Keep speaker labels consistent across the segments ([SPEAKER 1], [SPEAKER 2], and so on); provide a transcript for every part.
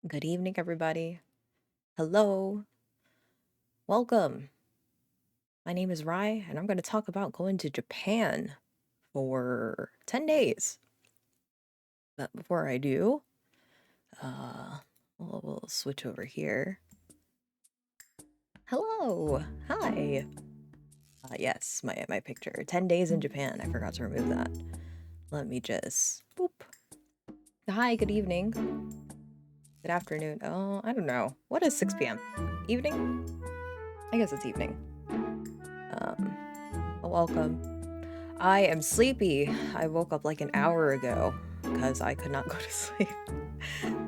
[SPEAKER 1] Good evening, everybody. Hello. Welcome. My name is Rai, and I'm going to talk about going to Japan for 10 days. But before I do, uh, we'll switch over here. Hello. Hi. Yes, my picture. 10 days in Japan. I forgot to remove that. Let me just boop. Hi, good evening. Good afternoon. Oh, I don't know. What is 6 p.m.? Evening? I guess it's evening. Welcome. I am sleepy. I woke up like an hour ago because I could not go to sleep.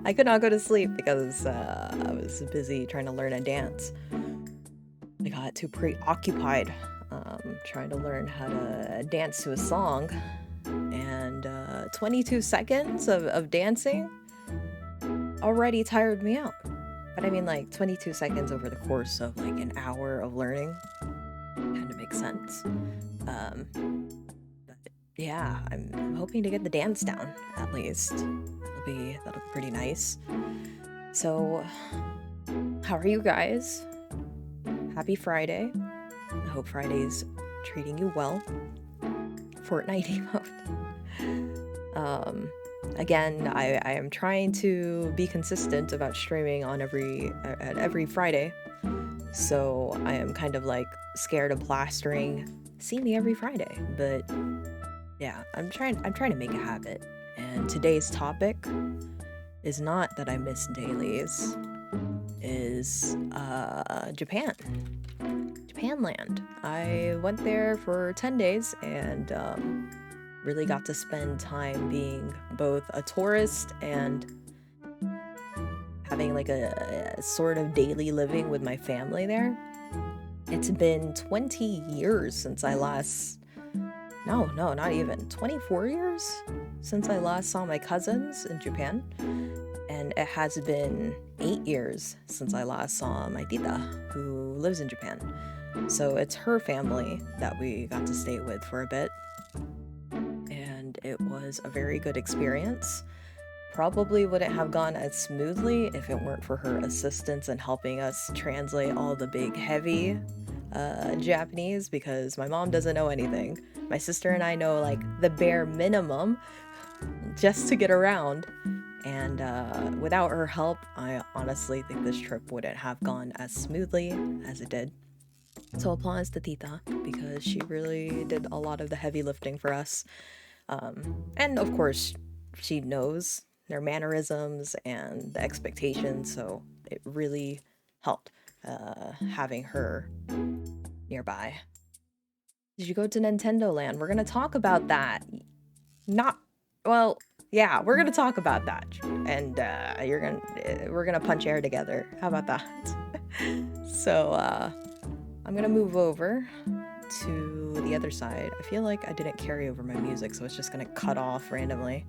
[SPEAKER 1] I could not go to sleep because I was busy trying to learn a dance. I got too preoccupied trying to learn how to dance to a song. And 22 seconds of dancing already tired me out. But I mean, like 22 seconds over the course of like an hour of learning kind of makes sense. Yeah, I'm hoping to get the dance down at least. That'll be pretty nice. So, how are you guys? Happy Friday. I hope Friday's treating you well. Fortnite emote. Again, I am trying to be consistent about streaming on every Friday. So I am kind of like scared of plastering see me every Friday, but yeah, I'm trying to make a habit. And today's topic is not that I miss dailies, is Japan. Japanland. I went there for 10 days and really got to spend time being both a tourist and having like a sort of daily living with my family there. It's been 20 years since I last, no, no, not even 24 years since I last saw my cousins in Japan. And it has been 8 years since I last saw my tita, who lives in Japan. So it's her family that we got to stay with for a bit. And it was a very good experience. Probably wouldn't have gone as smoothly if it weren't for her assistance in helping us translate all the big, heavy Japanese, because my mom doesn't know anything. My sister and I know like the bare minimum just to get around. And without her help, I honestly think this trip wouldn't have gone as smoothly as it did. So applause to Tita, because she really did a lot of the heavy lifting for us. And of course, she knows their mannerisms and the expectations, so it really helped having her nearby. Did you go to Nintendo Land? We're gonna talk about that. Not well, yeah, we're gonna talk about that, and we're gonna punch air together. How about that? So I'm gonna move over to the other side. I feel like I didn't carry over my music, so it's just gonna cut off randomly.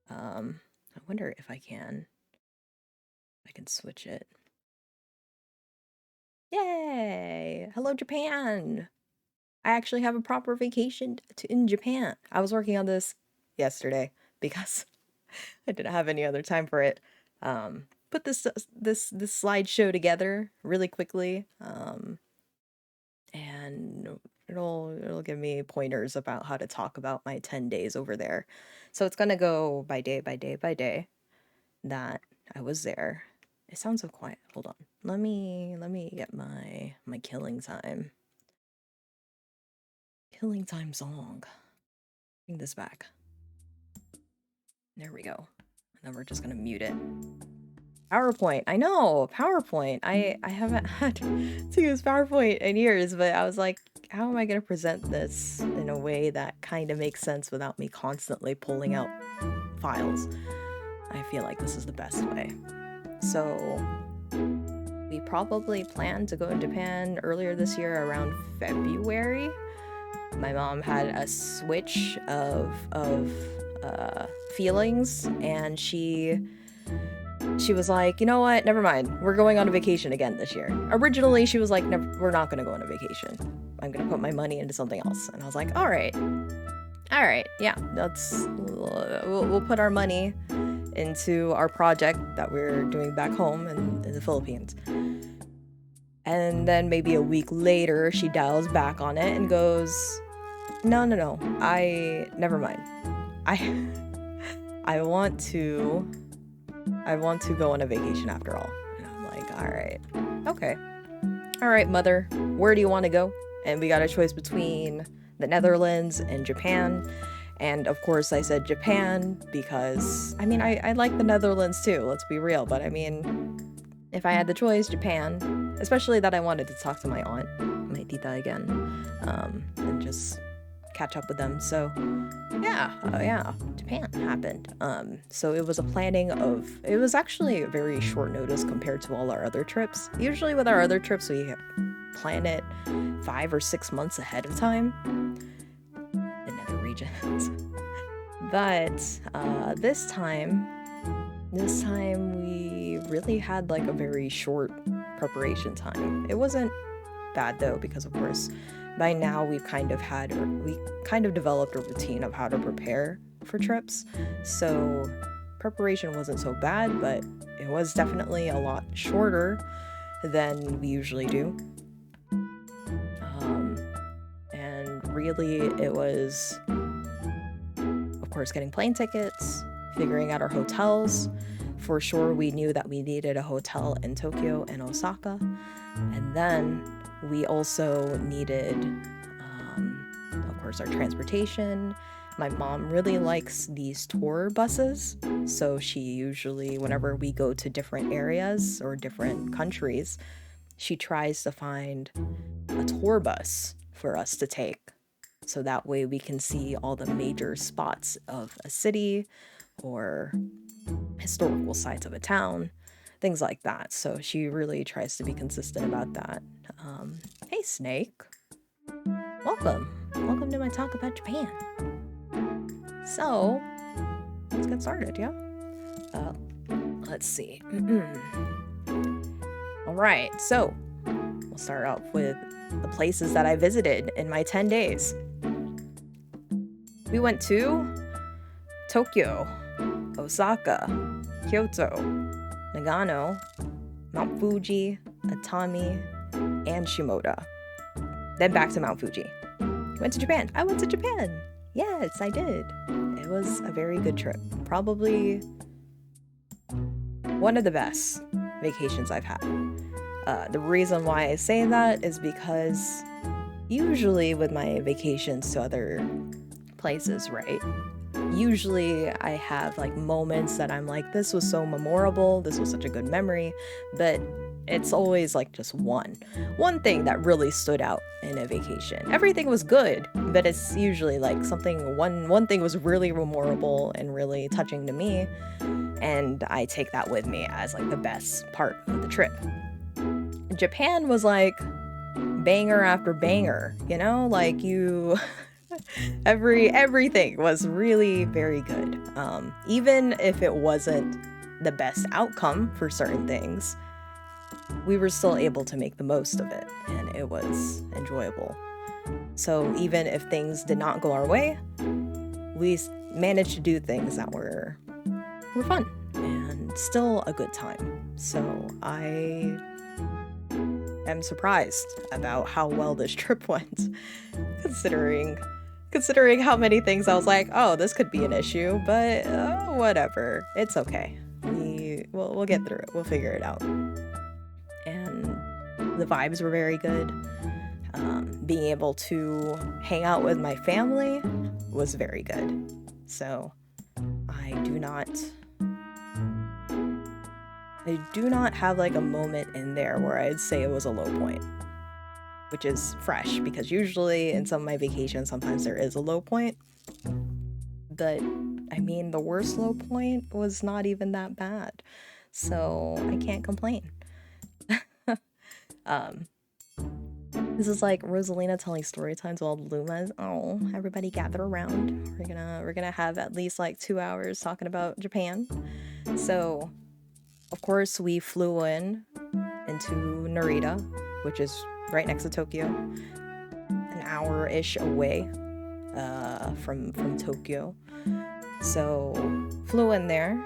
[SPEAKER 1] I wonder if I can switch it. Yay! Hello, Japan! I actually have a proper vacation in Japan. I was working on this yesterday because I didn't have any other time for it. Put this slideshow together really quickly, and it'll give me pointers about how to talk about my 10 days over there. So it's gonna go by day by day by day that I was there. It sounds so quiet. Hold on. Let me get my killing time. Killing time song. Bring this back. There we go. And then we're just gonna mute it. PowerPoint. I know, PowerPoint. I haven't had to use PowerPoint in years, but I was like, how am I gonna present this in a way that kind of makes sense without me constantly pulling out files? I feel like this is the best way. So we probably planned to go in Japan earlier this year around February. My mom had a switch of feelings, and she was like, you know what, never mind, we're going on a vacation again this year. Originally she was like, we're not gonna go on a vacation, I'm gonna put my money into something else. And I was like, all right, yeah, we'll put our money into our project that we're doing back home in the Philippines. And then maybe a week later she dials back on it and goes, no, never mind, I want to go on a vacation after all. And I'm like, all right, mother, where do you want to go? And we got a choice between the Netherlands and Japan. And of course I said Japan because, I mean, I like the Netherlands too, let's be real. But I mean, if I had the choice, Japan, especially that I wanted to talk to my aunt, my tita again, and just catch up with them. So yeah, Japan happened. So it was it was actually a very short notice compared to all our other trips. Usually with our other trips, we plan it 5 or 6 months ahead of time in other regions. But this time we really had like a very short preparation time. It wasn't bad though, because of course by now we kind of developed a routine of how to prepare for trips. So preparation wasn't so bad, but it was definitely a lot shorter than we usually do. And really it was, of course, getting plane tickets, figuring out our hotels. For sure, we knew that we needed a hotel in Tokyo and Osaka. And then we also needed, of course, our transportation. My mom really likes these tour buses. So she usually, whenever we go to different areas or different countries, she tries to find a tour bus for us to take. So that way we can see all the major spots of a city or historical sites of a town. things like that. So she really tries to be consistent about that. Hey, Snake. Welcome. Welcome to my talk about Japan. So, let's get started, yeah? Let's see. All right, so we'll start off with the places that I visited in my 10 days. We went to Tokyo, Osaka, Kyoto, Nagano, Mount Fuji, Atami, and Shimoda. Then back to Mount Fuji. Went to Japan. I went to Japan. Yes, I did. It was a very good trip. Probably one of the best vacations I've had. The reason why I say that is because usually with my vacations to other places, right? Usually I have like moments that I'm like, this was so memorable, this was such a good memory, but it's always like just one thing that really stood out in a vacation. Everything was good, but it's usually like something, one thing was really memorable and really touching to me, and I take that with me as like the best part of the trip. Japan was like banger after banger, you know, like you everything was really very good. Even if it wasn't the best outcome for certain things, we were still able to make the most of it, and it was enjoyable. So even if things did not go our way, we managed to do things that were fun and still a good time. So I am surprised about how well this trip went, considering how many things I was like, oh, this could be an issue, but whatever, it's okay. We'll get through it. We'll figure it out. And the vibes were very good. Being able to hang out with my family was very good. So I do not have like a moment in there where I'd say it was a low point, which is fresh because usually in some of my vacations, sometimes there is a low point. But I mean, the worst low point was not even that bad. So I can't complain. This is like Rosalina telling story times while Luma's, oh, everybody gather around. We're gonna have at least like 2 hours talking about Japan. So of course we flew into Narita, which is right next to Tokyo, an hour-ish away from Tokyo. So flew in there,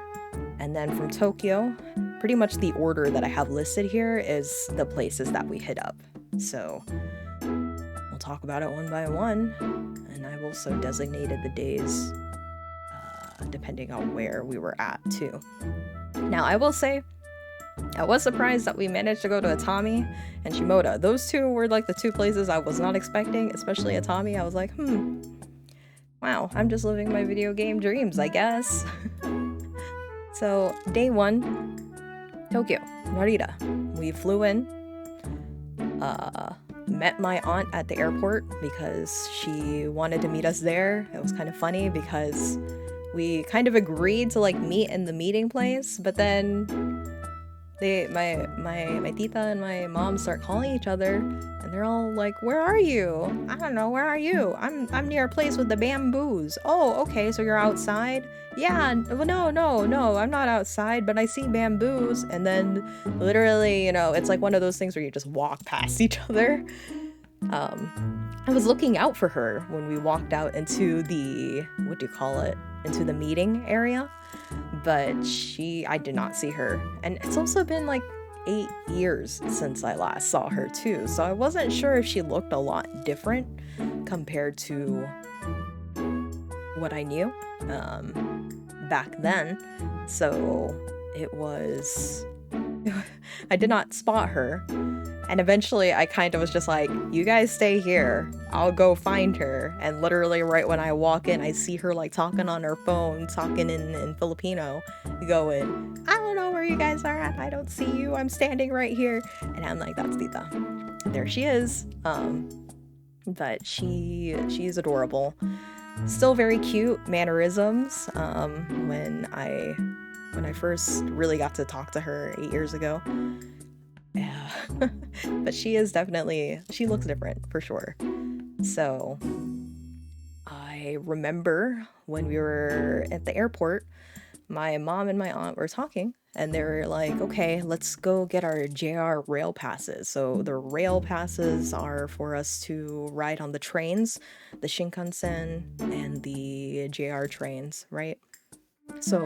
[SPEAKER 1] and then from Tokyo, pretty much the order that I have listed here is the places that we hit up. So we'll talk about it one by one, and I've also designated the days depending on where we were at too. Now I will say, I was surprised that we managed to go to Atami and Shimoda. Those two were like the two places I was not expecting, especially Atami. I was like, wow, I'm just living my video game dreams, I guess. So day 1, Tokyo, Narita. We flew in, met my aunt at the airport because she wanted to meet us there. It was kind of funny because we kind of agreed to like meet in the meeting place, but then my tita and my mom start calling each other, and they're all like, where are you? I don't know, where are you? I'm near a place with the bamboos. Oh, okay, so you're outside? Yeah, no, I'm not outside, but I see bamboos. And then literally, you know, it's like one of those things where you just walk past each other. I was looking out for her when we walked out into the, into the meeting area, but I did not see her. And it's also been like 8 years since I last saw her too, so I wasn't sure if she looked a lot different compared to what I knew back then. So it was I did not spot her, and eventually I kind of was just like, you guys stay here, I'll go find her. And literally right when I walk in, I see her like talking on her phone, talking in Filipino, going, I don't know where you guys are at, I don't see you, I'm standing right here. And I'm like, that's Tita. And there she is. But she's adorable. Still very cute mannerisms. When when I first really got to talk to her 8 years ago. Yeah. But she looks different for sure. So I remember when we were at the airport, my mom and my aunt were talking, and they were like, okay, let's go get our JR rail passes. So the rail passes are for us to ride on the trains, the Shinkansen and the JR trains, right? So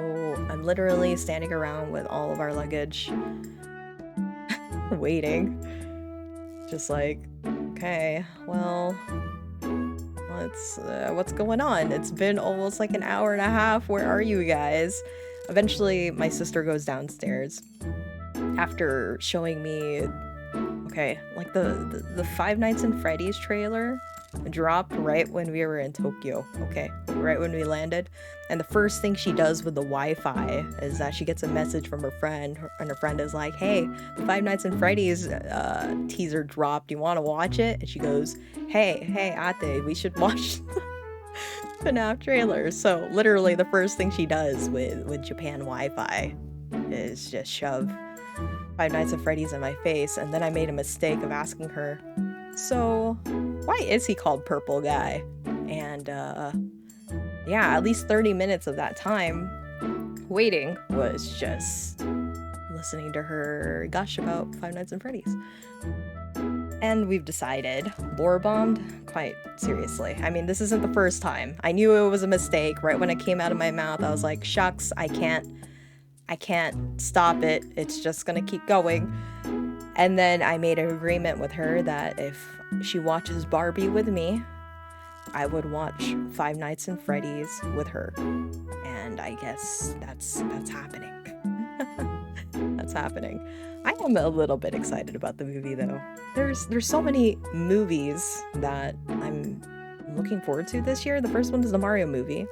[SPEAKER 1] I'm literally standing around with all of our luggage, waiting, just like, okay, well, what's going on? It's been almost like an hour and a half. Where are you guys? Eventually, my sister goes downstairs after showing me, okay, like the Five Nights at Freddy's trailer dropped right when we were in Tokyo, okay, right when we landed. And the first thing she does with the Wi-Fi is that she gets a message from her friend, and her friend is like, hey, the Five Nights at Freddy's teaser dropped. You want to watch it? And she goes, hey, Ate, we should watch the FNAF trailer. So literally the first thing she does with Japan Wi-Fi is just shove Five Nights at Freddy's in my face. And then I made a mistake of asking her, so why is he called Purple Guy? And yeah, at least 30 minutes of that time waiting was just listening to her gush about Five Nights at Freddy's. And we've decided, lore bombed? Quite seriously. I mean, this isn't the first time. I knew it was a mistake. Right when it came out of my mouth, I was like, shucks, I can't stop it. It's just gonna keep going. And then I made an agreement with her that if she watches Barbie with me, I would watch Five Nights at Freddy's with her. And I guess that's happening. That's happening. I am a little bit excited about the movie though. There's so many movies that I'm looking forward to this year. The first one is the Mario movie.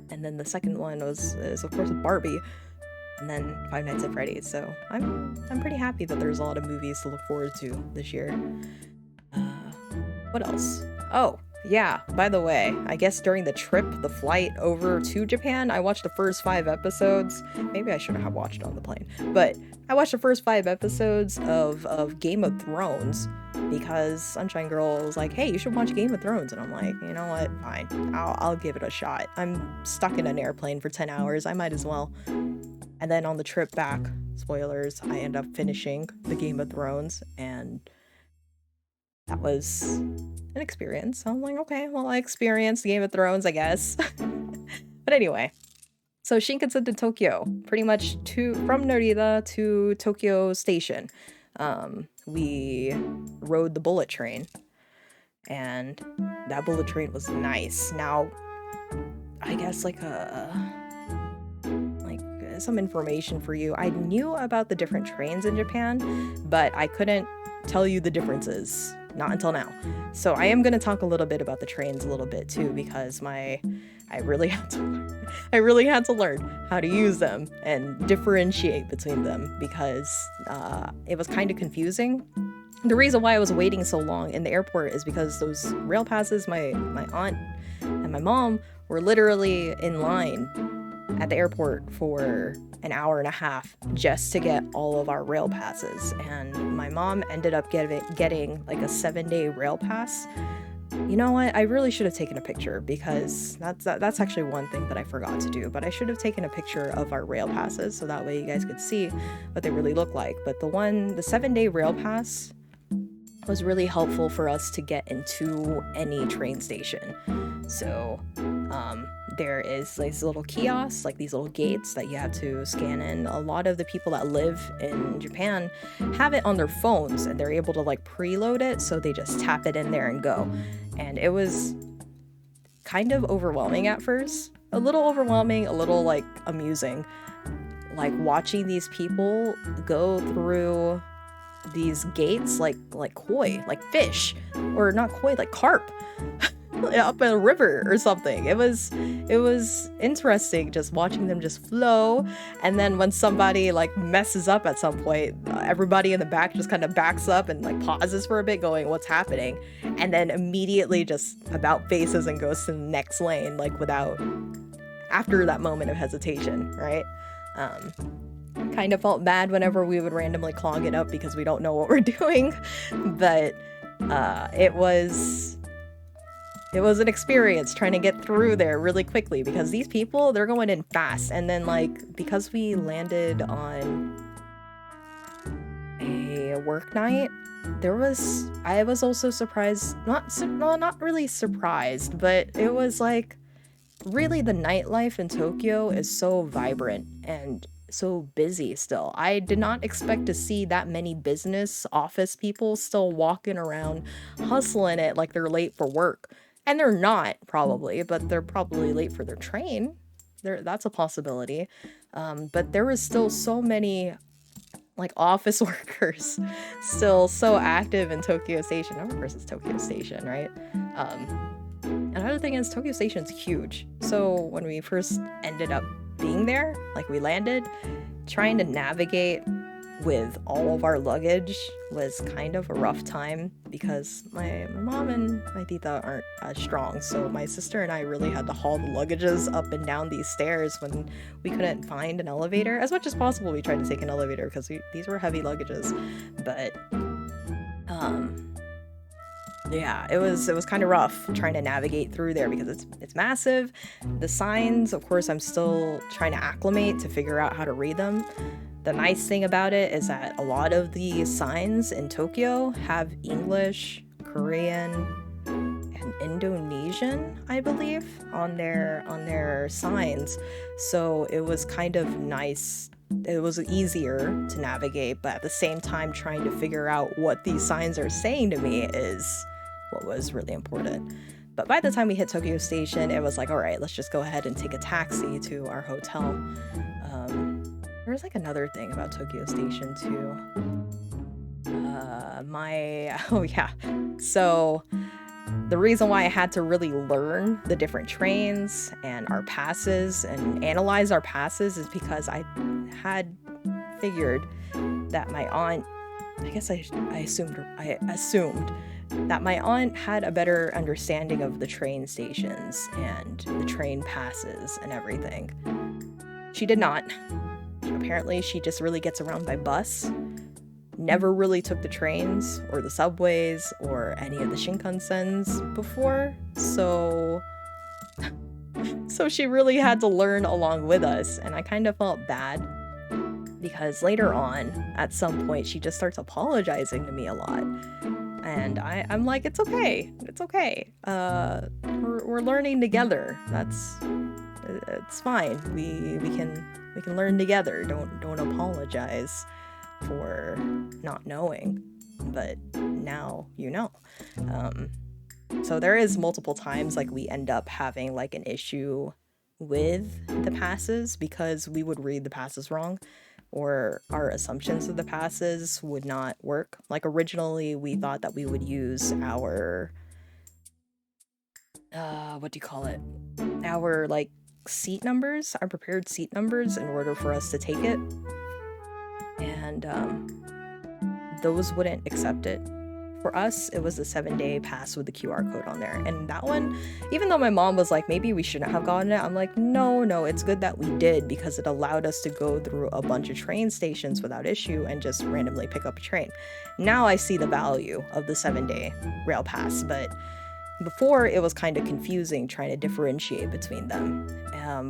[SPEAKER 1] And then the second one is of course Barbie. And then Five Nights at Freddy's. So I'm pretty happy that there's a lot of movies to look forward to this year. What else? Oh, yeah, by the way, I guess during the flight over to Japan, I watched the first 5 episodes. Maybe I shouldn't have watched it on the plane, but I watched the first 5 episodes of Game of Thrones because Sunshine Girl was like, hey, you should watch Game of Thrones. And I'm like, you know what? Fine. I'll give it a shot. I'm stuck in an airplane for 10 hours. I might as well. And then on the trip back, spoilers, I end up finishing the Game of Thrones, and that was an experience. So I'm like, okay, well, I experienced Game of Thrones, I guess. But anyway, so Shinkansen to Tokyo, pretty much from Narita to Tokyo Station. We rode the bullet train, and that bullet train was nice. Now, I guess like some information for you. I knew about the different trains in Japan, but I couldn't tell you the differences, not until now. So I am going to talk a little bit about the trains a little bit too, because I really had to learn how to use them and differentiate between them, because it was kind of confusing. The reason why I was waiting so long in the airport is because those rail passes, my aunt and my mom were literally in line at the airport for an hour and a half just to get all of our rail passes. And my mom ended up getting like a 7-day rail pass. You know what? I really should have taken a picture, because that's actually one thing that I forgot to do. But I should have taken a picture of our rail passes so that way you guys could see what they really look like. But the 7-day rail pass was really helpful for us to get into any train station. So there is these little kiosks, like these little gates that you have to scan in. A lot of the people that live in Japan have it on their phones, and they're able to like preload it, so they just tap it in there and go. And it was kind of overwhelming at first. A little overwhelming, a little like amusing. Like watching these people go through these gates like koi, like fish, or not koi, like carp. Up a river or something. It was interesting just watching them just flow. And then when somebody like messes up at some point, everybody in the back just kind of backs up and like pauses for a bit, going, what's happening? And then immediately just about faces and goes to the next lane, like without after that moment of hesitation, right? Um, Kind of felt bad whenever we would randomly clog it up because we don't know what we're doing, but it was an experience trying to get through there really quickly because these people, they're going in fast. And then like because we landed on a work night, I was also surprised, not really surprised, but it was like really the nightlife in Tokyo is so vibrant and so busy still. I did not expect to see that many business office people still walking around hustling it like they're late for work. And they're not probably, but they're probably late for their train. That's a possibility. But there was still so many like office workers still so active in Tokyo Station. Of course, it's Tokyo Station, right? Another thing is Tokyo Station's huge. So when we first ended up being there, like we landed, trying to navigate with all of our luggage was kind of a rough time because my mom and my tita aren't as strong. So my sister and I really had to haul the luggages up and down these stairs when we couldn't find an elevator. As much as possible, we tried to take an elevator because these were heavy luggages. But yeah, it was kind of rough trying to navigate through there because it's massive. The signs, of course, I'm still trying to acclimate to figure out how to read them. The nice thing about it is that a lot of the signs in Tokyo have English, Korean, and Indonesian, I believe, on their signs. So it was kind of nice. It was easier to navigate, but at the same time trying to figure out what these signs are saying to me is what was really important. But by the time we hit Tokyo Station, it was like, all right, let's just go ahead and take a taxi to our hotel. There's like another thing about Tokyo Station too. Oh yeah. So the reason why I had to really learn the different trains and our passes and analyze our passes is because I had figured that my aunt, I guess I assumed that my aunt had a better understanding of the train stations and the train passes and everything. She did not. Apparently, she just really gets around by bus. Never really took the trains or the subways or any of the Shinkansens before, so she really had to learn along with us, and I kind of felt bad because later on, at some point, she just starts apologizing to me a lot. And I'm like, it's okay. We're learning together. It's fine. We can learn together. Don't apologize for not knowing. But now you know. So there is multiple times like we end up having like an issue with the passes because we would read the passes wrong, or our assumptions of the passes would not work. Like originally we thought that we would use our what do you call it? Our like seat numbers, our prepared seat numbers in order for us to take it. And those wouldn't accept it. For us, it was the 7-day pass with the QR code on there. And that one, even though my mom was like, maybe we shouldn't have gotten it, I'm like, no, it's good that we did because it allowed us to go through a bunch of train stations without issue and just randomly pick up a train. Now I see the value of the 7-day rail pass, but before it was kind of confusing trying to differentiate between them.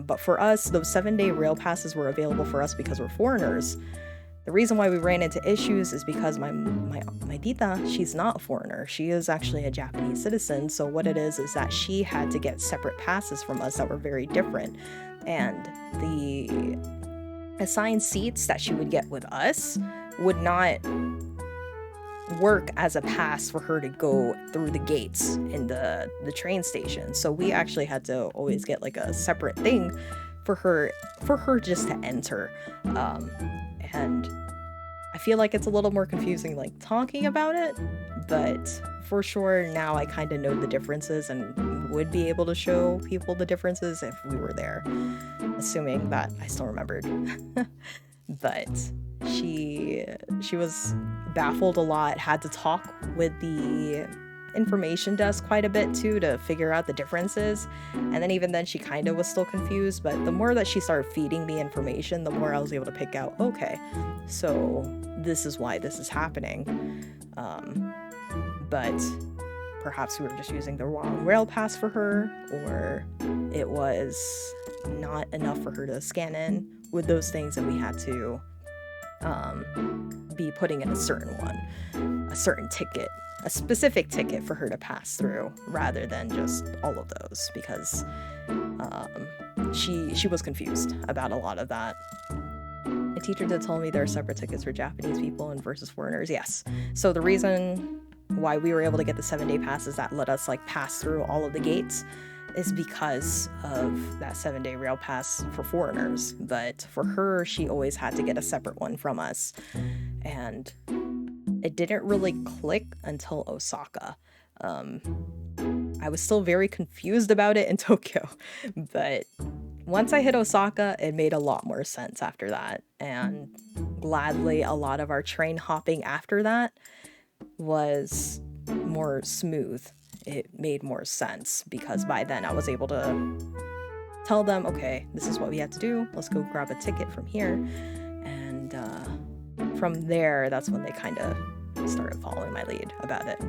[SPEAKER 1] But for us, those 7-day rail passes were available for us because we're foreigners. The reason why we ran into issues is because my tita, she's not a foreigner. She is actually a Japanese citizen. So what it is that she had to get separate passes from us that were very different. And the assigned seats that she would get with us would not work as a pass for her to go through the gates in the train station. So we actually had to always get like a separate thing for her just to enter. And I feel like it's a little more confusing like talking about it, but for sure now I kind of know the differences and would be able to show people the differences if we were there, assuming that I still remembered. But she was baffled a lot, had to talk with the information desk quite a bit too to figure out the differences. And then even then she kind of was still confused, but the more that she started feeding me information, the more I was able to pick out, okay, so this is why this is happening. But perhaps we were just using the wrong rail pass for her, or it was not enough for her to scan in with those things, and we had to be putting in a certain one, a certain ticket, a specific ticket for her to pass through, rather than just all of those, because she was confused about a lot of that. The teacher did tell me there are separate tickets for Japanese people and versus foreigners. Yes. So the reason why we were able to get the 7-day passes that let us like pass through all of the gates is because of that 7-day rail pass for foreigners. But for her, she always had to get a separate one from us. And it didn't really click until Osaka. I was still very confused about it in Tokyo, but once I hit Osaka, it made a lot more sense after that. And gladly, a lot of our train hopping after that was more smooth. It made more sense because by then I was able to tell them, okay, this is what we have to do. Let's go grab a ticket from here. And from there, that's when they kind of started following my lead about it.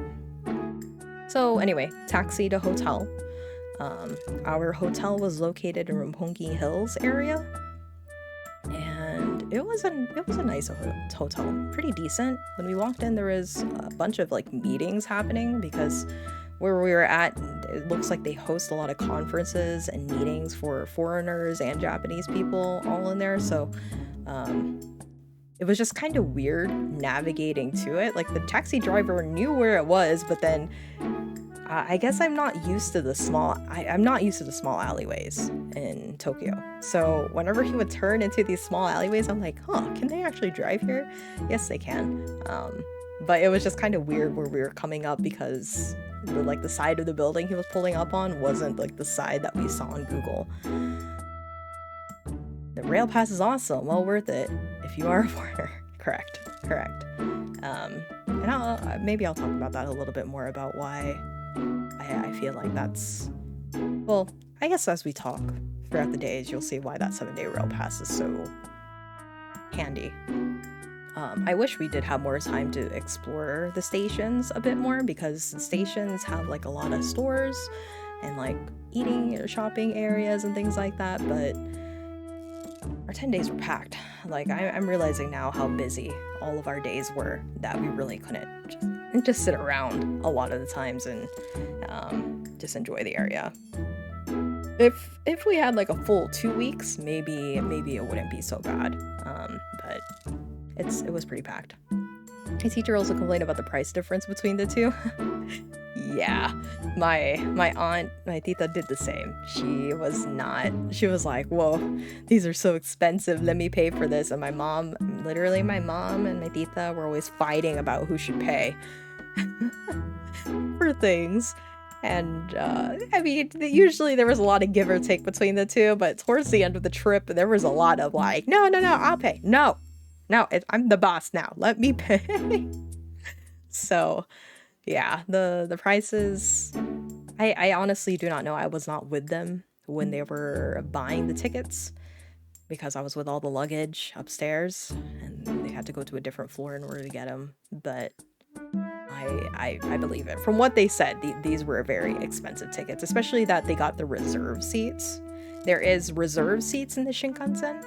[SPEAKER 1] So anyway, taxi to hotel. Our hotel was located in Roppongi Hills area, and it was a nice hotel, pretty decent. When we walked in, there was a bunch of like meetings happening because where we were at, it looks like they host a lot of conferences and meetings for foreigners and Japanese people all in there. So it was just kind of weird navigating to it. Like the taxi driver knew where it was, but then I guess I'm not used to the small alleyways in Tokyo. So whenever he would turn into these small alleyways, I'm like, huh, can they actually drive here? Yes, they can. But it was just kind of weird where we were coming up because the side of the building he was pulling up on wasn't like the side that we saw on Google. The rail pass is awesome, well worth it if you are a foreigner. Correct. And maybe I'll talk about that a little bit more about why I feel like that's, well, I guess as we talk throughout the days, you'll see why that 7-day rail pass is so handy. I wish we did have more time to explore the stations a bit more, because the stations have like a lot of stores and like eating or shopping areas and things like that, but our 10 days were packed. Like I'm realizing now how busy all of our days were that we really couldn't just sit around a lot of the times and just enjoy the area. If we had like a full 2 weeks, maybe it wouldn't be so bad. But it was pretty packed. My teacher also complained about the price difference between the two. Yeah, my aunt, my tita did the same. She was like, whoa, these are so expensive, let me pay for this. And my mom and my tita were always fighting about who should pay for things. And I mean, usually there was a lot of give or take between the two, but towards the end of the trip, there was a lot of like, no, I'll pay. No, I'm the boss now, let me pay. So yeah, the prices, I honestly do not know. I was not with them when they were buying the tickets because I was with all the luggage upstairs and they had to go to a different floor in order to get them. But I believe it. From what they said, these were very expensive tickets, especially that they got the reserve seats. There is reserve seats in the Shinkansen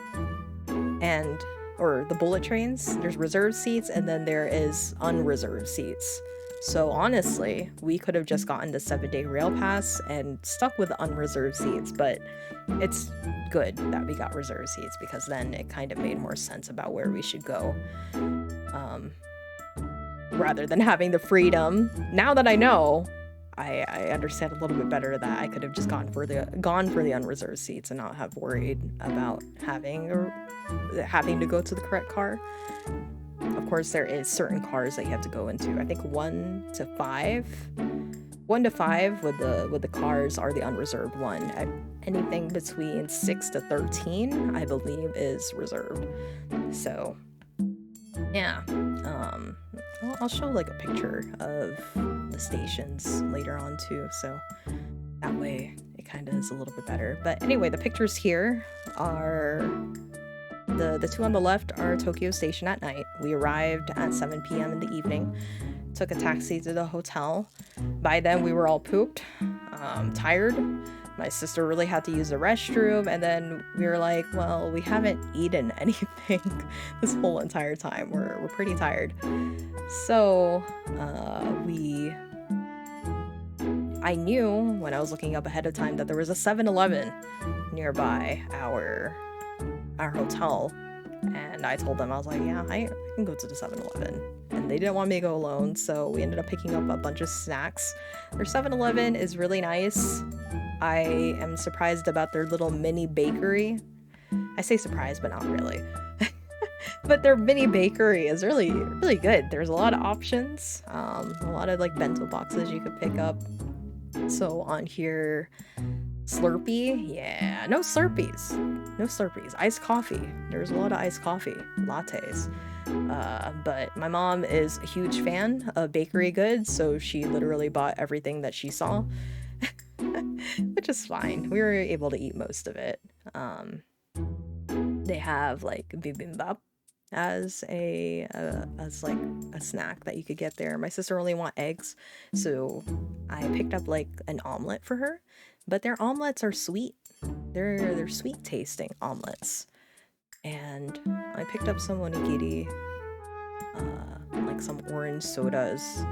[SPEAKER 1] or the bullet trains. There's reserve seats and then there is unreserved seats. So honestly, we could have just gotten the 7-day rail pass and stuck with the unreserved seats, but it's good that we got reserved seats because then it kind of made more sense about where we should go. Rather than having the freedom. Now that I know, I understand a little bit better that I could have just gone for the unreserved seats and not have worried about having to go to the correct car. Of course, there is certain cars that you have to go into. I think 1 to 5 with the cars are the unreserved one. Anything between 6 to 13, I believe, is reserved. So, yeah. I'll show like a picture of the stations later on too, so that way it kind of is a little bit better. But anyway, the pictures here are the two on the left are Tokyo Station at night. We arrived at 7 p.m. in the evening, took a taxi to the hotel. By then we were all pooped, tired. My sister really had to use the restroom, and then we were like, well, we haven't eaten anything this whole entire time. We're pretty tired. So, I knew when I was looking up ahead of time that there was a 7-Eleven nearby our hotel, and I told them, I was like, yeah, I can go to the 7-Eleven. And they didn't want me to go alone, so we ended up picking up a bunch of snacks. Their 7-Eleven is really nice. I am surprised about their little mini bakery. I say surprised, but not really. But their mini bakery is really, really good. There's a lot of options, a lot of like bento boxes you could pick up. So on here, Slurpee, yeah, no Slurpees, no Slurpees. Iced coffee, there's a lot of iced coffee, lattes. But my mom is a huge fan of bakery goods, so she literally bought everything that she saw, which is fine. We were able to eat most of it. They have like bibimbap as like a snack that you could get there. My sister only want eggs, so I picked up like an omelet for her, but their omelets are sweet. They're sweet tasting omelets. And I picked up some onigiri, like some orange sodas,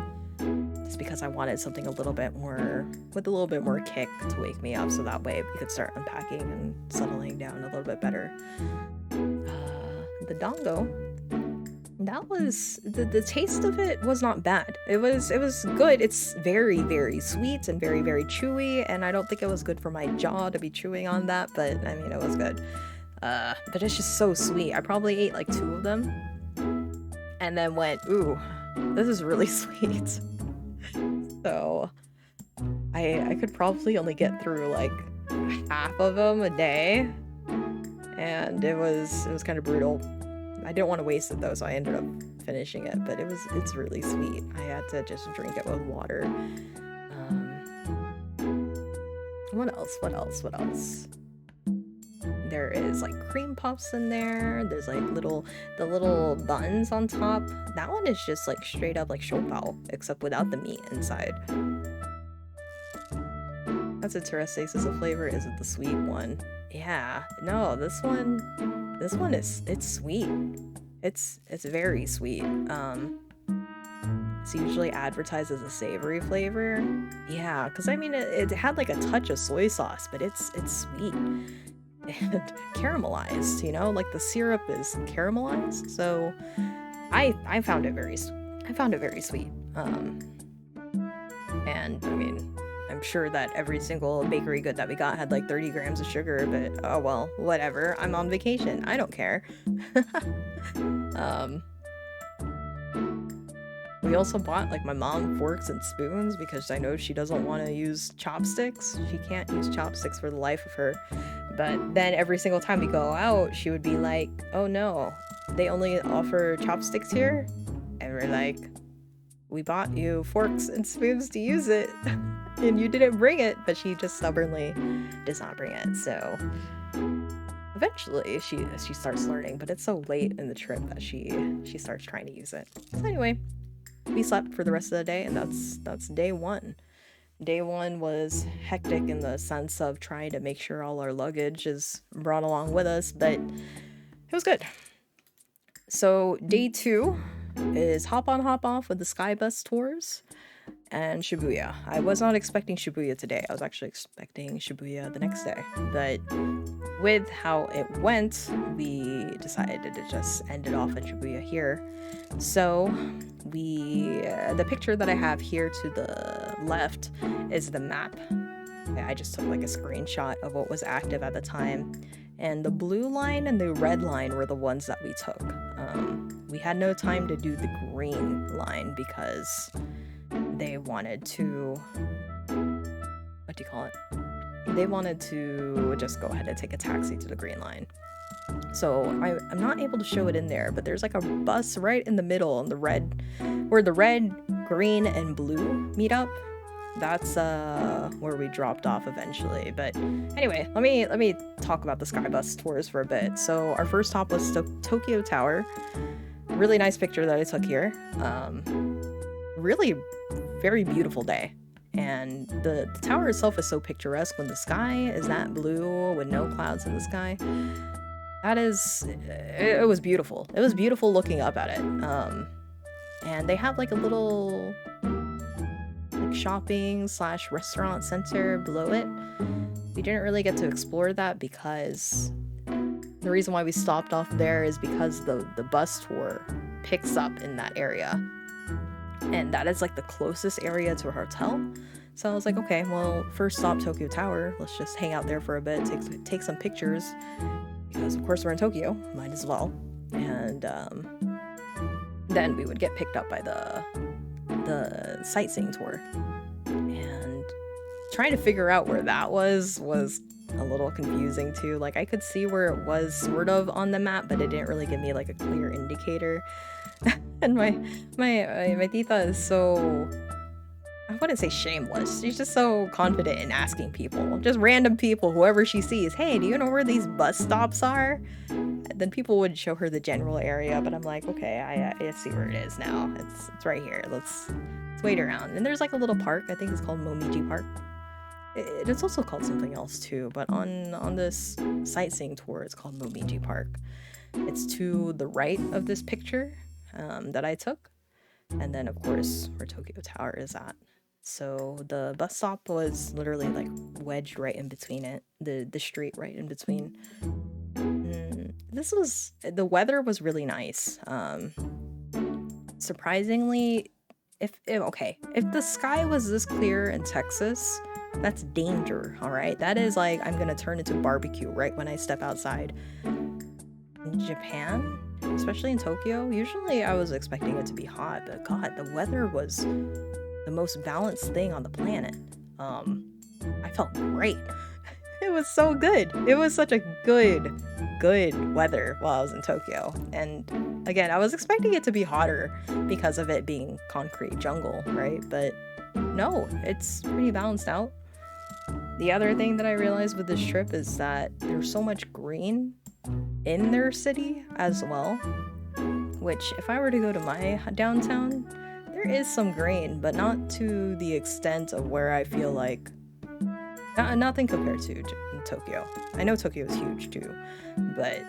[SPEAKER 1] just because I wanted something a little bit more, with a little bit more kick to wake me up, so that way we could start unpacking and settling down a little bit better. The dango, that was the taste of it was not bad. It was good. It's very, very sweet and very, very chewy, and I don't think it was good for my jaw to be chewing on that, but I mean, it was good. But it's just so sweet. I probably ate like 2 of them and then went, ooh, this is really sweet. So I could probably only get through like half of them a day, and it was kind of brutal. I didn't want to waste it though, so I ended up finishing it, but it's really sweet. I had to just drink it with water. What else? There is like cream puffs in there. There's like the little buns on top. That one is just like straight up like shopao, except without the meat inside. That's interesting. Since the flavor isn't the sweet one. Yeah, no, this one is, it's sweet. It's very sweet. It's usually advertised as a savory flavor. Yeah, because I mean it had like a touch of soy sauce, but it's sweet and caramelized, you know, like the syrup is caramelized. So I found it very sweet. And I mean, I'm sure that every single bakery good that we got had like 30 grams of sugar, but oh well, whatever. I'm on vacation. I don't care. We also bought like my mom forks and spoons because I know she doesn't want to use chopsticks. She can't use chopsticks for the life of her. But then every single time we go out, she would be like, oh no, they only offer chopsticks here? And we're like, we bought you forks and spoons to use it, and you didn't bring it. But she just stubbornly does not bring it. So eventually she starts learning, but it's so late in the trip that she starts trying to use it. So anyway, we slept for the rest of the day, and that's day one. Day one was hectic in the sense of trying to make sure all our luggage is brought along with us, but it was good. So day two is hop on hop off with the Skybus tours and Shibuya. I was not expecting Shibuya today. I was actually expecting Shibuya the next day, but with how it went, we decided to just end it off at Shibuya here. So the picture that I have here to the left is the map. I just took like a screenshot of what was active at the time, and the blue line and the red line were the ones that we took. We had no time to do the green line because they wanted to, what do you call it? They wanted to just go ahead and take a taxi to the green line. So I'm not able to show it in there, but there's like a bus right in the middle in the red, where the red, green, and blue meet up. That's where we dropped off eventually. But anyway, let me talk about the Skybus tours for a bit. So our first stop was Tokyo Tower. Really nice picture that I took here. Really very beautiful day. And the tower itself is so picturesque when the sky is that blue with no clouds in the sky. That is, it was beautiful. It was beautiful looking up at it. And they have like a little like shopping slash restaurant center below it. We didn't really get to explore that because the reason why we stopped off there is because the bus tour picks up in that area. And that is like the closest area to a hotel. So I was like, okay, well, first stop Tokyo Tower. Let's just hang out there for a bit, take some pictures. Because of course we're in Tokyo, might as well. And then we would get picked up by the sightseeing tour. And trying to figure out where that was a little confusing too. Like I could see where it was sort of on the map, but it didn't really give me like a clear indicator. And my tita is so, I wouldn't say shameless. She's just so confident in asking people, just random people, whoever she sees, hey, do you know where these bus stops are? And then people would show her the general area, but I'm like, okay, I see where it is now. It's right here. Let's wait around. And there's like a little park. I think it's called Momiji Park. It's also called something else too, but on this sightseeing tour, it's called Momiji Park. It's to the right of this picture that I took, and then of course where Tokyo Tower is at. So the bus stop was literally like wedged right in between it, the street right in between. The weather was really nice. Surprisingly, if the sky was this clear in Texas, that's danger, all right? That is like I'm gonna turn into barbecue right when I step outside. In Japan, especially in Tokyo, usually I was expecting it to be hot, but God, the weather was the most balanced thing on the planet. I felt great. It was so good. It was such a good weather while I was in Tokyo. And again, I was expecting it to be hotter because of it being concrete jungle, right? But no, it's pretty balanced out. The other thing that I realized with this trip is that there's so much green in their city as well, which if I were to go to my downtown, there is some green, but not to the extent of where I feel like nothing compared to Tokyo. I know Tokyo is huge too, but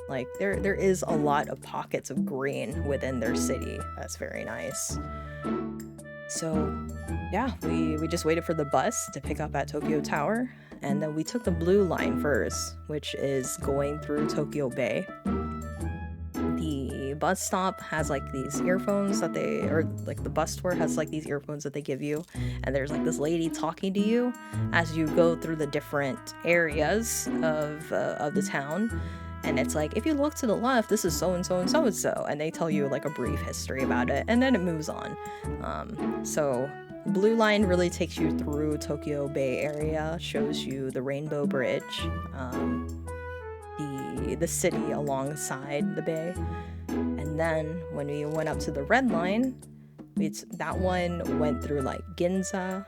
[SPEAKER 1] like there is a lot of pockets of green within their city. That's very nice. So yeah, we just waited for the bus to pick up at Tokyo Tower, and then we took the blue line first, which is going through Tokyo Bay. The bus stop has like these earphones that the bus tour has like these earphones that they give you, and there's like this lady talking to you as you go through the different areas of the town. And it's like, if you look to the left, this is so and so and so and so, and they tell you like a brief history about it, and then it moves on. So Blue Line really takes you through Tokyo Bay area, shows you the Rainbow Bridge, the city alongside the bay. And then when we went up to the Red Line, that one went through like Ginza.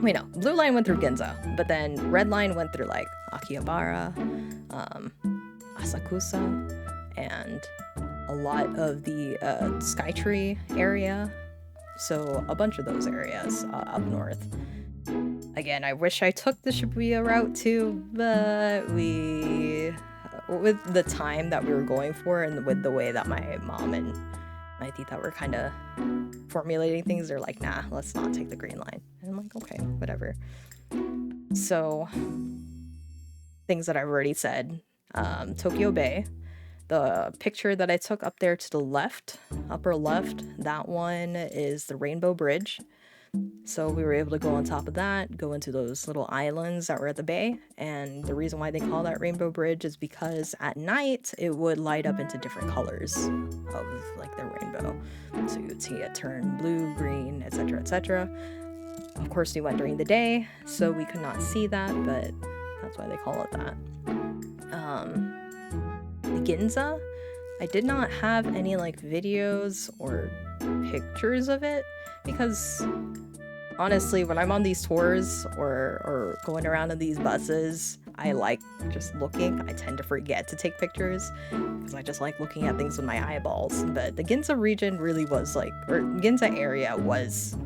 [SPEAKER 1] Wait, no, Blue Line went through Ginza, but then Red Line went through like Akihabara, Asakusa, and a lot of the Skytree area. So a bunch of those areas up north. Again, I wish I took the Shibuya route too, but with the time that we were going for and with the way that my mom and my tita were kind of formulating things, they're like, nah, let's not take the green line. And I'm like, okay, whatever. So things that I've already said. Tokyo Bay, the picture that I took up there to the left, upper left, that one is the Rainbow Bridge. So we were able to go on top of that, go into those little islands that were at the bay. And the reason why they call that Rainbow Bridge is because at night it would light up into different colors of like the rainbow. So you would see it turn blue, green, etc., etc. Of course, we went during the day, so we could not see that, but that's why they call it that. Um, the Ginza, I did not have any like videos or pictures of it because honestly, when I'm on these tours or going around in these buses, I like just looking. I tend to forget to take pictures because I just like looking at things with my eyeballs. But the Ginza region really was like, or Ginza area was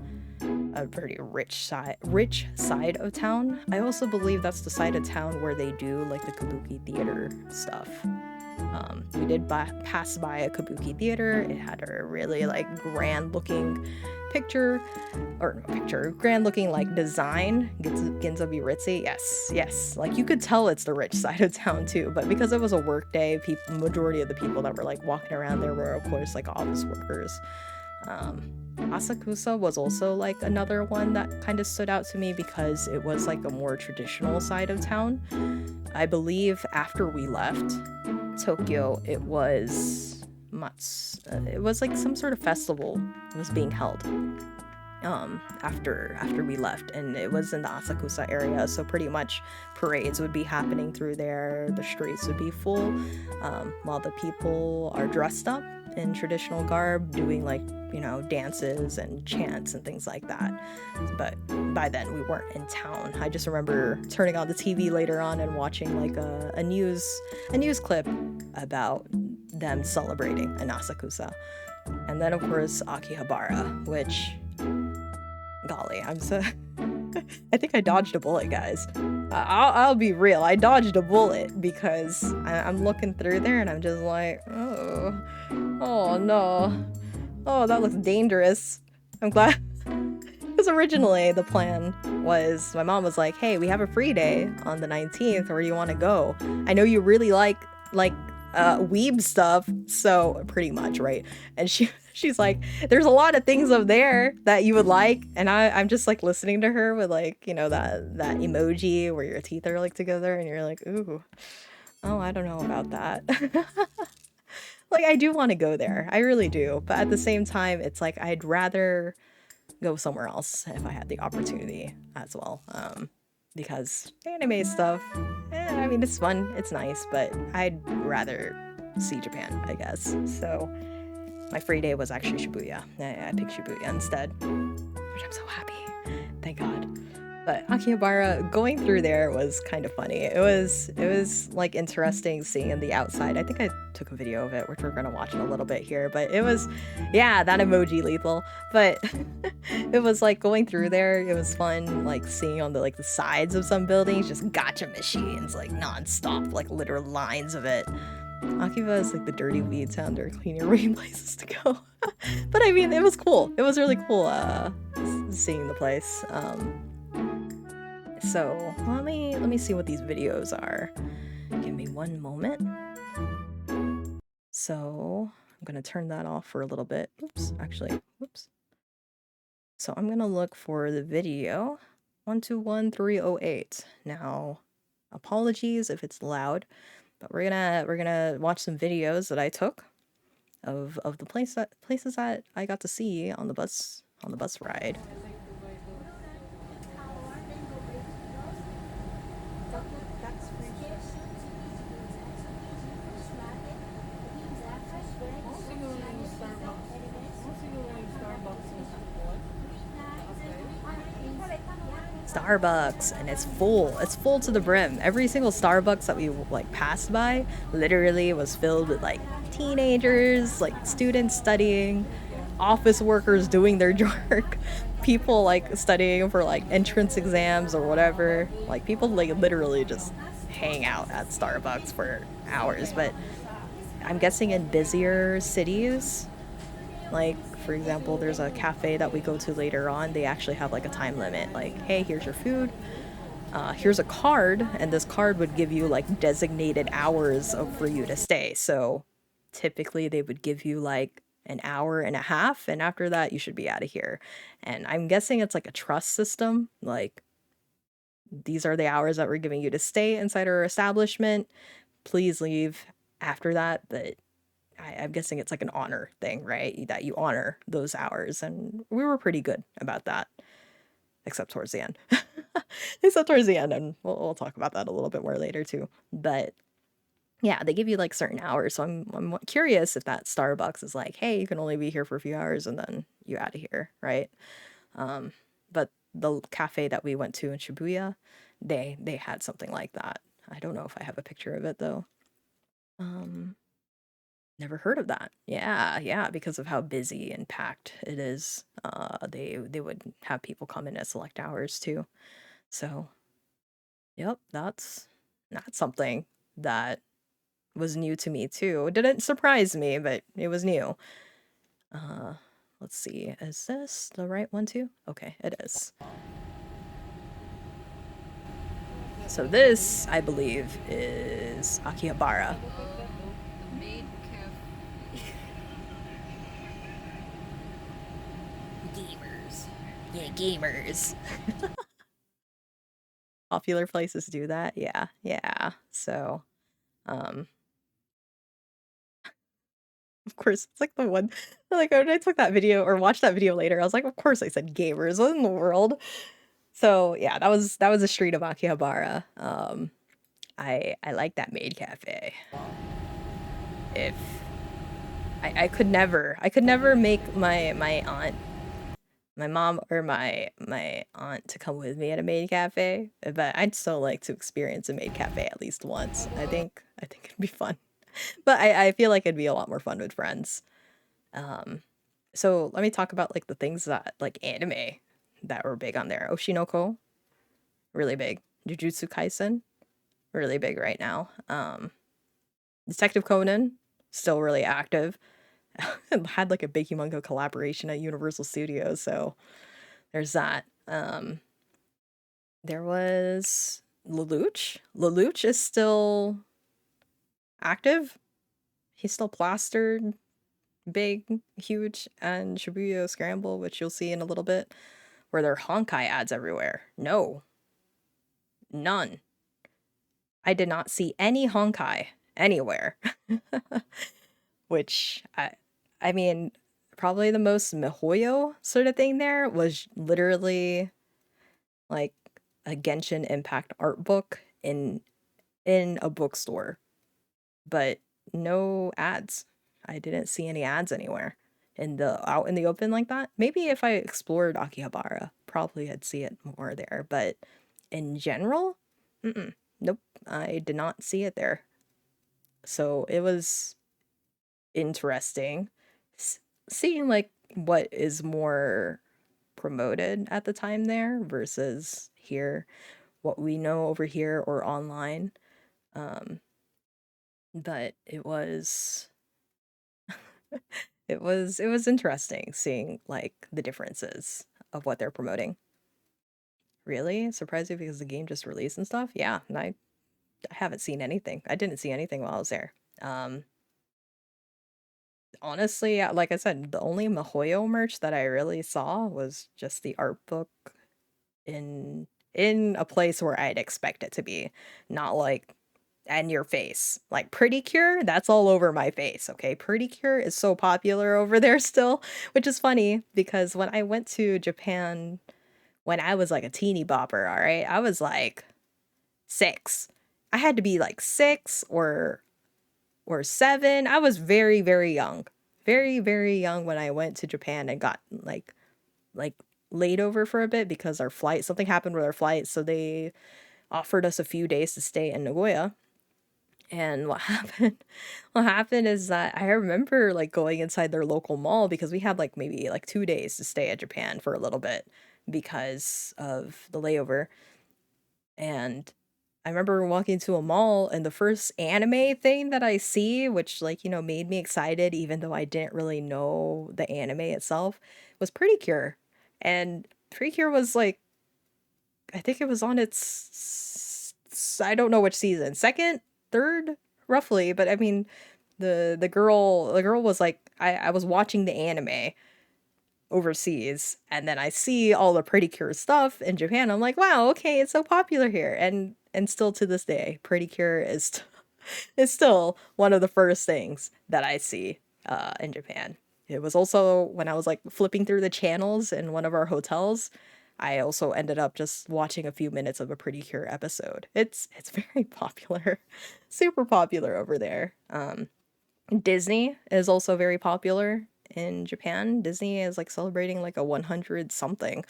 [SPEAKER 1] a pretty rich side of town. I also believe that's the side of town where they do like the Kabuki theater stuff. We did pass by a Kabuki theater. It had a really like grand looking picture, or no picture, grand looking like design. Ginza Ritzy. Yes, yes. Like you could tell it's the rich side of town too. But because it was a work day, majority of the people that were like walking around there were of course like office workers. Asakusa was also like another one that kind of stood out to me because it was like a more traditional side of town. I believe after we left Tokyo, it was it was like some sort of festival was being held after we left, and it was in the Asakusa area, so pretty much parades would be happening through there. The streets would be full, while the people are dressed up in traditional garb doing like, you know, dances and chants and things like that. But by then we weren't in town. I just remember turning on the TV later on and watching like a news clip about them celebrating in Asakusa. And then of course Akihabara, which golly, I'm so I think I dodged a bullet, guys. I'll be real. I dodged a bullet because I'm looking through there and I'm just like, oh no. Oh, that looks dangerous. I'm glad. Because originally the plan was my mom was like, hey, we have a free day on the 19th. Where do you want to go? I know you really like weeb stuff, so pretty much, right? And she's like, there's a lot of things up there that you would like, and I'm just like listening to her with like, you know, that emoji where your teeth are like together and you're like, ooh, oh, I don't know about that. Like I do want to go there, I really do, but at the same time it's like I'd rather go somewhere else if I had the opportunity as well. Because anime stuff, I mean, it's fun, it's nice, but I'd rather see Japan, I guess. So my free day was actually Shibuya. I picked Shibuya instead, which I'm so happy. Thank God. But Akihabara, going through there was kind of funny. It was like interesting seeing in the outside. I think I took a video of it, which we're gonna watch in a little bit here. But it was, yeah, that emoji lethal. But it was like going through there. It was fun, like seeing on the sides of some buildings, just gotcha machines, like nonstop, like literal lines of it. Akiba is like the dirty weed town. There are cleaner weed places to go. But I mean, it was cool. It was really cool seeing the place. So let me see what these videos are. Give me one moment. So I'm gonna turn that off for a little bit. Oops, actually, whoops. So I'm gonna look for the video 121308. Now, apologies if it's loud, but we're gonna watch some videos that I took of the places that I got to see on the bus ride. Starbucks, and it's full. It's full to the brim. Every single Starbucks that we like passed by literally was filled with like teenagers, like students studying, office workers doing their work, people like studying for like entrance exams or whatever. Like people like literally just hang out at Starbucks for hours. But I'm guessing in busier cities, like, for example, there's a cafe that we go to later on. They actually have like a time limit. Like, hey, here's your food. Here's a card, and this card would give you like designated hours for you to stay. So typically they would give you like an hour and a half, and after that you should be out of here. And I'm guessing it's like a trust system. Like, these are the hours that we're giving you to stay inside our establishment. Please leave after that. But I'm guessing it's like an honor thing, right? That you honor those hours. And we were pretty good about that, except towards the end. Except towards the end. And we'll talk about that a little bit more later too. But Yeah, they give you like certain hours. So I'm curious if that Starbucks is like, hey, you can only be here for a few hours and then you out of here, right? Um, but the cafe that we went to in Shibuya, they had something like that. I don't know if I have a picture of it though. Um, Never heard of that. Yeah, yeah, because of how busy and packed it is. They would have people come in at select hours too. So, yep, that's something that was new to me too. It didn't surprise me, but it was new. Uh, let's see. Is this the right one too? Okay, it is. So this, I believe, is Akihabara.
[SPEAKER 2] The maid cafe.
[SPEAKER 1] Gamers. Yeah, gamers. Popular places do that. Yeah, yeah. So, um, of course, it's like the one, like when I took that video or watched that video later, I was like, of course I said gamers. What in the world? So yeah, that was a street of Akihabara. I like that maid cafe. If I could never make my aunt, my mom or my aunt to come with me at a maid cafe, but I'd still like to experience a maid cafe at least once. I think it'd be fun. But I feel like it'd be a lot more fun with friends. Um, so let me talk about like the things that like anime that were big on there. Oshinoko, really big. Jujutsu Kaisen, really big right now. Detective Conan, still really active. Had like a big humongo collaboration at Universal Studios, so there's that. There was Lelouch. Lelouch is still active. He's still plastered, big, huge, and Shibuya Scramble, which you'll see in a little bit, where there are Honkai ads everywhere. No, none. I did not see any Honkai anywhere. Which I mean, probably the most MiHoYo sort of thing there was literally like a Genshin Impact art book in a bookstore, but no ads. I didn't see any ads anywhere in the out in the open like that. Maybe if I explored Akihabara, probably I'd see it more there, but in general, mm-mm, nope, I did not see it there. So it was interesting seeing like what is more promoted at the time there versus here, what we know over here or online. Um, but it was interesting seeing like the differences of what they're promoting. Really surprised you because the game just released and stuff. Yeah, and I haven't seen anything. I didn't see anything while I was there. Honestly, like I said, the only MiHoYo merch that I really saw was just the art book in in a place where I'd expect it to be, not like and your face. Like Pretty Cure, that's all over my face, okay? Pretty Cure is so popular over there still, which is funny because when I went to Japan when I was like a teeny bopper, all right? I was like 6. I had to be like 6 or 7. I was very very young. Very very young when I went to Japan and got like laid over for a bit because our flight something happened with our flight, so they offered us a few days to stay in Nagoya. And what happened what happened is that I remember like going inside their local mall because we had like maybe like 2 days to stay at Japan for a little bit because of the layover. And I remember walking to a mall and the first anime thing that I see, which like, made me excited even though I didn't really know the anime itself, was Pretty Cure. And Pretty Cure was like I think it was on I don't know which season, second, third, roughly. But I mean, the girl was like, I was watching the anime overseas, and then I see all the Pretty Cure stuff in Japan. I'm like, wow, okay, it's so popular here, and still to this day, Pretty Cure is still one of the first things that I see in Japan. It was also when I was like flipping through the channels in one of our hotels. I also ended up just watching a few minutes of a Pretty Cure episode. It's very popular, super popular over there. Disney is also very popular in Japan. Disney is like celebrating like a 100 something.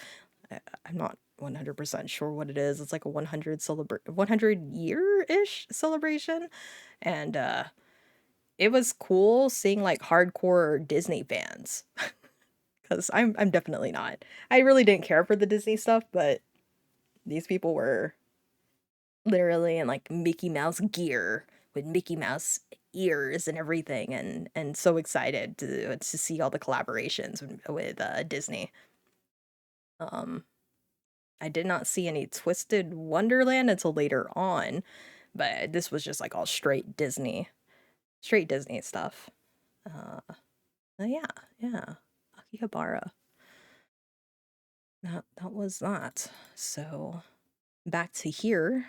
[SPEAKER 1] I'm not 100% sure what it is. It's like a 100 year-ish celebration. And it was cool seeing like hardcore Disney fans because I'm definitely not. I really didn't care for the Disney stuff, but these people were literally in like Mickey Mouse gear with Mickey Mouse ears and everything, and so excited to see all the collaborations with Disney. Um, I did not see any Twisted Wonderland until later on, but this was just like all straight Disney stuff. Uh, yeah, yeah, Akihabara. That was that. So back to here.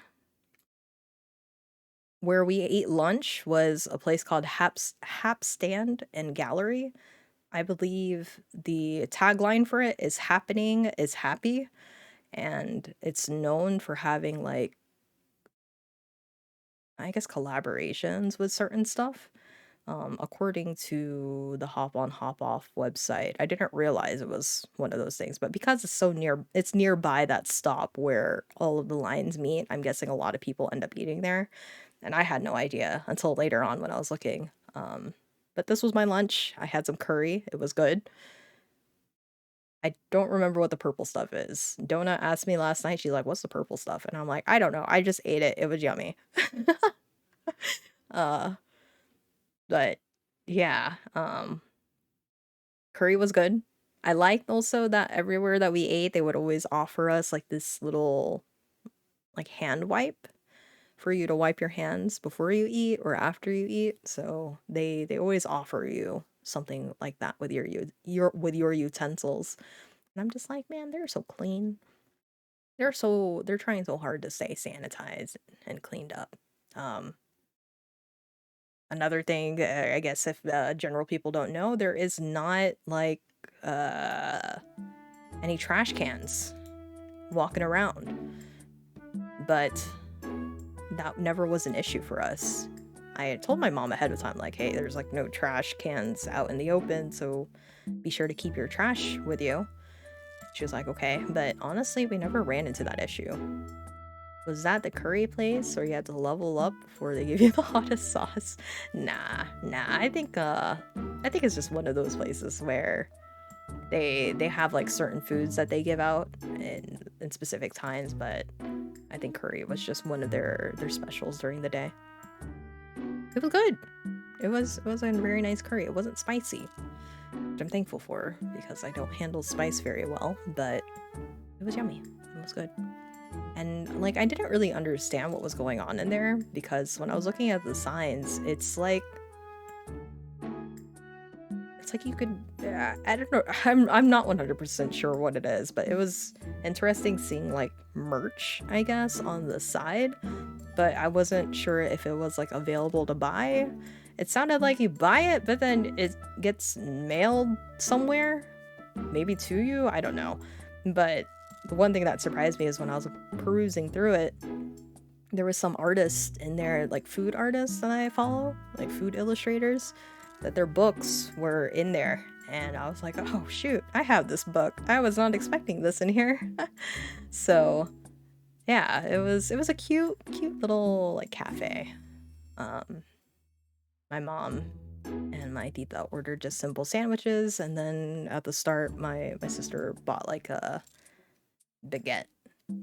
[SPEAKER 1] Where we ate lunch was a place called Hap Stand and Gallery. I believe the tagline for it is "Happening is happy," and it's known for having like, I guess, collaborations with certain stuff. According to the Hop On Hop Off website, I didn't realize it was one of those things, but because it's so near, it's nearby that stop where all of the lines meet. I'm guessing a lot of people end up eating there, and I had no idea until later on when I was looking. But this was my lunch. I had some curry. It was good. I don't remember what the purple stuff is. Donna asked me last night. She's like, "What's the purple stuff?" And I'm like, "I don't know. I just ate it. It was yummy." uh, but yeah, curry was good. I liked also that everywhere that we ate, they would always offer us like this little like hand wipe for you to wipe your hands before you eat or after you eat. So they always offer you something like that with your utensils. And I'm just like, man, they're so clean. They're trying so hard to stay sanitized and cleaned up. Um, Another thing, I guess if general people don't know, there is not like uh any trash cans walking around. But that never was an issue for us. I had told my mom ahead of time, like, hey, there's like no trash cans out in the open, so be sure to keep your trash with you. She was like, okay, but honestly, we never ran into that issue. Was that the curry place where you had to level up before they give you the hottest sauce? Nah. I think it's just one of those places where they have like certain foods that they give out in specific times, but I think curry was just one of their specials during the day. It was good. It was a very nice curry. It wasn't spicy, which I'm thankful for because I don't handle spice very well, but it was yummy. It was good. And like I didn't really understand what was going on in there because when I was looking at the signs, it's like you could I don't know. I'm not 100% sure what it is, but it was interesting seeing like merch, I guess, on the side, but I wasn't sure if it was like available to buy. It sounded like you buy it, but then it gets mailed somewhere, maybe to you, I don't know. But the one thing that surprised me is when I was perusing through it, there was some artists in there, like food artists that I follow, like food illustrators, that their books were in there. And I was like, oh shoot, I have this book. I was not expecting this in here. So yeah, it was a cute little like cafe. My mom and my tita ordered just simple sandwiches, and then at the start my sister bought like a baguette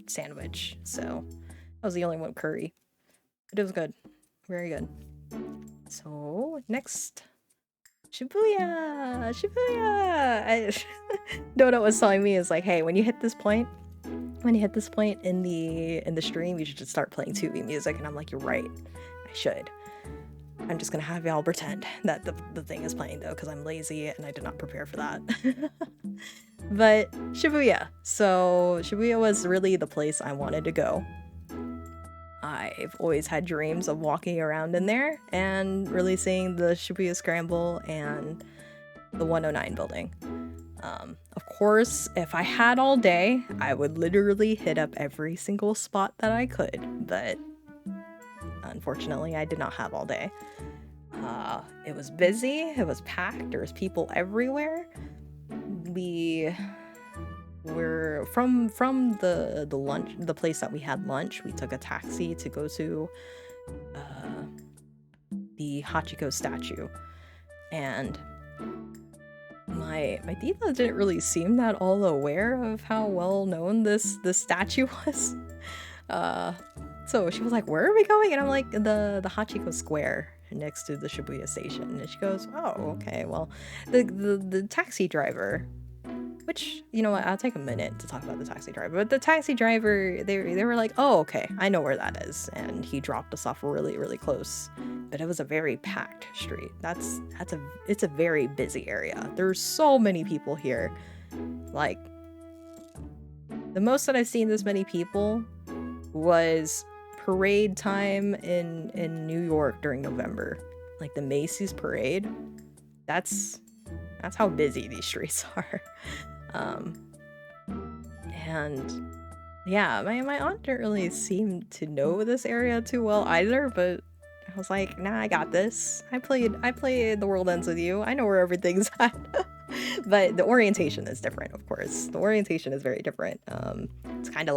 [SPEAKER 1] sandwich. So I was the only one with curry. But it was good. Very good. So next, Shibuya! Donut was telling me is like, hey, when you hit this point in the stream, you should just start playing Tubi music. And I'm like, you're right. I should. I'm just gonna have y'all pretend that the thing is playing though, because I'm lazy and I did not prepare for that. But Shibuya. So Shibuya was really the place I wanted to go. I've always had dreams of walking around in there and really seeing the Shibuya Scramble and the 109 building. Of course, if I had all day, I would literally hit up every single spot that I could, but unfortunately, I did not have all day. It was busy, it was packed, there was people everywhere. We were from the place that we had lunch, we took a taxi to go to the Hachiko statue, and my tita didn't really seem that all aware of how well known this statue was. So she was like, "Where are we going?" And I'm like, "The Hachiko Square next to the Shibuya station." And she goes, "Oh, okay. Well, the taxi driver." Which, you know what, I'll take a minute to talk about the taxi driver. But the taxi driver, they were like, "Oh, okay, I know where that is." And he dropped us off really, really close. But it was a very packed street. It's a very busy area. There's so many people here. Like, the most that I've seen this many people was parade time in New York during November. Like the Macy's parade. That's how busy these streets are. And yeah, my aunt didn't really seem to know this area too well either, but I was like, "Nah, I got this. I played The World Ends With You. I know where everything's at." But the orientation is different, of course. The orientation is very different. It's kind of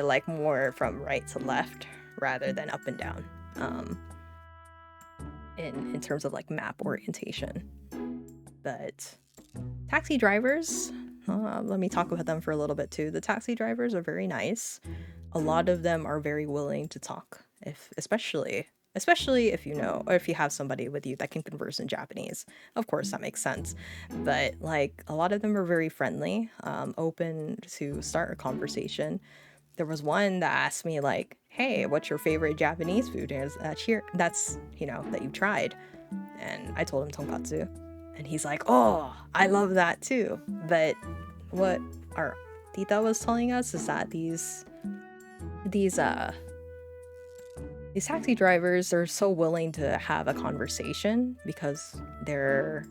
[SPEAKER 1] like more from right to left rather than up and down. In terms of like map orientation. But taxi drivers, let me talk about them for a little bit too. The taxi drivers are very nice. A lot of them are very willing to talk, especially if you know, or if you have somebody with you that can converse in Japanese. Of course, that makes sense. But like a lot of them are very friendly, open to start a conversation. There was one that asked me like, "Hey, what's your favorite Japanese food that's that you've tried?" And I told him tonkatsu. And he's like, "Oh, I love that too." But what our tita was telling us is that these taxi drivers are so willing to have a conversation because they're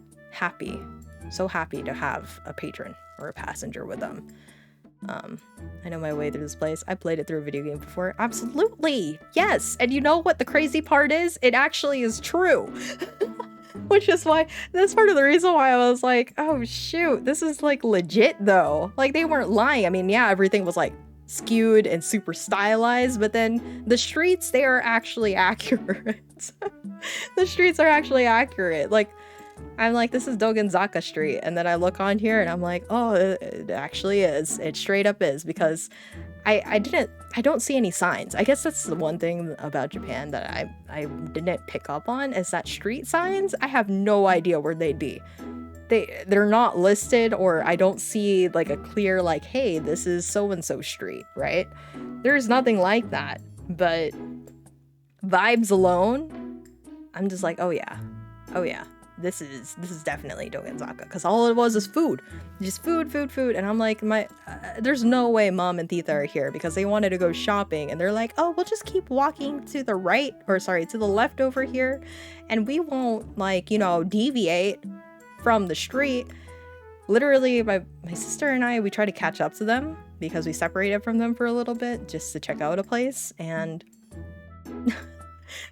[SPEAKER 1] so happy to have a patron or a passenger with them. I know my way through this place. I played it through a video game before. Absolutely, yes. And you know what the crazy part is? It actually is true. Which is why, that's part of the reason why I was like, "Oh shoot, this is like legit though." Like they weren't lying. I mean, yeah, everything was like skewed and super stylized, but then the streets, they are actually accurate. The streets are actually accurate. Like, I'm like, this is Dogenzaka Street, and then I look on here and I'm like, "Oh, it actually is. It straight up is," because I don't see any signs. I guess that's the one thing about Japan that I didn't pick up on, is that street signs, I have no idea where they'd be. They're not listed, or I don't see like a clear like, "Hey, this is so and so street," right? There's nothing like that. But vibes alone, I'm just like, "Oh yeah. Oh yeah. This is definitely Dogenzaka," because all it was is food, just food. And I'm like, there's no way mom and tita are here because they wanted to go shopping, and they're like, "Oh, we'll just keep walking to the right, or sorry, to the left over here, and we won't like deviate from the street." Literally, my sister and I, we tried to catch up to them because we separated from them for a little bit just to check out a place, and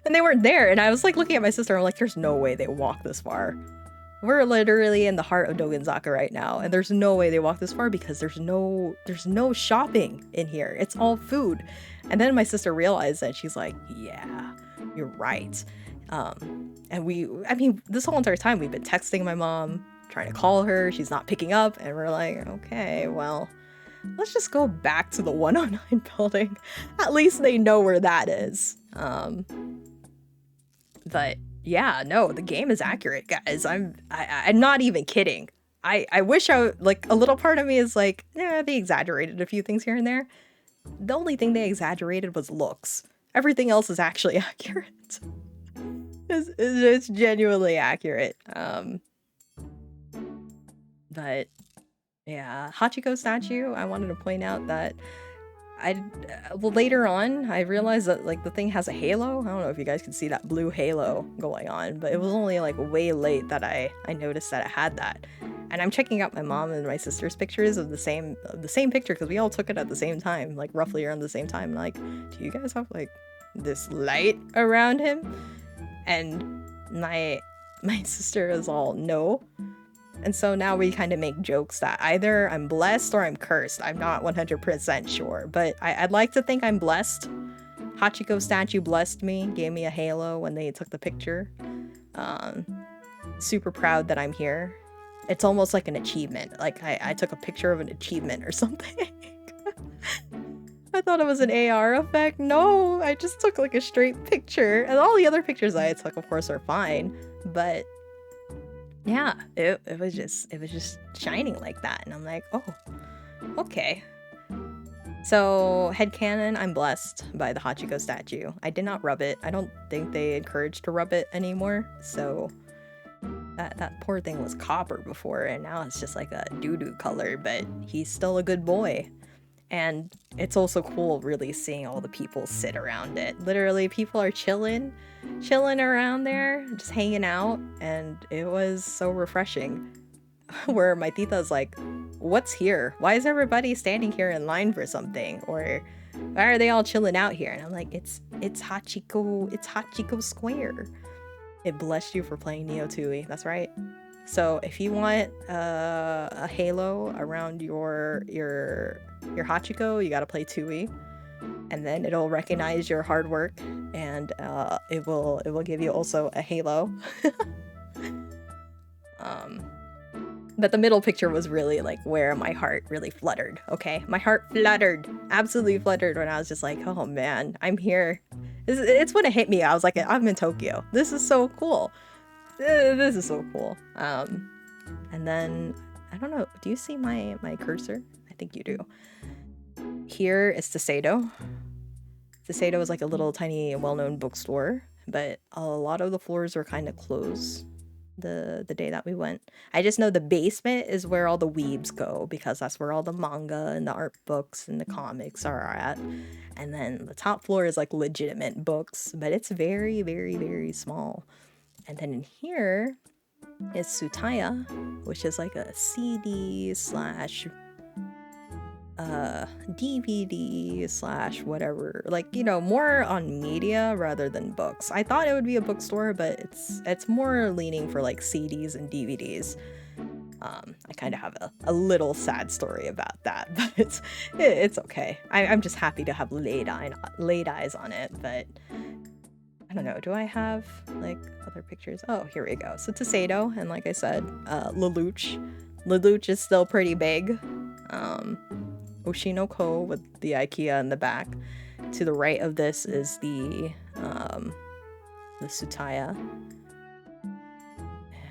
[SPEAKER 1] and they weren't there. And I was like looking at my sister, I'm like, "There's no way they walk this far. We're literally in the heart of Dogenzaka right now, and there's no way they walk this far because there's no shopping in here. It's all food." And then my sister realized that. She's like, "Yeah, you're right." And this whole entire time we've been texting my mom, trying to call her. She's not picking up, and we're like, "Okay, well, let's just go back to the 109 building. At least they know where that is." But yeah, no, the game is accurate, guys. I'm not even kidding. I wish like, a little part of me is like, yeah, they exaggerated a few things here and there. The only thing they exaggerated was looks. Everything else is actually accurate. It's genuinely accurate. But yeah, Hachiko statue, I wanted to point out that well, later on, I realized that like the thing has a halo. I don't know if you guys can see that blue halo going on, but it was only like way late that I noticed that it had that. And I'm checking out my mom and my sister's pictures of the same picture because we all took it at the same time, like roughly around the same time. Like, do you guys have like this light around him? And my sister is all no. And so now we kind of make jokes that either I'm blessed or I'm cursed. I'm not 100% sure, but I'd like to think I'm blessed. Hachiko statue blessed me, gave me a halo when they took the picture. Super proud that I'm here. It's almost like an achievement. Like I took a picture of an achievement or something. I thought it was an AR effect. No, I just took like a straight picture. And all the other pictures I took, of course, are fine. But yeah, it was just shining like that. And I'm like, oh, okay. So headcanon, I'm blessed by the Hachiko statue. I did not rub it. I don't think they encourage to rub it anymore. So that poor thing was copper before, and now it's just like a doo-doo color, but he's still a good boy. And it's also cool really seeing all the people sit around it. Literally, people are chilling around there, just hanging out, and it was so refreshing. Where my tita's like, what's here? Why is everybody standing here in line for something? Or why are they all chilling out here? And I'm like, it's Hachiko Square. It blessed you for playing Neo Tui. That's right. So if you want a halo around your Hachiko, you gotta play Tui, and then it'll recognize your hard work, and it will give you also a halo. But the middle picture was really like where my heart really fluttered. Okay, my heart fluttered, absolutely fluttered when I was just like, oh man, I'm here. It's when it hit me. I was like, I'm in Tokyo. This is so cool. This is so cool. And then I don't know. Do you see my cursor? I think you do. Here is Saseido. Saseido is like a little tiny, well-known bookstore, but a lot of the floors are kind of closed. The day that we went, I just know the basement is where all the weebs go because that's where all the manga and the art books and the comics are at. And then the top floor is like legitimate books, but it's very, very, very small. And then in here is Tsutaya, which is like a CD slash DVD slash whatever, like, you know, more on media rather than books. I thought it would be a bookstore, but it's more leaning for like CDs and DVDs. I kind of have a little sad story about that, but it's okay. I'm just happy to have laid eyes on it, but I don't know. Do I have like other pictures? Oh, here we go. So Saseido, and like I said, Lelouch. Lelouch is still pretty big. Oshinoko with the IKEA in the back. To the right of this is the Tsutaya.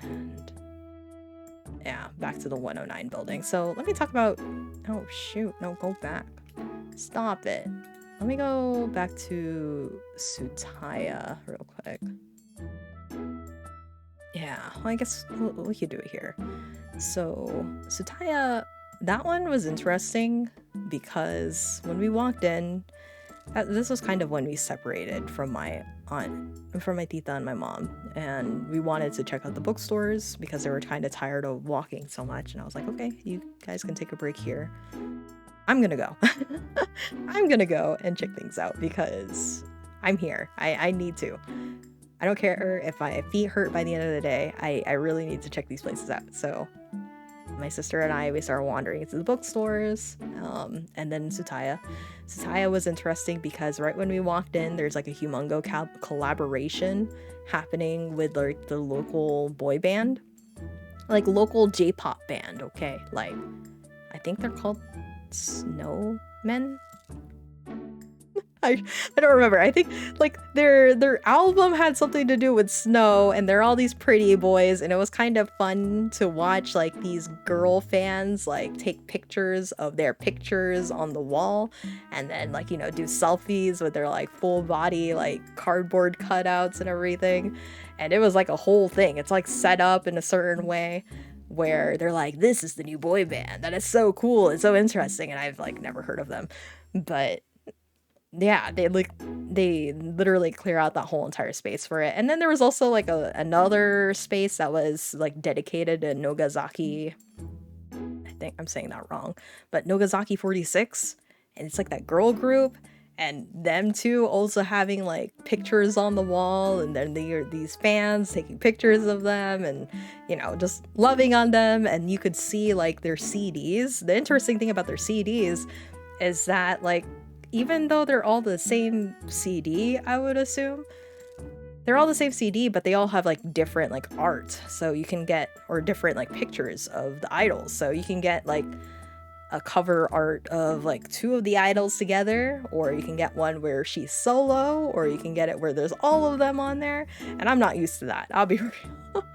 [SPEAKER 1] And yeah, back to the 109 building. So let me talk about, oh shoot, no, go back. Stop it. Let me go back to Tsutaya real quick. Yeah, well, I guess we could do it here. So Tsutaya, that one was interesting because when we walked in, this was kind of when we separated from my tita and my mom, and we wanted to check out the bookstores because they were kind of tired of walking so much, and I was like, okay, you guys can take a break here. I'm gonna go. I'm gonna go and check things out because I'm here. I need to. I don't care if my feet hurt by the end of the day. I really need to check these places out. So my sister and I, we started wandering into the bookstores, and then Tsutaya. Tsutaya was interesting because right when we walked in, there's like a humongo collaboration happening with like the local boy band, like local J-pop band. Okay, like I think they're called Snowmen. I don't remember. I think like their album had something to do with snow, and they're all these pretty boys, and it was kind of fun to watch like these girl fans like take pictures of their pictures on the wall, and then like, you know, do selfies with their like full body like cardboard cutouts and everything. And it was like a whole thing. It's like set up in a certain way where they're like, this is the new boy band, that is so cool, it's so interesting, and I've like never heard of them. But yeah, they literally clear out that whole entire space for it. And then there was also like another space that was like dedicated to Nogazaki. I think I'm saying that wrong, but Nogazaki 46, and it's like that girl group, and them two also having like pictures on the wall, and then these fans taking pictures of them, and just loving on them, and you could see like their CDs. The interesting thing about their CDs is that, like, even though they're all the same CD, I would assume they're all the same CD, but they all have like different like art. So you can get, or different like pictures of the idols. So you can get like a cover art of like two of the idols together, or you can get one where she's solo, or you can get it where there's all of them on there. And I'm not used to that. I'll be real.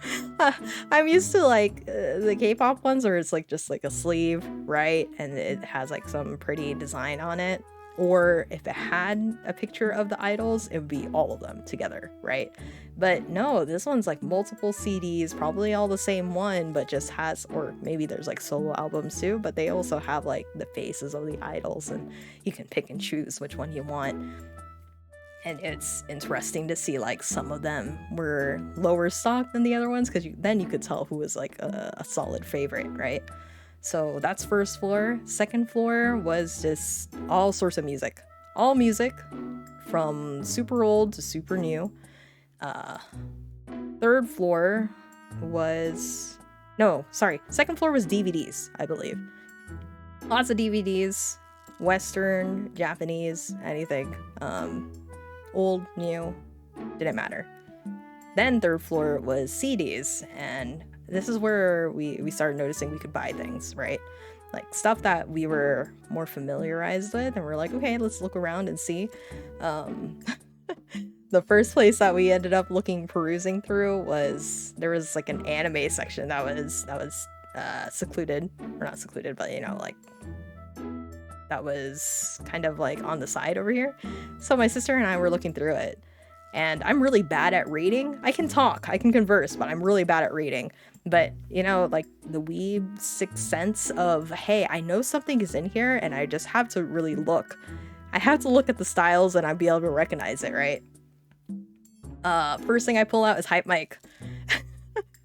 [SPEAKER 1] I'm used to like the K-pop ones where it's like just like a sleeve, right? And it has like some pretty design on it. Or if it had a picture of the idols, it would be all of them together, right? But no, this one's like multiple CDs, probably all the same one, but just has, or maybe there's like solo albums too, but they also have like the faces of the idols, and you can pick and choose which one you want. And it's interesting to see like some of them were lower stock than the other ones, because then you could tell who was like a solid favorite, right? So that's first floor. Second floor was just all sorts of music. All music from super old to super new. Third floor was... No, sorry. Second floor was DVDs, I believe. Lots of DVDs. Western, Japanese, anything. Old, new, didn't matter. Then third floor was CDs, and this is where we started noticing we could buy things, right? Like stuff that we were more familiarized with, and we're like, okay, let's look around and see. The first place that we ended up perusing through was, there was like an anime section that was secluded, or not secluded, but like that was kind of like on the side over here. So my sister and I were looking through it, and I'm really bad at reading. I can talk, I can converse, but I'm really bad at reading. But, like the weeb sixth sense of, hey, I know something is in here, and I just have to really look. I have to look at the styles, and I'd be able to recognize it, right? First thing I pull out is Hype Mike.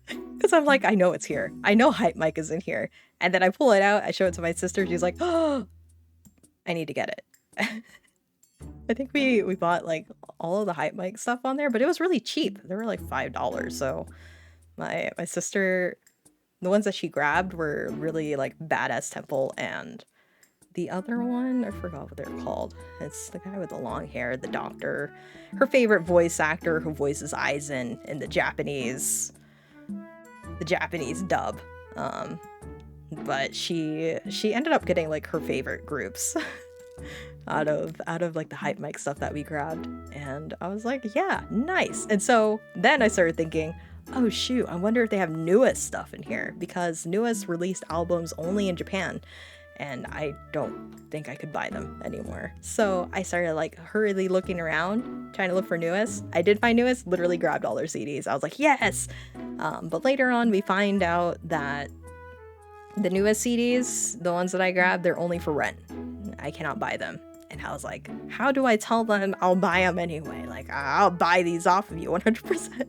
[SPEAKER 1] Because I'm like, I know it's here. I know Hype Mike is in here. And then I pull it out, I show it to my sister, she's like, oh, I need to get it. I think we bought like all of the Hype Mike stuff on there, but it was really cheap. They were like $5, so... My sister, the ones that she grabbed were really like Badass Temple, and the other one, I forgot what they're called. It's the guy with the long hair, the doctor. Her favorite voice actor who voices Aizen in the Japanese dub. But she ended up getting like her favorite groups out of like the Hype Mike stuff that we grabbed, and I was like, yeah, nice. And so then I started thinking, oh shoot, I wonder if they have NU'EST stuff in here, because NU'EST released albums only in Japan, and I don't think I could buy them anymore. So I started like hurriedly looking around, trying to look for NU'EST. I did find NU'EST, literally grabbed all their CDs. I was like, yes! But later on, we find out that the NU'EST CDs, the ones that I grabbed, they're only for rent. I cannot buy them. And I was like, how do I tell them I'll buy them anyway? Like, I'll buy these off of you 100%.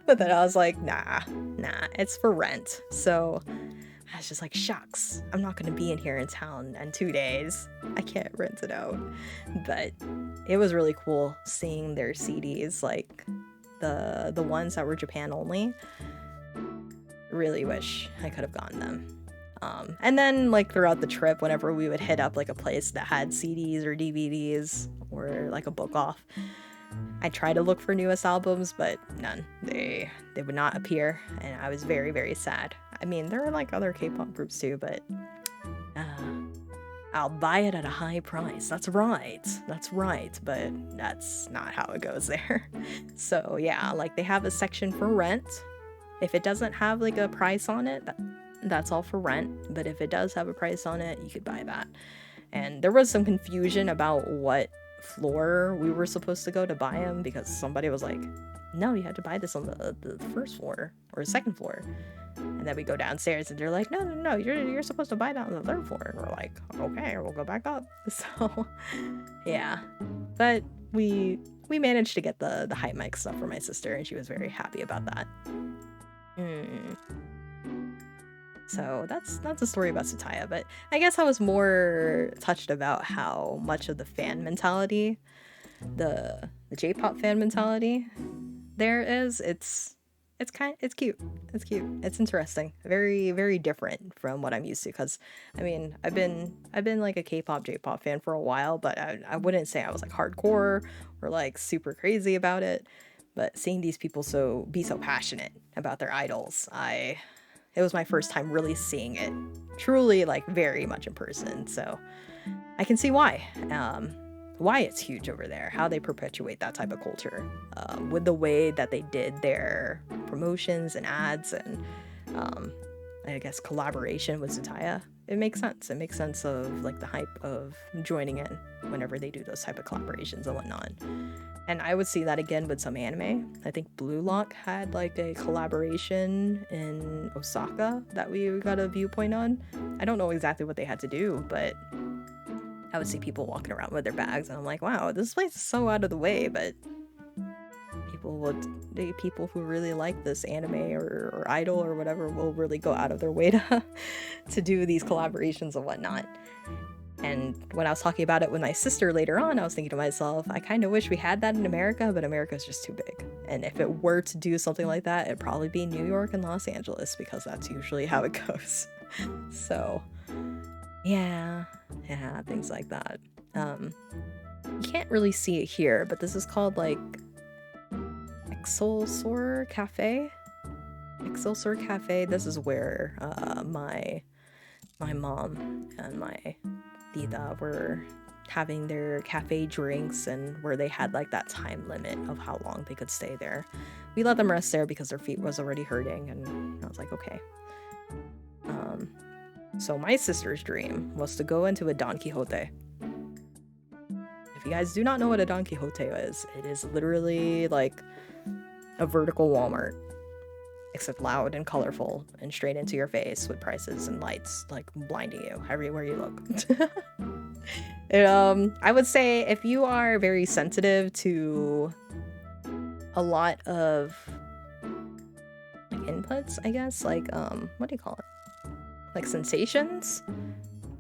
[SPEAKER 1] But then I was like, nah, it's for rent. So I was just like, shucks, I'm not going to be in here in town in 2 days. I can't rent it out. But it was really cool seeing their CDs, like the ones that were Japan only. Really wish I could have gotten them. And then like throughout the trip, whenever we would hit up like a place that had CDs or DVDs or like a book off, I tried to look for NU'EST albums, but none. They would not appear, and I was very, very sad. I mean, there are like other K-pop groups too, but I'll buy it at a high price. That's right, but that's not how it goes there. So yeah, like they have a section for rent. If it doesn't have like a price on it, that's all for rent, but if it does have a price on it, you could buy that. And there was some confusion about what floor we were supposed to go to buy them, because somebody was like, no, you had to buy this on the first floor or second floor. And then we go downstairs and they're like, no, no, no, you're supposed to buy that on the third floor. And we're like, okay, we'll go back up. So yeah. But we managed to get the hype mic stuff for my sister, and she was very happy about that. So that's a story about Tsutaya, but I guess I was more touched about how much of the fan mentality, the J-pop fan mentality there is. It's cute. It's cute. It's interesting. Very, very different from what I'm used to. Cause I mean, I've been like a K-pop, J-pop fan for a while, but I wouldn't say I was like hardcore or like super crazy about it. But seeing these people be so passionate about their idols, it was my first time really seeing it truly, like, very much in person. So I can see why it's huge over there, how they perpetuate that type of culture, with the way that they did their promotions and ads and I guess collaboration with Tsutaya. It makes sense. It makes sense of like the hype of joining in whenever they do those type of collaborations and whatnot. And I would see that again with some anime. I think Blue Lock had like a collaboration in Osaka that we got a viewpoint on. I don't know exactly what they had to do, but I would see people walking around with their bags and I'm like, wow, this place is so out of the way, but people who really like this anime or idol or whatever will really go out of their way to do these collaborations and whatnot. And when I was talking about it with my sister later on, I was thinking to myself, I kind of wish we had that in America, but America's just too big. And if it were to do something like that, it'd probably be New York and Los Angeles, because that's usually how it goes. So yeah, things like that. You can't really see it here, but this is called like Excelsior Cafe. Excelsior Cafe. This is where my mom and my tita were having their cafe drinks, and where they had like that time limit of how long they could stay there. We let them rest there because their feet was already hurting, and I was like, okay. So my sister's dream was to go into a Don Quixote. If you guys do not know what a Don Quixote is, it is literally like a vertical Walmart, except loud and colorful and straight into your face with prices and lights like blinding you everywhere you look. I would say if you are very sensitive to a lot of like inputs, I guess, like what do you call it? Like sensations.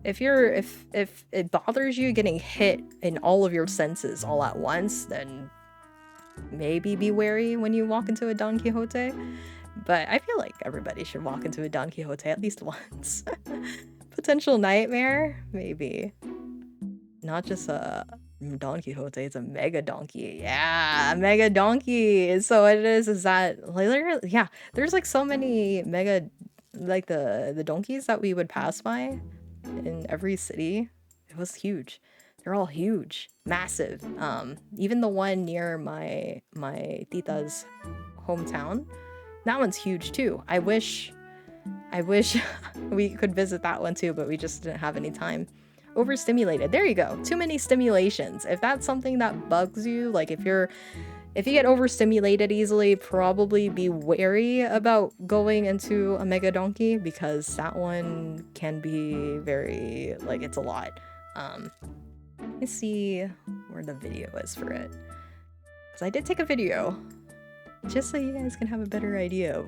[SPEAKER 1] If it bothers you getting hit in all of your senses all at once, then maybe be wary when you walk into a Don Quixote. But I feel like everybody should walk into a Don Quixote at least once. Potential nightmare? Maybe. Not just a Don Quixote, it's a mega donkey. Yeah, a mega donkey. So what it is that, like, yeah, there's like so many mega, like the donkeys that we would pass by in every city. It was huge. They're all huge, massive. Even the one near my tita's hometown, that one's huge too. I wish we could visit that one too, but we just didn't have any time. Overstimulated. There you go. Too many stimulations. If that's something that bugs you, like if you get overstimulated easily, probably be wary about going into a mega donkey, because that one can be very, like, it's a lot. Let me see where the video is for it, because I did take a video just so you guys can have a better idea of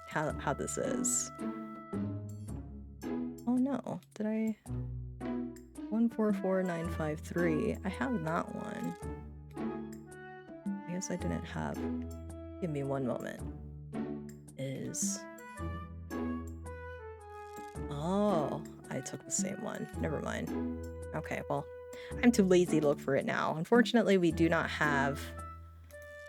[SPEAKER 1] how this is. Oh no, did I? 144953. I have that one. I guess I didn't have. Give me one moment. Oh, I took the same one. Never mind. Okay, well, I'm too lazy to look for it now. Unfortunately, we do not have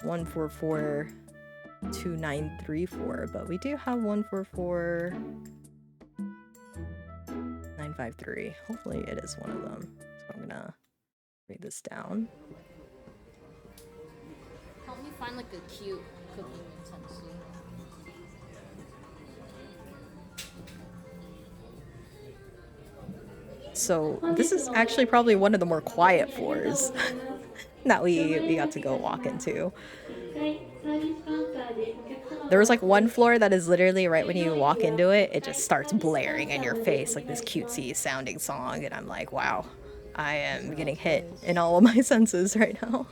[SPEAKER 1] 1442934, but we do have 144953. Hopefully it is one of them. So I'm gonna read this down.
[SPEAKER 2] Help me find like a cute cooking utensil.
[SPEAKER 1] So this is actually probably one of the more quiet floors that we got to go walk into. There was like one floor that is literally right when you walk into it, it just starts blaring in your face like this cutesy sounding song, and I'm like, wow, I am getting hit in all of my senses right now.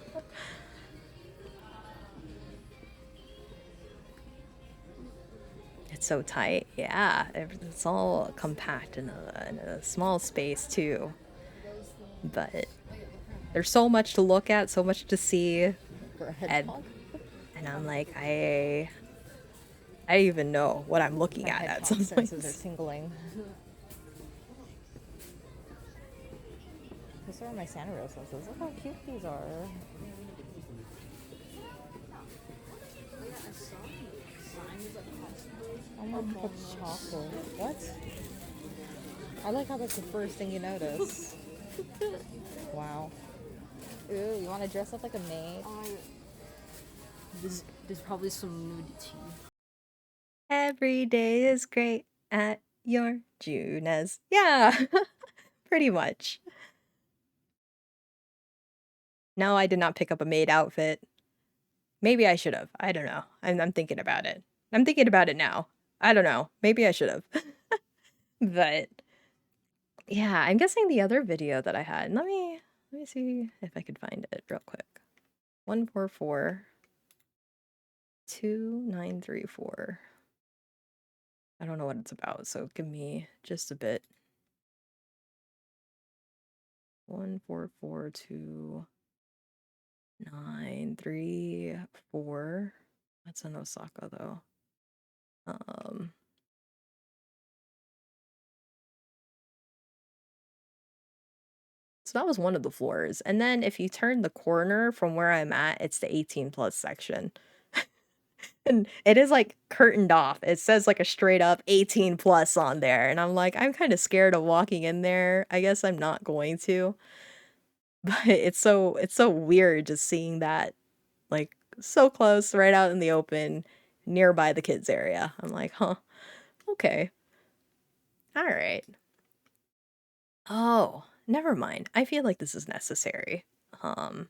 [SPEAKER 1] It's so tight. Yeah, it's all compact in a small space too. But there's so much to look at, so much to see,
[SPEAKER 2] For a
[SPEAKER 1] and
[SPEAKER 2] hedgehog?
[SPEAKER 1] I'm like, I don't even know what I'm looking
[SPEAKER 2] My
[SPEAKER 1] at
[SPEAKER 2] hedgehog
[SPEAKER 1] some
[SPEAKER 2] senses
[SPEAKER 1] points.
[SPEAKER 2] are tingling. Those are my Sanrio senses. Look how cute these are. I'm gonna put chocolate. What? I like how that's the first thing you notice. Wow. Ooh, you want to dress up like a maid?
[SPEAKER 3] There's probably some nudity.
[SPEAKER 1] Every day is great at your Junes. Yeah, pretty much. No, I did not pick up a maid outfit. Maybe I should have. I don't know. I'm thinking about it. I'm thinking about it now. I don't know. Maybe I should have. But yeah, I'm guessing the other video that I had. Let me see if I could find it real quick. 1442934. I don't know what it's about, so give me just a bit. 1442934. That's in Osaka though. So that was one of the floors. And then if you turn the corner from where I'm at, it's the 18 plus section. And it is like curtained off. It says like a straight up 18 plus on there. And I'm like, I'm kind of scared of walking in there. I guess I'm not going to. But it's so weird just seeing that like so close, right out in the open, nearby the kids area. I'm like, huh, okay. All right. Oh, never mind. I feel like this is necessary. Um,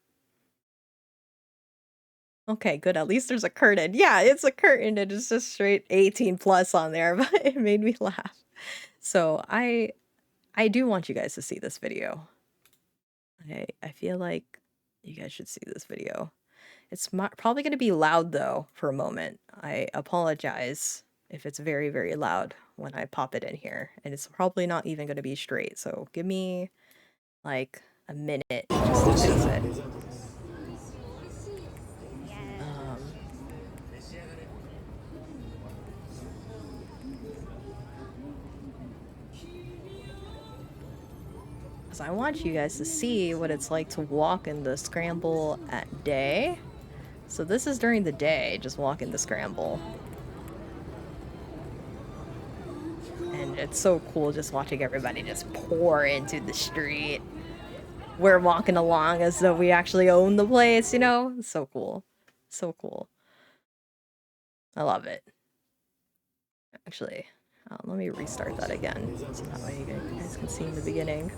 [SPEAKER 1] okay, good. At least there's a curtain. Yeah, it's a curtain and it's just straight 18 plus on there, but it made me laugh. So I do want you guys to see this video. I feel like you guys should see this video. It's probably going to be loud though for a moment. I apologize if it's very, very loud when I pop it in here. And it's probably not even going to be straight. So give me like a minute just to fix it. Because I want you guys to see what it's like to walk in the scramble at day. So this is during the day, just walking the scramble. And it's so cool just watching everybody just pour into the street. We're walking along as though we actually own the place, you know? It's so cool. So cool. I love it. Actually, let me restart that again, so that way you guys can see in the beginning.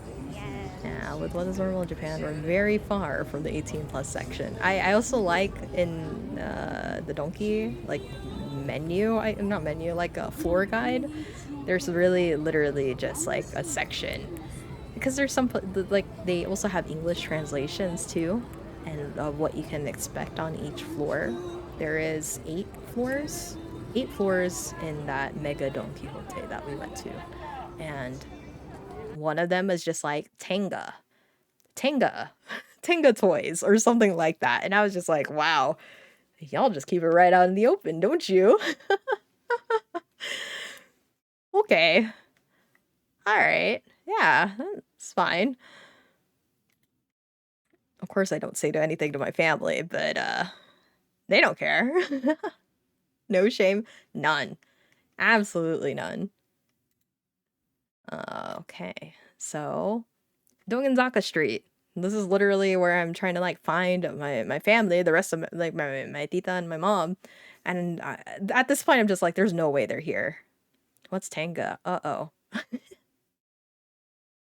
[SPEAKER 1] Yeah, with what is normal in Japan, we're very far from the 18 plus section. I also like in the Donkey, like menu, not menu, like a floor guide, there's really literally just like a section. Because there's some, like, they also have English translations too, and of what you can expect on each floor. There is 8 floors. 8 floors in that Mega Don Quixote that we went to. And one of them is just like Tenga. Tenga. Tenga toys or something like that. And I was just like, wow, y'all just keep it right out in the open, don't you? Okay. All right. Yeah, that's fine. Of course, I don't say anything to my family, but they don't care. No shame, none. Absolutely none. Okay, so Dongenzaka Street. This is literally where I'm trying to like find my family, the rest of my tita and my mom. And at this point, I'm just like, there's no way they're here. What's Tanga? Uh-oh.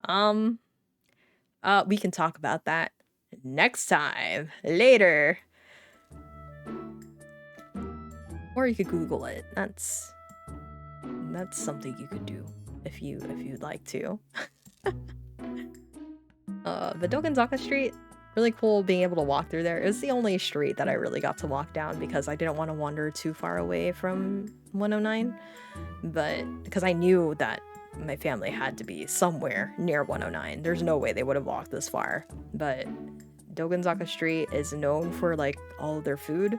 [SPEAKER 1] Um, we can talk about that Next time. Later. Or you could Google it. That's something you could do if you'd like to. But Dogonzaka Street, really cool being able to walk through there. It was the only street that I really got to walk down because I didn't want to wander too far away from 109. But because I knew that my family had to be somewhere near 109. There's no way they would have walked this far. But Dogonzaka Street is known for like all of their food.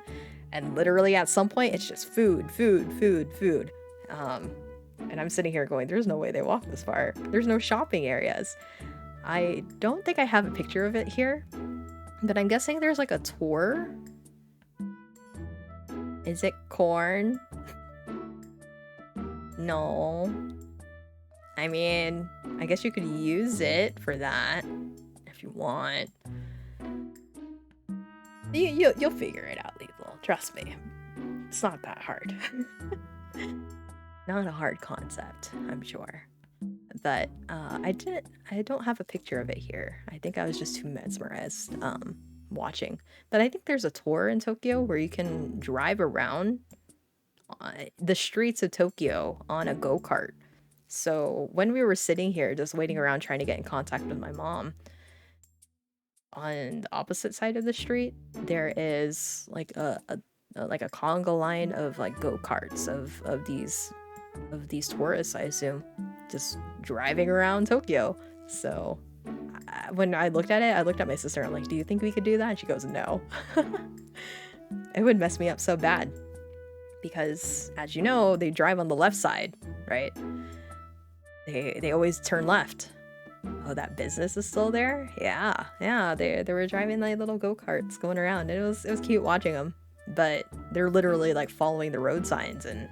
[SPEAKER 1] And literally at some point, it's just food, food, food, food. And I'm sitting here going, there's no way they walked this far. There's no shopping areas. I don't think I have a picture of it here, but I'm guessing there's like a tour. Is it corn? No. I mean, I guess you could use it for that if you want. You'll figure it out, Lethal. Trust me. It's not that hard. Not a hard concept, I'm sure. But I don't have a picture of it here. I think I was just too mesmerized watching. But I think there's a tour in Tokyo where you can drive around the streets of Tokyo on a go-kart. So when we were sitting here just waiting around trying to get in contact with my mom, on the opposite side of the street there is like a conga line of like go-karts of these tourists, I assume, just driving around Tokyo. So when I looked at it, I looked at my sister and I'm like, do you think we could do that? And she goes, no. It would mess me up so bad because, as you know, they drive on the left side, right? They always turn left. Oh, that business is still there? Yeah, they were driving like little go-karts going around. It was cute watching them, but they're literally like following the road signs and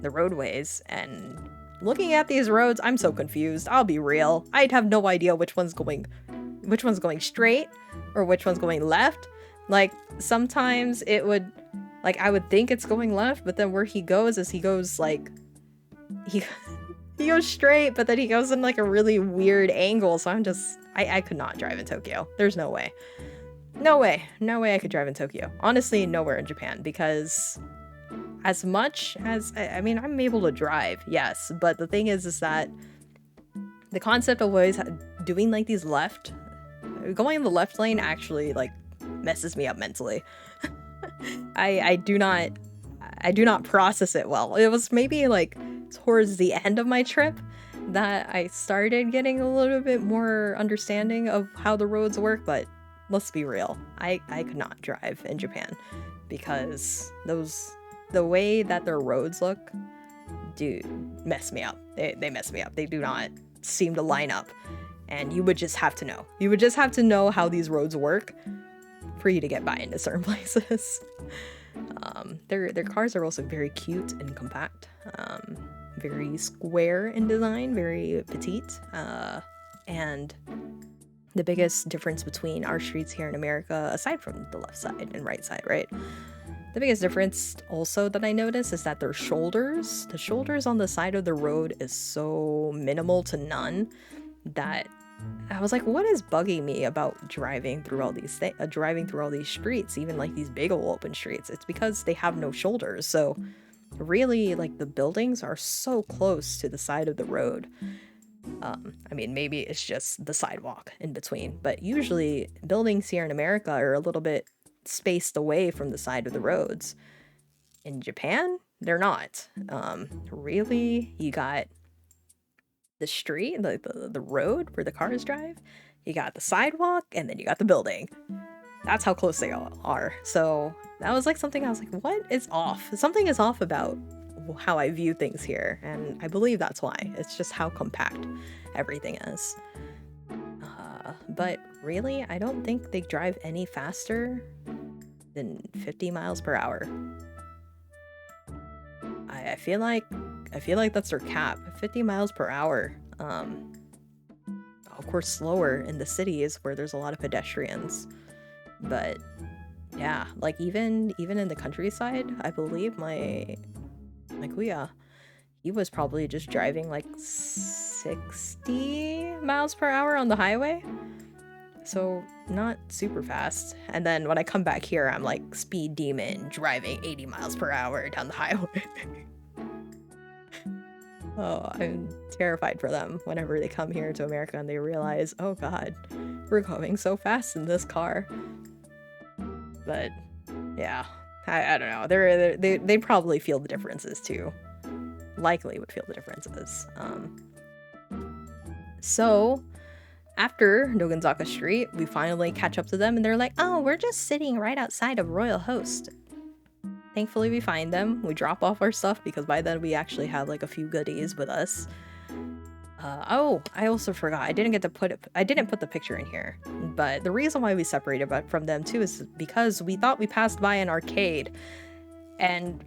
[SPEAKER 1] the roadways, and looking at these roads, I'm so confused. I'll be real. I'd have no idea which one's going straight or which one's going left. Like sometimes it would, like I would think it's going left, but then where he goes is he goes like he goes straight, but then he goes in like a really weird angle. So I could not drive in Tokyo. There's no way. No way I could drive in Tokyo. Honestly, nowhere in Japan, because as much as, I mean, I'm able to drive, yes, but the thing is that the concept of always doing like these going in the left lane actually like messes me up mentally. I do not process it well. It was maybe like towards the end of my trip that I started getting a little bit more understanding of how the roads work, but let's be real, I could not drive in Japan because the way that their roads look, dude, mess me up. They mess me up. They do not seem to line up. And you would just have to know. You would just have to know how these roads work for you to get by into certain places. Their cars are also very cute and compact. Very square in design, very petite. And the biggest difference between our streets here in America, aside from the left side and right side, right? The biggest difference also that I noticed is that the shoulders on the side of the road is so minimal to none that I was like, what is bugging me about driving through all these streets, even like these big old open streets? It's because they have no shoulders. So really, like, the buildings are so close to the side of the road. I mean, maybe it's just the sidewalk in between, but usually buildings here in America are a little bit spaced away from the side of the roads. In Japan, they're not. Really, you got the street, the road where the cars drive, you got the sidewalk, and then you got the building. That's how close they all are. So that was like something I was like, what is off? Something is off about how I view things here, and I believe that's why. It's just how compact everything is. But really, I don't think they drive any faster than 50 miles per hour. I feel like that's their cap, 50 miles per hour. Of course, slower in the cities where there's a lot of pedestrians. But yeah, like even in the countryside, I believe my kuya, he was probably just driving like 60 miles per hour on the highway. So not super fast. And then when I come back here, I'm like speed demon driving 80 miles per hour down the highway. Oh, I'm terrified for them whenever they come here to America and they realize, oh god, we're going so fast in this car. But yeah, I don't know. They probably feel the differences too. Likely would feel the differences. So after Nogonzaka Street, we finally catch up to them and they're like, oh, we're just sitting right outside of Royal Host. Thankfully, we find them. We drop off our stuff because by then we actually have like a few goodies with us. Oh, I also forgot. I didn't put the picture in here. But the reason why we separated from them too is because we thought we passed by an arcade. And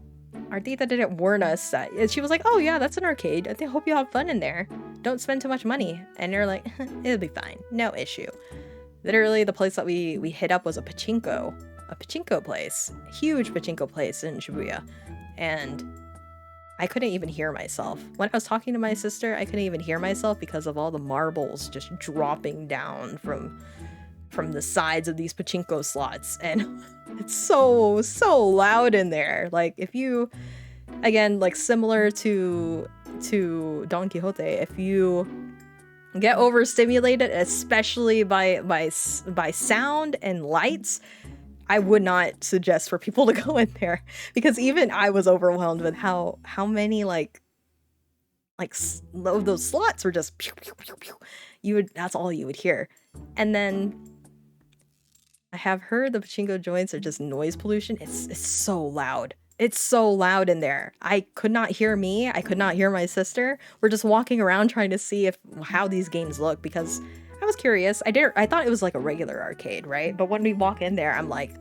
[SPEAKER 1] Ardita didn't warn us that. She was like, oh yeah, that's an arcade. I hope you have fun in there. Don't spend too much money. And they're like, it'll be fine. No issue. Literally, the place that we hit up was a pachinko place. Huge pachinko place in Shibuya. And I couldn't even hear myself. When I was talking to my sister, I couldn't even hear myself because of all the marbles just dropping down from the sides of these pachinko slots. And it's so loud in there. Like, if you, again, like similar to Don Quixote, if you get overstimulated, especially by sound and lights, I would not suggest for people to go in there, because even I was overwhelmed with how many like those slots were just pew, pew, pew, pew. That's all you would hear. And then I have heard the pachinko joints are just noise pollution. It's so loud. It's so loud in there. I could not hear me. I could not hear my sister. We're just walking around trying to see how these games look, because I was curious. I thought it was like a regular arcade, right? But when we walk in there, I'm like,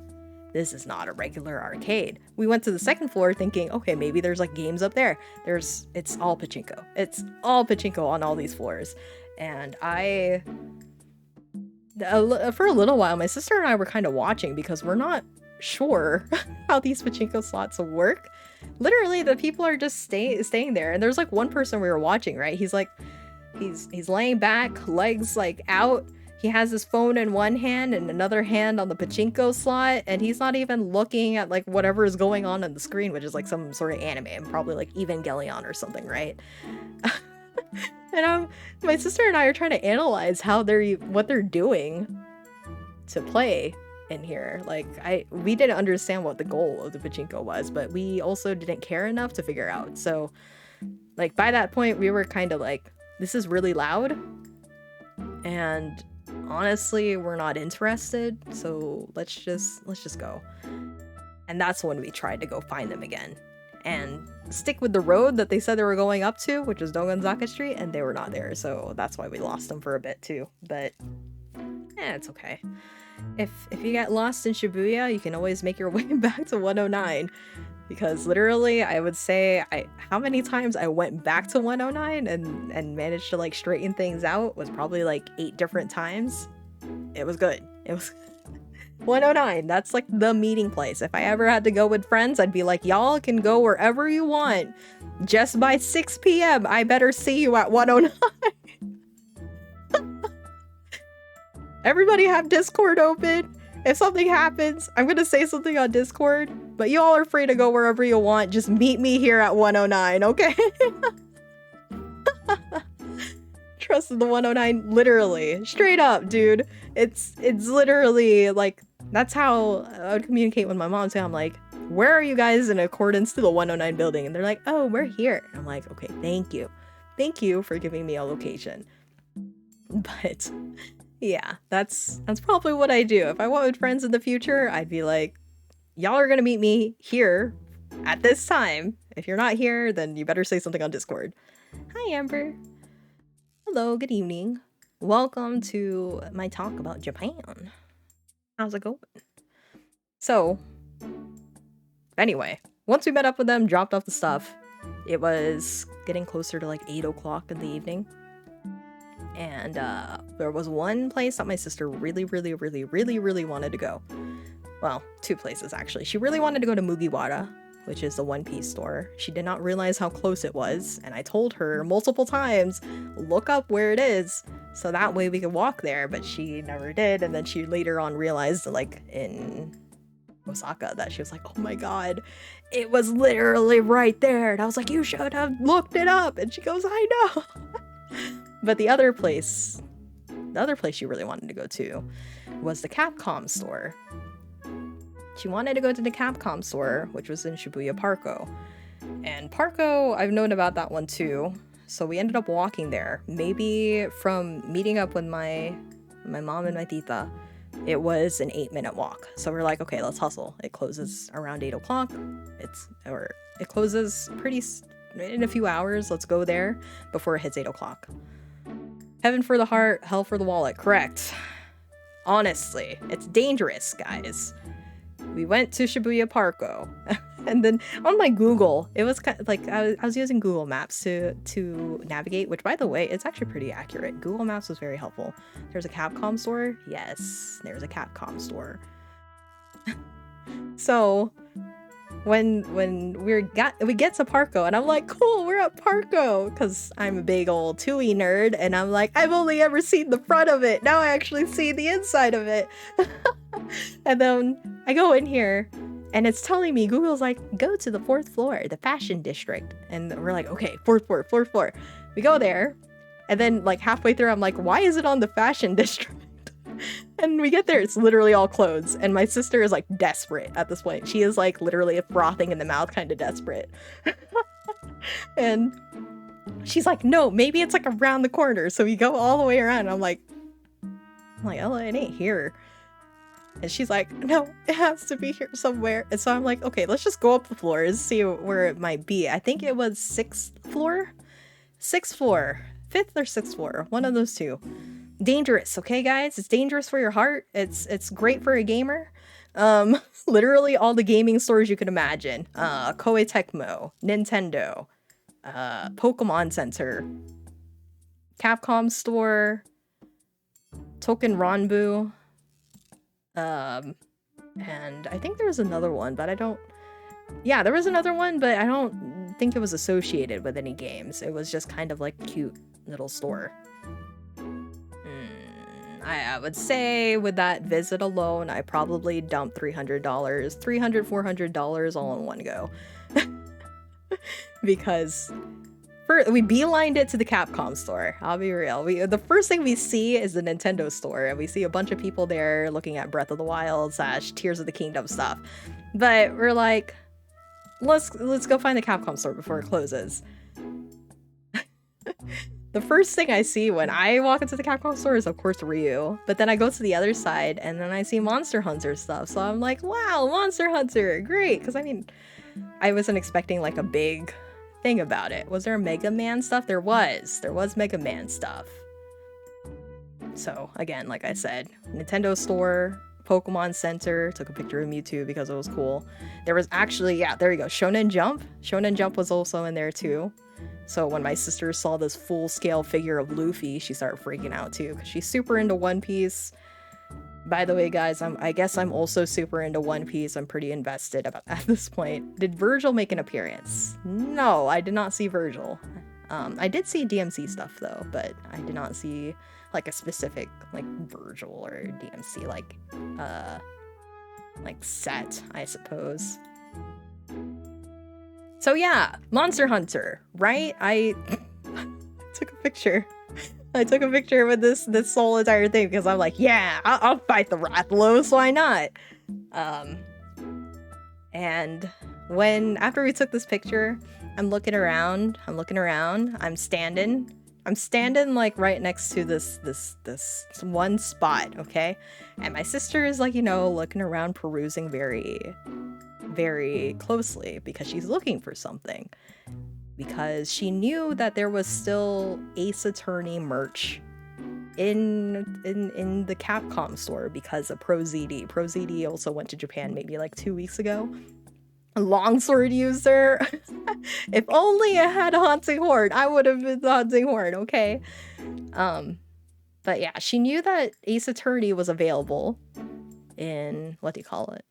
[SPEAKER 1] this is not a regular arcade. We went to the second floor thinking, okay, maybe there's like games up there. It's all pachinko. It's all pachinko on all these floors. And for a little while, my sister and I were kind of watching because we're not sure how these pachinko slots work. Literally, the people are just staying there. And there's like one person we were watching, right? He's like, he's laying back, legs like out. He has his phone in one hand and another hand on the pachinko slot, and he's not even looking at like whatever is going on the screen, which is like some sort of anime, probably like Evangelion or something, right? And my sister and I are trying to analyze what they're doing to play in here. Like, we didn't understand what the goal of the pachinko was, but we also didn't care enough to figure out. So like by that point we were kind of like, this is really loud, and honestly we're not interested, so let's just go. And that's when we tried to go find them again and stick with the road that they said they were going up to, which is Nogonzaka Street, and they were not there, so that's why we lost them for a bit too. But it's okay. If you get lost in Shibuya, you can always make your way back to 109. Because literally, I would say, how many times I went back to 109 and managed to like straighten things out was probably like 8 different times. It was good. It was 109. That's like the meeting place. If I ever had to go with friends, I'd be like, y'all can go wherever you want. Just by 6 p.m. I better see you at 109. Everybody have Discord open. If something happens, I'm gonna say something on Discord, but you all are free to go wherever you want. Just meet me here at 109, okay? Trust in the 109, literally. Straight up, dude. It's literally, like, that's how I would communicate with my mom, too. I'm like, where are you guys in accordance to the 109 building? And they're like, oh, we're here. And I'm like, okay, thank you. Thank you for giving me a location. But yeah, that's probably what I do. If I went with friends in the future, I'd be like, y'all are gonna meet me here at this time. If you're not here, then you better say something on Discord. Hi, Amber. Hello, good evening. Welcome to my talk about Japan. How's it going? So, anyway, once we met up with them, dropped off the stuff, it was getting closer to like 8 o'clock in the evening. And there was one place that my sister really wanted to go. Well, 2 places actually. She really wanted to go to Mugiwara, which is the One Piece store. She did not realize how close it was, and I told her multiple times, look up where it is. so that way we could walk there, but she never did. And then she later on realized, like, in Osaka, that she was like, oh my god, it was literally right there. And I was like, you should have looked it up. And she goes, I know. But the other place she really wanted to go to was the Capcom store. She wanted to go to the Capcom store, which was in Shibuya Parko. And Parko, I've known about that one too. So we ended up walking there. Maybe from meeting up with my mom and my tita, it was an 8-minute walk. So we're like, okay, let's hustle. It closes around 8 o'clock. It closes in a few hours. Let's go there before it hits 8 o'clock. Heaven for the heart, hell for the wallet. Correct. Honestly, it's dangerous, guys. We went to Shibuya Parko. And then on my Google, it was kind of like I was using Google Maps to navigate, which, by the way, it's actually pretty accurate. Google Maps was very helpful. There's a Capcom store. Yes, there's a Capcom store. So when we get to Parko, and I'm like, cool, we're at Parko, because I'm a big old TUI nerd, and I'm like, I've only ever seen the front of it. Now I actually see the inside of it. And then I go in here, and it's telling me, Google's like, go to the 4th floor, the fashion district. And we're like, okay, 4th floor. We go there, and then like halfway through, I'm like, why is it on the fashion district? And we get there, it's literally all clothes. And my sister is like desperate at this point. She is like literally a frothing in the mouth kind of desperate. And she's like, no, maybe it's like around the corner. So we go all the way around. And I'm like, oh, it ain't here. And she's like, no, it has to be here somewhere. And so I'm like, okay, let's just go up the floors, see where it might be. I think it was 6th floor? 6th floor. 5th or 6th floor. One of those two. Dangerous, okay, guys? It's dangerous for your heart. It's great for a gamer. Literally all the gaming stores you could imagine. Koei Tecmo, Nintendo, Pokemon Center, Capcom store, Token Ranbu, and I think there was another one, but there was another one, but I don't think it was associated with any games. It was just kind of like a cute little store. I would say with that visit alone, I probably dumped $400 all in one go. Because we beelined it to the Capcom store. I'll be real. The first thing we see is the Nintendo store, and we see a bunch of people there looking at Breath of the Wild / Tears of the Kingdom stuff. But we're like, let's go find the Capcom store before it closes. The first thing I see when I walk into the Capcom store is, of course, Ryu. But then I go to the other side, and then I see Monster Hunter stuff. So I'm like, wow, Monster Hunter, great. Because, I mean, I wasn't expecting, like, a big thing about it. Was there Mega Man stuff? There was. There was Mega Man stuff. So, again, like I said, Nintendo store, Pokemon Center, took a picture of Mewtwo because it was cool. There was actually, yeah, there you go, Shonen Jump. Shonen Jump was also in there, too. So when my sister saw this full-scale figure of Luffy, she started freaking out too, because she's super into One Piece. By the way, guys, I guess I'm also super into One Piece. I'm pretty invested at this point. Did Virgil make an appearance? No, I did not see Virgil. I did see DMC stuff though, but I did not see like a specific like Virgil or DMC like set, I suppose. So yeah, Monster Hunter, right? I took a picture. I took a picture with this whole entire thing because I'm like, yeah, I'll fight the Rathalos, why not? And after we took this picture, I'm looking around, I'm standing like right next to this one spot, okay? And my sister is like, looking around, perusing very, very closely because she's looking for something. Because she knew that there was still Ace Attorney merch in the Capcom store because of ProZD. ProZD also went to Japan maybe like 2 weeks ago. A longsword user. If only I had a Haunting Horde, I would have been the Haunting Horde, okay? But yeah, she knew that Ace Attorney was available in, what do you call it?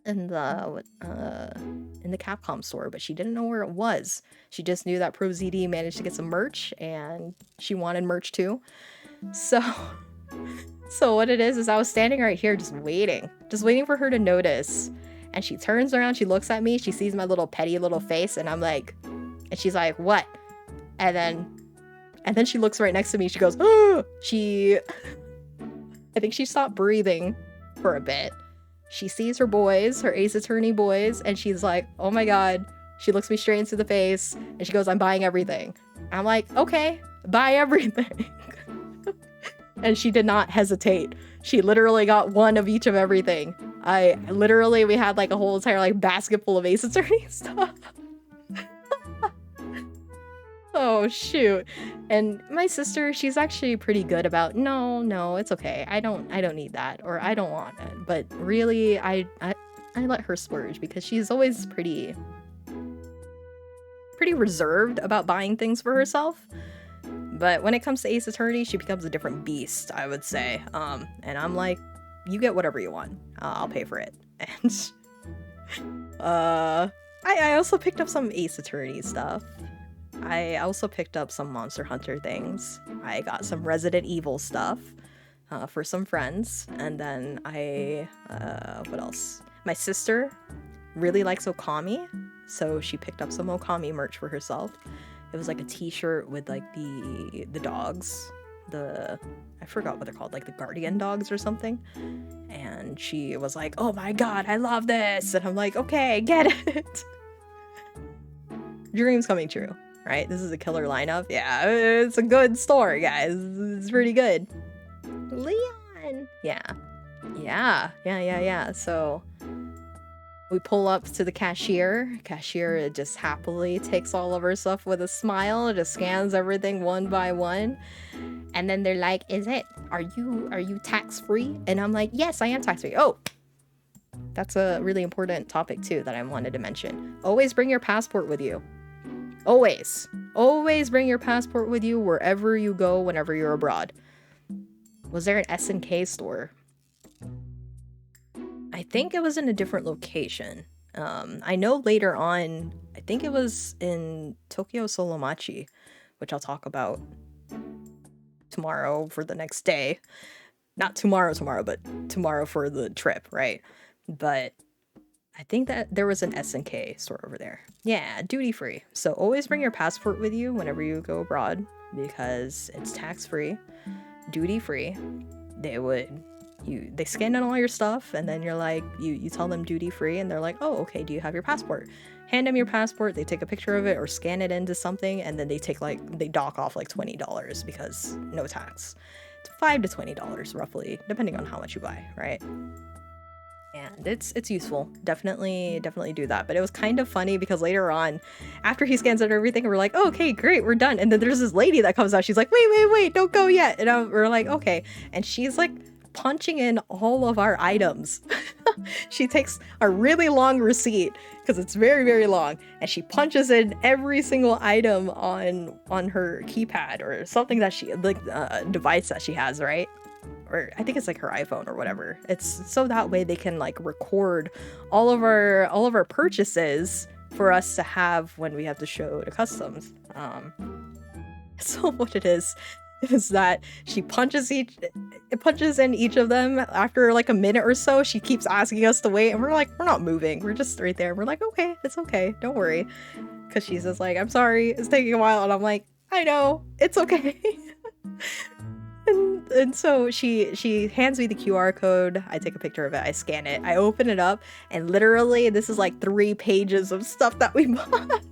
[SPEAKER 1] In the Capcom store, but she didn't know where it was. She just knew that ProZD managed to get some merch, and she wanted merch too. So, so what it is I was standing right here just waiting for her to notice. And she turns around, she looks at me, she sees my little petty little face, and I'm like, and she's like, what? And then she looks right next to me, she goes, oh! I think she stopped breathing for a bit. She sees her boys, her Ace Attorney boys, and she's like, oh my god. She looks me straight into the face, and she goes, I'm buying everything. I'm like, okay, buy everything. And she did not hesitate. She literally got one of each of everything. We had like a whole entire like basket full of Ace Attorney stuff. Oh shoot. And my sister, she's actually pretty good about, no, it's okay. I don't need that, or I don't want it. But really, I let her splurge because she's always pretty reserved about buying things for herself. But when it comes to Ace Attorney, she becomes a different beast, I would say. And I'm like, you get whatever you want. I'll pay for it. And I also picked up some Ace Attorney stuff. I also picked up some Monster Hunter things. I got some Resident Evil stuff for some friends. And then what else? My sister really likes Okami, so she picked up some Okami merch for herself. It was like a t-shirt with like the dogs. I forgot what they're called, like the guardian dogs or something. And she was like, oh my god, I love this. And I'm like, okay, get it. Dreams coming true, right? This is a killer lineup. Yeah, it's a good store, guys. It's pretty good. Leon. Yeah. So we pull up to the cashier. Cashier just happily takes all of our stuff with a smile, just scans everything one by one. And then they're like, are you tax-free? And I'm like, yes, I am tax-free. Oh, that's a really important topic too that I wanted to mention. Always bring your passport with you. Always bring your passport with you wherever you go, whenever you're abroad. Was there an SNK store? I think it was in a different location. I know later on, I think it was in Tokyo Solomachi, which I'll talk about tomorrow for the next day. Not tomorrow, but tomorrow for the trip, right? But I think that there was an SNK store over there. Yeah, duty free. So always bring your passport with you whenever you go abroad because it's tax free, duty free. They scan in all your stuff and then you're like, you tell them duty free and they're like, oh, okay, do you have your passport? Hand them your passport, they take a picture of it or scan it into something and then they dock off like $20 because no tax. It's $5 to $20 roughly, depending on how much you buy, right? And it's useful. Definitely do that. But it was kind of funny because later on, after he scans out everything, we're like, oh, okay, great, we're done. And then there's this lady that comes out. She's like, wait, don't go yet. And we're like, okay. And she's like punching in all of our items. She takes a really long receipt because it's very, very long. And she punches in every single item on her keypad or something that she, like device that she has, right? Or I think it's like her iPhone or whatever. It's so that way they can like record all of our purchases for us to have when we have to show to customs. So what it is that she punches in each of them. After like a minute or so, she keeps asking us to wait, and we're like, we're not moving. We're just right there. We're like, okay, it's okay, don't worry. Because she's just like, I'm sorry, it's taking a while, and I'm like, I know, it's okay. And so she hands me the QR code. I take a picture of it. I scan it. I open it up, and literally, this is like 3 pages of stuff that we bought.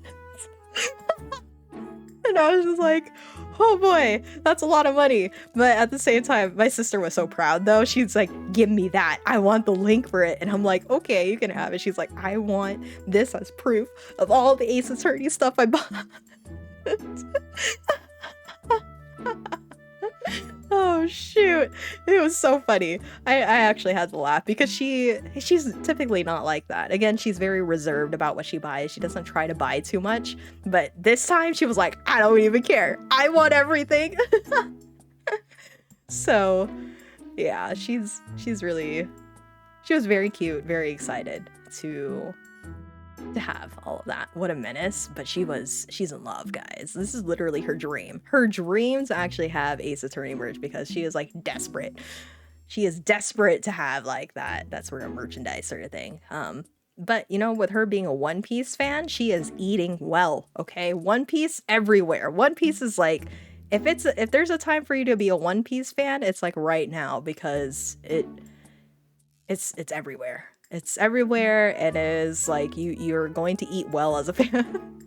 [SPEAKER 1] And I was just like, oh boy, that's a lot of money. But at the same time, my sister was so proud though. She's like, give me that. I want the link for it. And I'm like, okay, you can have it. She's like, I want this as proof of all the Ace Attorney stuff I bought. Oh shoot, it was so funny. I actually had to laugh because she's typically not like that. Again, she's very reserved about what she buys. She doesn't try to buy too much, but this time she was like, I don't even care, I want everything. So yeah, she was very cute, very excited to to have all of that. What a menace. But she's in love, guys. This is literally her dream. Her dream to actually have Ace Attorney merch because she is like desperate. She is desperate to have like that sort of merchandise sort of thing. But you know, with her being a One Piece fan, she is eating well, okay? One Piece everywhere. One Piece is like, if there's a time for you to be a One Piece fan, it's like right now because it's everywhere. It's everywhere. It is like you're going to eat well as a fan.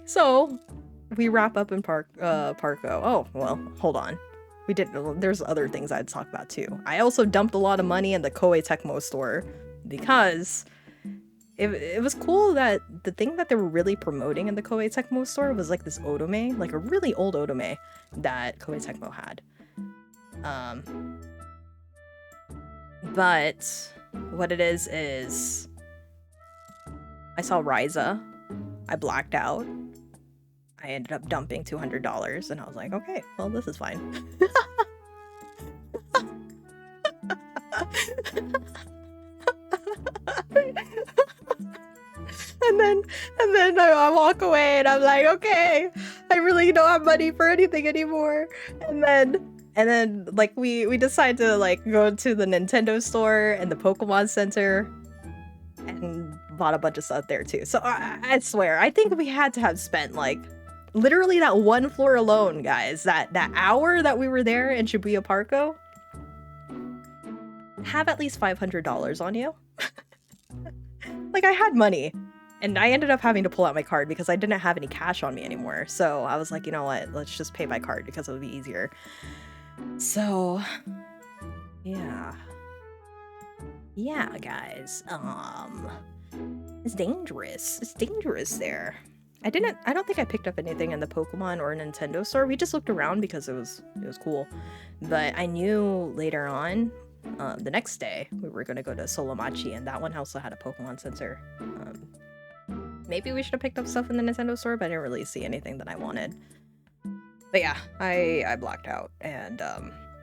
[SPEAKER 1] So we wrap up in Parko. Oh, well, hold on. There's other things I'd talk about too. I also dumped a lot of money in the Koei Tecmo store because it was cool that the thing that they were really promoting in the Koei Tecmo store was like this otome, like a really old otome that Koei Tecmo had. But what it is I saw Ryza. I blacked out. I ended up dumping $200 and I was like, okay, well, this is fine. and then I walk away and I'm like, okay, I really don't have money for anything anymore. And then like we decide to like go to the Nintendo store and the Pokemon Center and bought a bunch of stuff there too. So I swear, I think we had to have spent like literally that one floor alone, guys. That hour that we were there in Shibuya Parko, have at least $500 on you. Like I had money, and I ended up having to pull out my card because I didn't have any cash on me anymore. So I was like, you know what? Let's just pay by card because it'll be easier. So, yeah, guys. It's dangerous. It's dangerous there. I don't think I picked up anything in the Pokemon or Nintendo store. We just looked around because it was cool. But I knew later on, the next day, we were going to go to Solomachi, and that one also had a Pokemon Center. Maybe we should have picked up stuff in the Nintendo store, but I didn't really see anything that I wanted. But yeah, I blacked out, and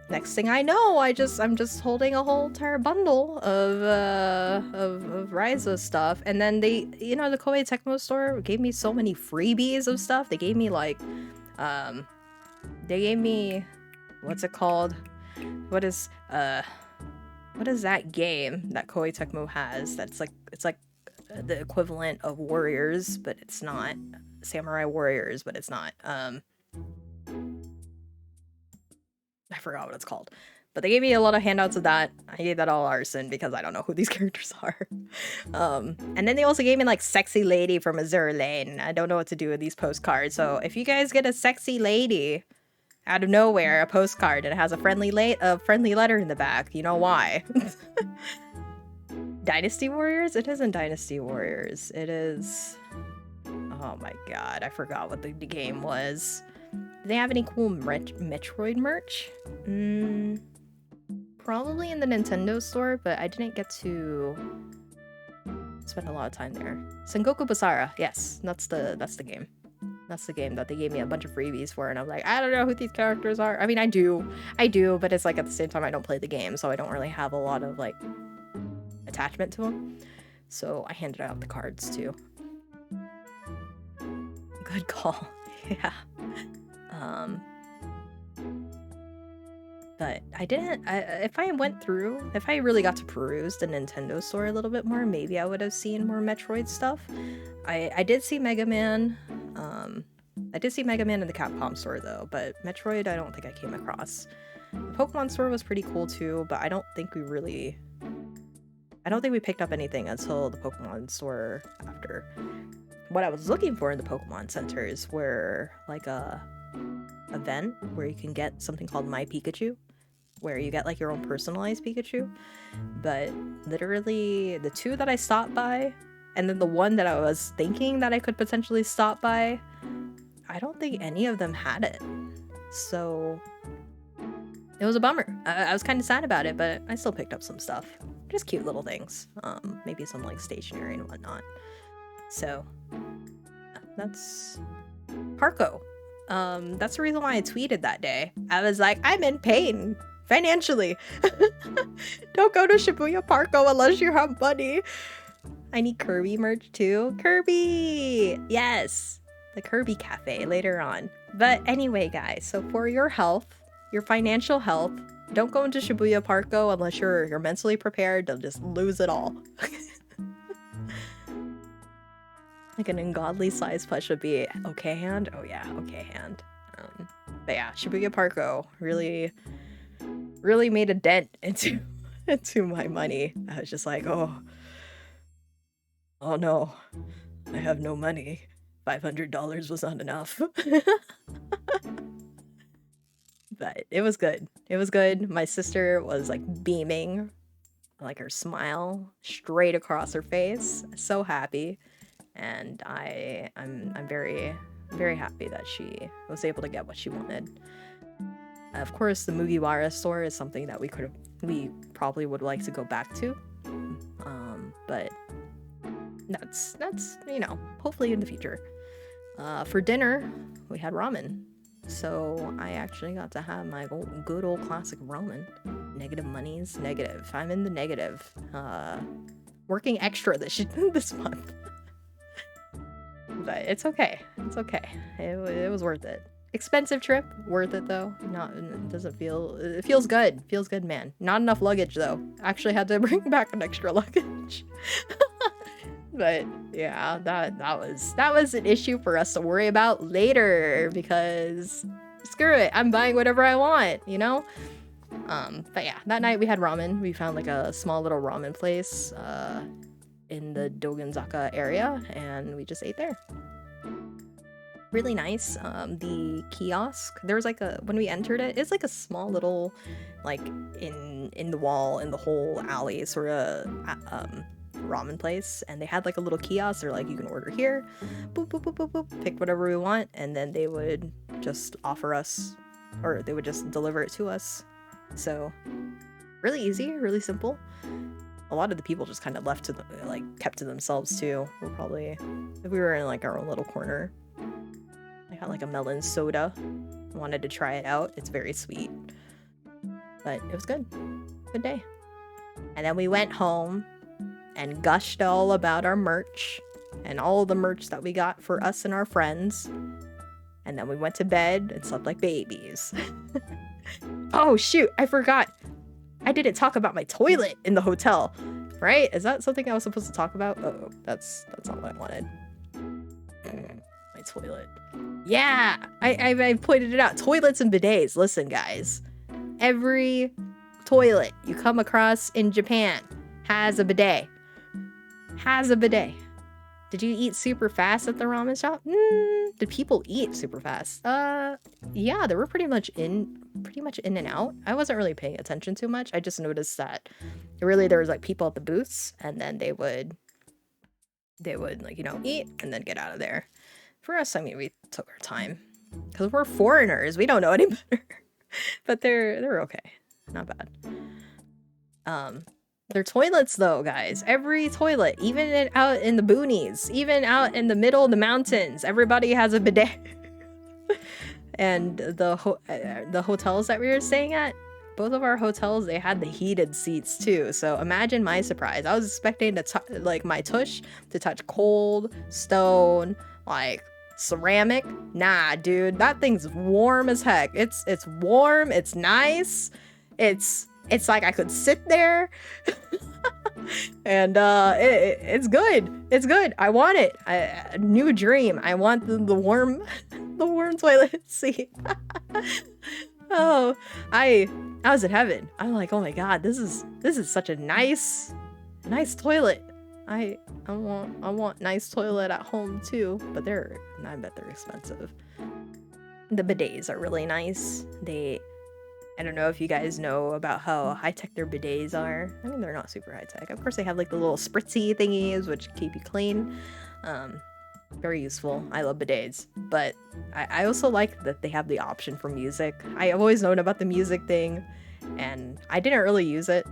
[SPEAKER 1] next thing I know, I'm just holding a whole entire bundle of Ryza stuff, and then the Koei Tecmo store gave me so many freebies of stuff. They gave me like, what's it called? What is that game that Koei Tecmo has? It's like the equivalent of Warriors, but it's not Samurai Warriors, but it's not. I forgot what it's called. But they gave me a lot of handouts of that. I gave that all Arson because I don't know who these characters are. And then they also gave me like Sexy Lady from Azure Lane. I don't know what to do with these postcards. So if you guys get a Sexy Lady out of nowhere, a postcard, and it has a friendly letter in the back, you know why. Dynasty Warriors? It isn't Dynasty Warriors. It is... Oh my god, I forgot what the game was. Do they have any cool Metroid merch? Probably in the Nintendo store, but I didn't get to spend a lot of time there. Sengoku Basara, yes, that's the game. That's the game that they gave me a bunch of freebies for, and I'm like, I don't know who these characters are. I mean, I do, but it's like at the same time I don't play the game, so I don't really have a lot of like attachment to them. So I handed out the cards too. Good call. Yeah. But I didn't, if I really got to peruse the Nintendo store a little bit more, maybe I would have seen more Metroid stuff. I did see Mega Man, I did see Mega Man in the Capcom store though, but Metroid I don't think I came across. The Pokemon store was pretty cool too, but I don't think we picked up anything until the Pokemon store after. What I was looking for in the Pokemon centers were like a event where you can get something called My Pikachu, where you get like your own personalized Pikachu. But literally the two that I stopped by, and then the one that I was thinking that I could potentially stop by, I don't think any of them had it. So it was a bummer. I was kind of sad about it, but I still picked up some stuff. Just cute little things. Maybe some like stationery and whatnot. So that's Parko. That's the reason why I tweeted that day. I was like, I'm in pain financially. Don't go to Shibuya Parko unless you have money. I need Kirby merch too. Kirby! Yes! The Kirby Cafe later on. But anyway, guys, so for your health, your financial health, don't go into Shibuya Parko unless you're mentally prepared to just lose it all. Like an ungodly size plush would be okay hand. Oh yeah, okay hand. But yeah, Shibuya Parko really made a dent into my money. I was just like, oh no, I have no money. $500 was not enough. But it was good. It was good. My sister was like beaming, like her smile straight across her face. So happy. And I'm very, very happy that she was able to get what she wanted. Of course, the Mugiwara store is something that we probably would like to go back to. But that's you know, hopefully in the future. For dinner, we had ramen. So I actually got to have my good old classic ramen. Negative monies, negative. I'm in the negative. Working extra this month. But it's okay. It's okay. It was worth it. Expensive trip, worth it though. It feels good. Feels good, man. Not enough luggage though. Actually had to bring back an extra luggage. But yeah, that was an issue for us to worry about later because screw it, I'm buying whatever I want, you know? But yeah, that night we had ramen. We found like a small little ramen place in the Dogenzaka area and we just ate there. Really nice. The kiosk, there was like when we entered it's like a small little like in the wall in the whole alley sort of ramen place, and they had like a little kiosk. They're like, you can order here, boop boop boop boop boop, pick whatever we want, and then they would just offer us, or they would just deliver it to us. So really easy, really simple. A lot of the people just kind of left to kept to themselves too. We're probably, if we were in like our own little corner. I got like a melon soda. Wanted to try it out. It's very sweet, but it was good. Good day. And then we went home and gushed all about our merch and all the merch that we got for us and our friends. And then we went to bed and slept like babies. Oh shoot, I forgot. I didn't talk about my toilet in the hotel, right? Is that something I was supposed to talk about? Oh, that's not what I wanted. My toilet. Yeah, I pointed it out. Toilets and bidets. Listen, guys. Every toilet you come across in Japan has a bidet. Has a bidet. Did you eat super fast at the ramen shop? Did people eat super fast? Yeah, they were pretty much in and out. I wasn't really paying attention too much. I just noticed that really there was like people at the booths, and then they would like, you know, eat and then get out of there. For us, I mean, we took our time because we're foreigners. We don't know any better. But they're okay. Not bad. Their toilets though, guys. Every toilet, even out in the boonies, even out in the middle of the mountains, everybody has a bidet. And the hotels that we were staying at, both of our hotels, they had the heated seats too. So imagine my surprise. I was expecting to my tush to touch cold stone, like ceramic. Nah, dude, that thing's warm as heck. It's warm. It's nice. It's like I could sit there. And it's good. It's good. I want it. A new dream. I want the warm toilet seat. Oh, I was in heaven. I'm like, oh my god, this is such a nice toilet. I want nice toilet at home too, but I bet they're expensive. The bidets are really nice. I don't know if you guys know about how high-tech their bidets are. I mean, they're not super high-tech. Of course, they have like the little spritzy thingies, which keep you clean. Very useful. I love bidets. But I also like that they have the option for music. I've always known about the music thing, and I didn't really use it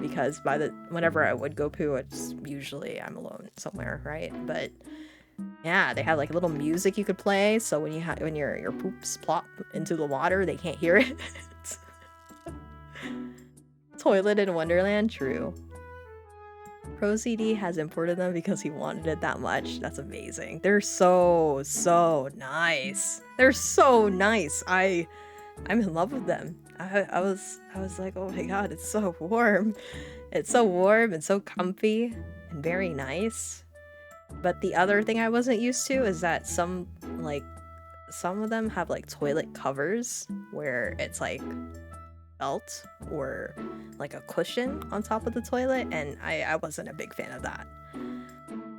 [SPEAKER 1] because whenever I would go poo, it's usually I'm alone somewhere, right? But yeah, they have like little music you could play, so when your poops plop into the water, they can't hear it. Toilet in Wonderland, true. ProCD has imported them because he wanted it that much. That's amazing. They're so nice. They're so nice. I'm in love with them. I was like, oh my god, it's so warm. It's so warm and so comfy and very nice. But the other thing I wasn't used to is that some of them have like toilet covers where it's like belt or like a cushion on top of the toilet, and I wasn't a big fan of that.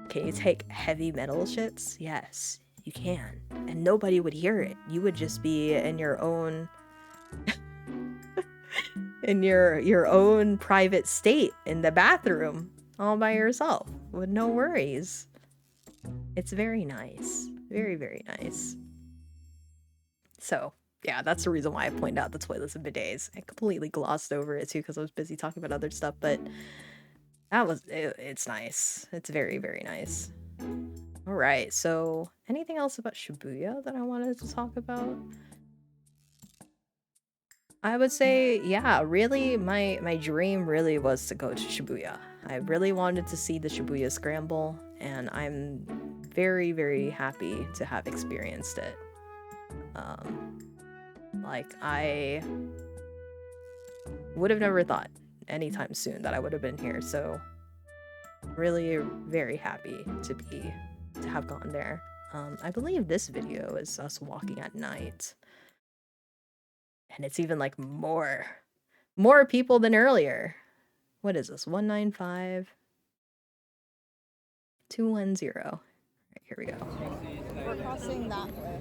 [SPEAKER 1] Can you take heavy metal shits? Yes, you can. And nobody would hear it. You would just be in your own in your own private state in the bathroom all by yourself with no worries. It's very nice. Very, very nice. So, yeah, that's the reason why I pointed out the toilets and bidets. I completely glossed over it too because I was busy talking about other stuff, but it's nice. It's very, very nice. All right, so anything else about Shibuya that I wanted to talk about? I would say, yeah, really, my dream really was to go to Shibuya. I really wanted to see the Shibuya Scramble, and I'm very, very happy to have experienced it. Like, I would have never thought anytime soon that I would have been here, so really very happy to have gone there. I believe this video is us walking at night. And it's even like more people than earlier. What is this? 195 210. Right, here we go.
[SPEAKER 2] We're crossing that way.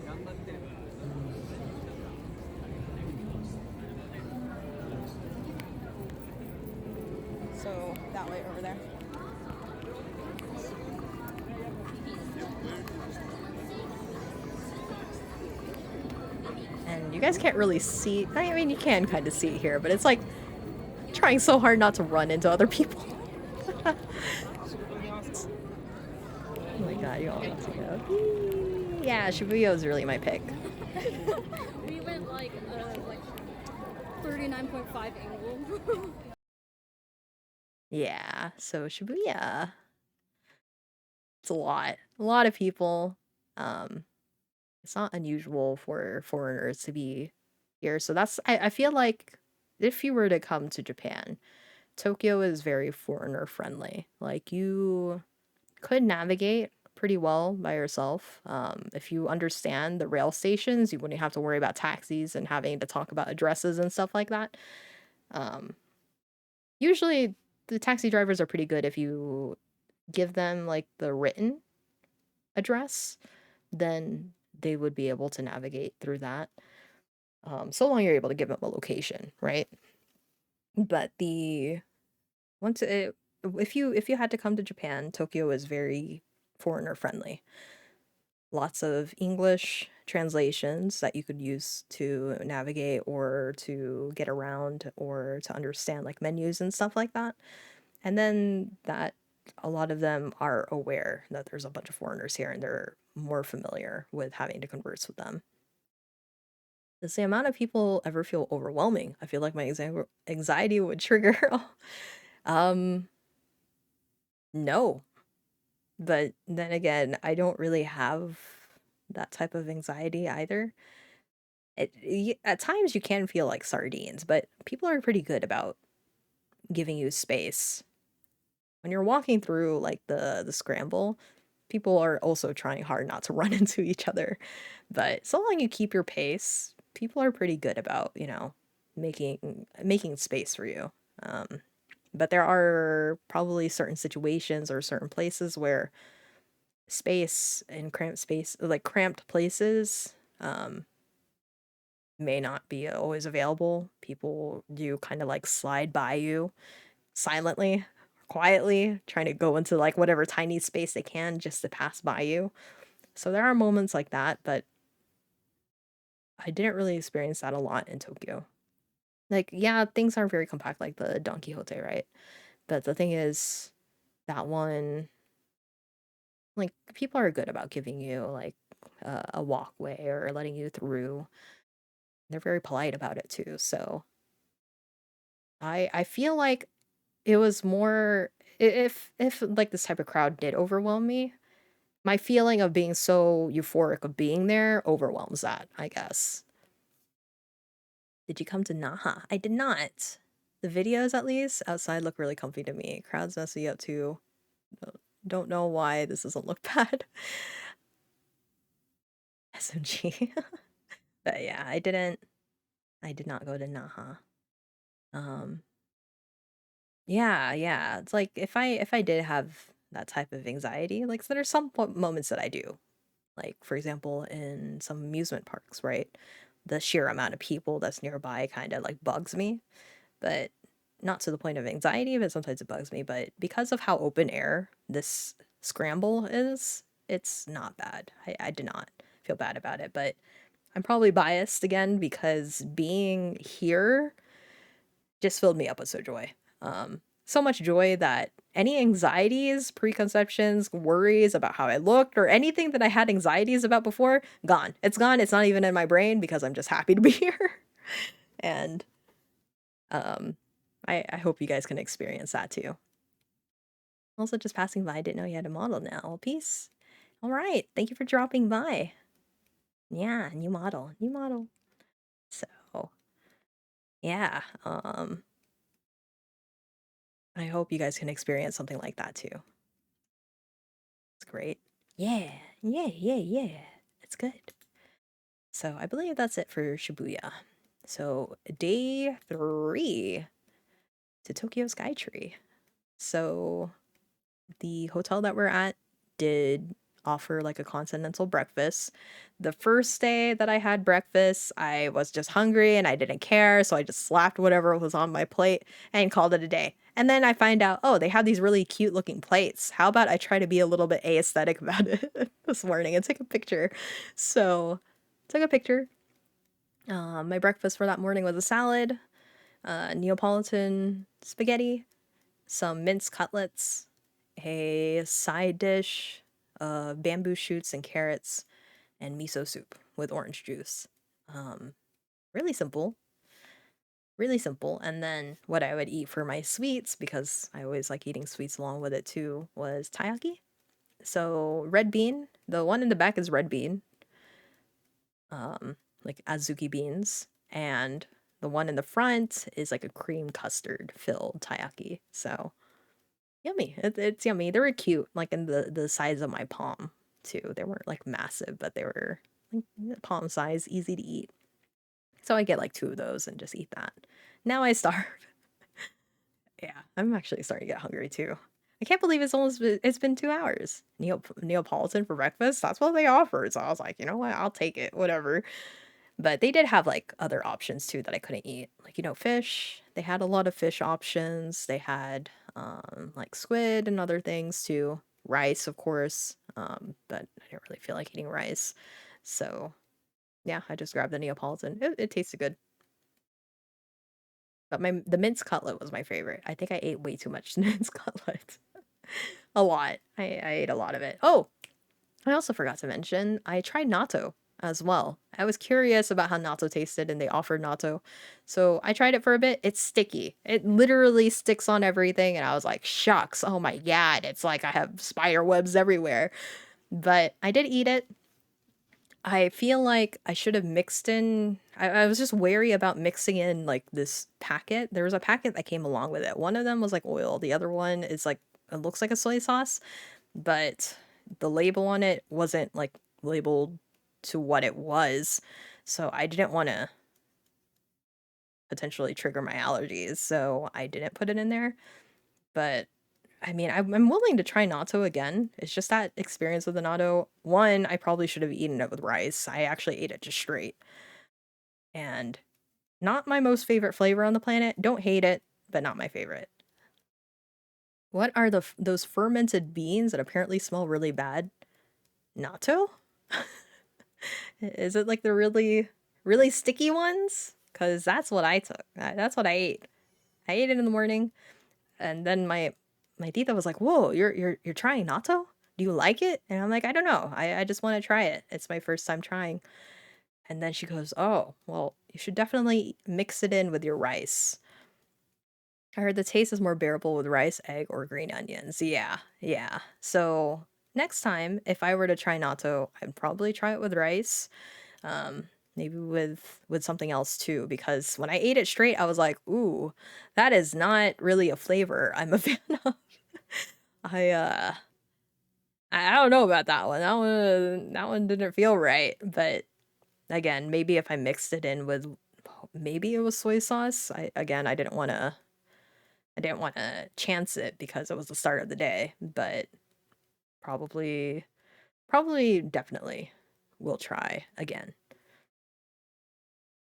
[SPEAKER 2] So that way over there.
[SPEAKER 1] And you guys can't really see. I mean, you can kind of see it here, but it's like trying so hard not to run into other people. Oh my god, you all want to go. Yeah, Shibuya is really my pick.
[SPEAKER 3] We went like 39.5 angle.
[SPEAKER 1] Yeah, so Shibuya. It's a lot of people. It's not unusual for foreigners to be here. So I feel like if you were to come to Japan, Tokyo is very foreigner friendly. Like, you could navigate pretty well by yourself. If you understand the rail stations, you wouldn't have to worry about taxis and having to talk about addresses and stuff like that. Usually the taxi drivers are pretty good if you give them like the written address, then they would be able to navigate through that. So long you're able to give them a location, right? But if you had to come to Japan, Tokyo is very foreigner friendly. Lots of English translations that you could use to navigate or to get around or to understand like menus and stuff like that. And then that a lot of them are aware that there's a bunch of foreigners here and they're more familiar with having to converse with them. Does the amount of people ever feel overwhelming? I feel like my anxiety would trigger. No. But then again, I don't really have that type of anxiety either. At times you can feel like sardines, but people are pretty good about giving you space. When you're walking through like the scramble, people are also trying hard not to run into each other. But so long you keep your pace, people are pretty good about, making space for you. But there are probably certain situations or certain places where space and cramped places may not be always available. People do kind of like slide by you silently, quietly, trying to go into like whatever tiny space they can just to pass by you. So there are moments like that, but I didn't really experience that a lot in Tokyo. Like, yeah, things are very compact, like the Don Quixote, right? But the thing is, that one, like, people are good about giving you like a walkway or letting you through. They're very polite about it too. So I feel like it was more if like this type of crowd did overwhelm me, my feeling of being so euphoric of being there overwhelms that, I guess. Did you come to Naha? I did not. The videos, at least, outside look really comfy to me. Crowds mess me up too. Don't know why this doesn't look bad. SMG. But yeah, I did not go to Naha. Um, yeah. It's like if I did have that type of anxiety, like so there's some moments that I do. Like for example, in some amusement parks, right? The sheer amount of people that's nearby kind of like bugs me, but not to the point of anxiety, but sometimes it bugs me. But because of how open air this scramble is, it's not bad. I did not feel bad about it, but I'm probably biased again because being here just filled me up with so joy. So much joy that any anxieties, preconceptions, worries about how I looked, or anything that I had anxieties about before, gone. It's gone. It's not even in my brain because I'm just happy to be here. And um, I hope you guys can experience that too. Also, just passing by, I didn't know you had a model now. Well, peace. All right. Thank you for dropping by. Yeah, new model. New model. So, yeah. I hope you guys can experience something like that too. It's great. Yeah. It's good. So I believe that's it for Shibuya. So day 3 to Tokyo Skytree. So the hotel that we're at did offer like a continental breakfast. The first day that I had breakfast, I was just hungry and I didn't care, so I just slapped whatever was on my plate and called it a day. And then I find out, oh, they have these really cute looking plates. How about I try to be a little bit aesthetic about it this morning and take a picture? So, took a picture. My breakfast for that morning was a salad, Neapolitan spaghetti, some minced cutlets, a side dish, bamboo shoots and carrots, and miso soup with orange juice. Um, really simple, really simple. And then what I would eat for my sweets, because I always like eating sweets along with it too, was taiyaki. So red bean. The one in the back is red bean, like azuki beans, and the one in the front is like a cream custard filled taiyaki. So yummy. It's yummy. They were cute, like in the size of my palm too. They weren't like massive, but they were like palm size, easy to eat. So I get like 2 of those and just eat that. Now I starve. Yeah, I'm actually starting to get hungry too. I can't believe it's been 2 hours. Neapolitan for breakfast. That's what they offered. So I was like, you know what? I'll take it. Whatever. But they did have like other options too that I couldn't eat. Like, fish. They had a lot of fish options. They had like squid and other things too. Rice, of course. But I didn't really feel like eating rice. So yeah, I just grabbed the Neapolitan. It tasted good. But the mince cutlet was my favorite. I think I ate way too much mince cutlet. A lot. I ate a lot of it. Oh, I also forgot to mention, I tried natto as well. I was curious about how natto tasted and they offered natto. So I tried it for a bit. It's sticky. It literally sticks on everything. And I was like, shucks, oh my God. It's like I have spider webs everywhere. But I did eat it. I feel like I should have mixed in. I was just wary about mixing in like this packet. There was a packet that came along with it. One of them was like oil. The other one is like, it looks like a soy sauce, but the label on it wasn't like labeled to what it was. So I didn't want to potentially trigger my allergies. So I didn't put it in there. But I mean, I'm willing to try natto again. It's just that experience with the natto. One, I probably should have eaten it with rice. I actually ate it just straight. And not my most favorite flavor on the planet. Don't hate it, but not my favorite. What are those fermented beans that apparently smell really bad? Natto? Is it like the really, really sticky ones? Because that's what I took. That's what I ate. I ate it in the morning, and then my tita was like, "Whoa, you're trying natto? Do you like it?" And I'm like, "I don't know. I just want to try it. It's my first time trying." And then she goes, "Oh, well, you should definitely mix it in with your rice." I heard the taste is more bearable with rice, egg, or green onions. Yeah, yeah. So next time, if I were to try natto, I'd probably try it with rice. Maybe with something else too, because when I ate it straight, I was like, ooh, that is not really a flavor I'm a fan of. I I don't know about that one. That one didn't feel right. But again, maybe if I mixed it in with maybe it was soy sauce. I didn't want to chance it because it was the start of the day, but probably definitely will try again.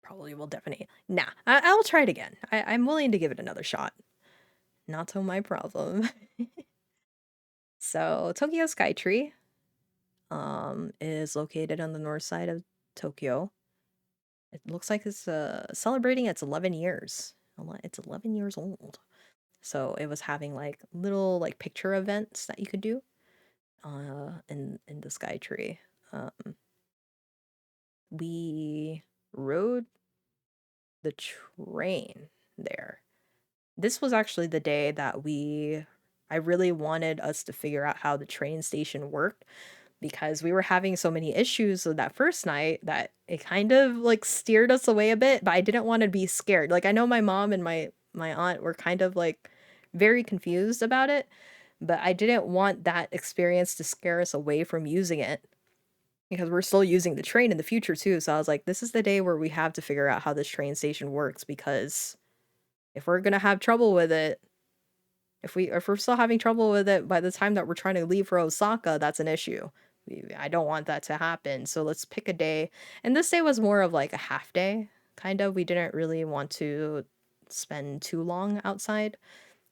[SPEAKER 1] Probably will definitely. Nah, I'll try it again. I'm willing to give it another shot. Not so my problem. So Tokyo Skytree is located on the north side of Tokyo. It looks like it's celebrating its 11 years. It's 11 years old. So it was having like little like picture events that you could do in the Skytree. Um, we rode the train there. This was actually the day that I really wanted us to figure out how the train station worked because we were having so many issues with that first night that it kind of like steered us away a bit, but I didn't want to be scared. Like I know my mom and my aunt were kind of like very confused about it, but I didn't want that experience to scare us away from using it because we're still using the train in the future too. So I was like, this is the day where we have to figure out how this train station works because if we're gonna have trouble with it, if we're still having trouble with it by the time that we're trying to leave for Osaka, that's an issue. I don't want that to happen. So let's pick a day. And this day was more of like a half day, kind of. We didn't really want to spend too long outside.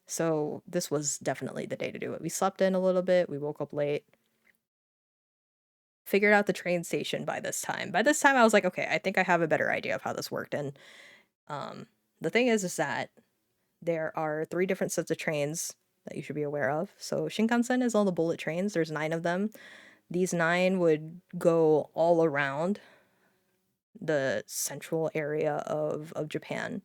[SPEAKER 1] So this was definitely the day to do it. We slept in a little bit, we woke up late, figured out the train station by this time. By this time I was like, okay, I think I have a better idea of how this worked. And the thing is that there are 3 different sets of trains that you should be aware of. So Shinkansen is all the bullet trains. There's 9 of them. These 9 would go all around the central area of Japan.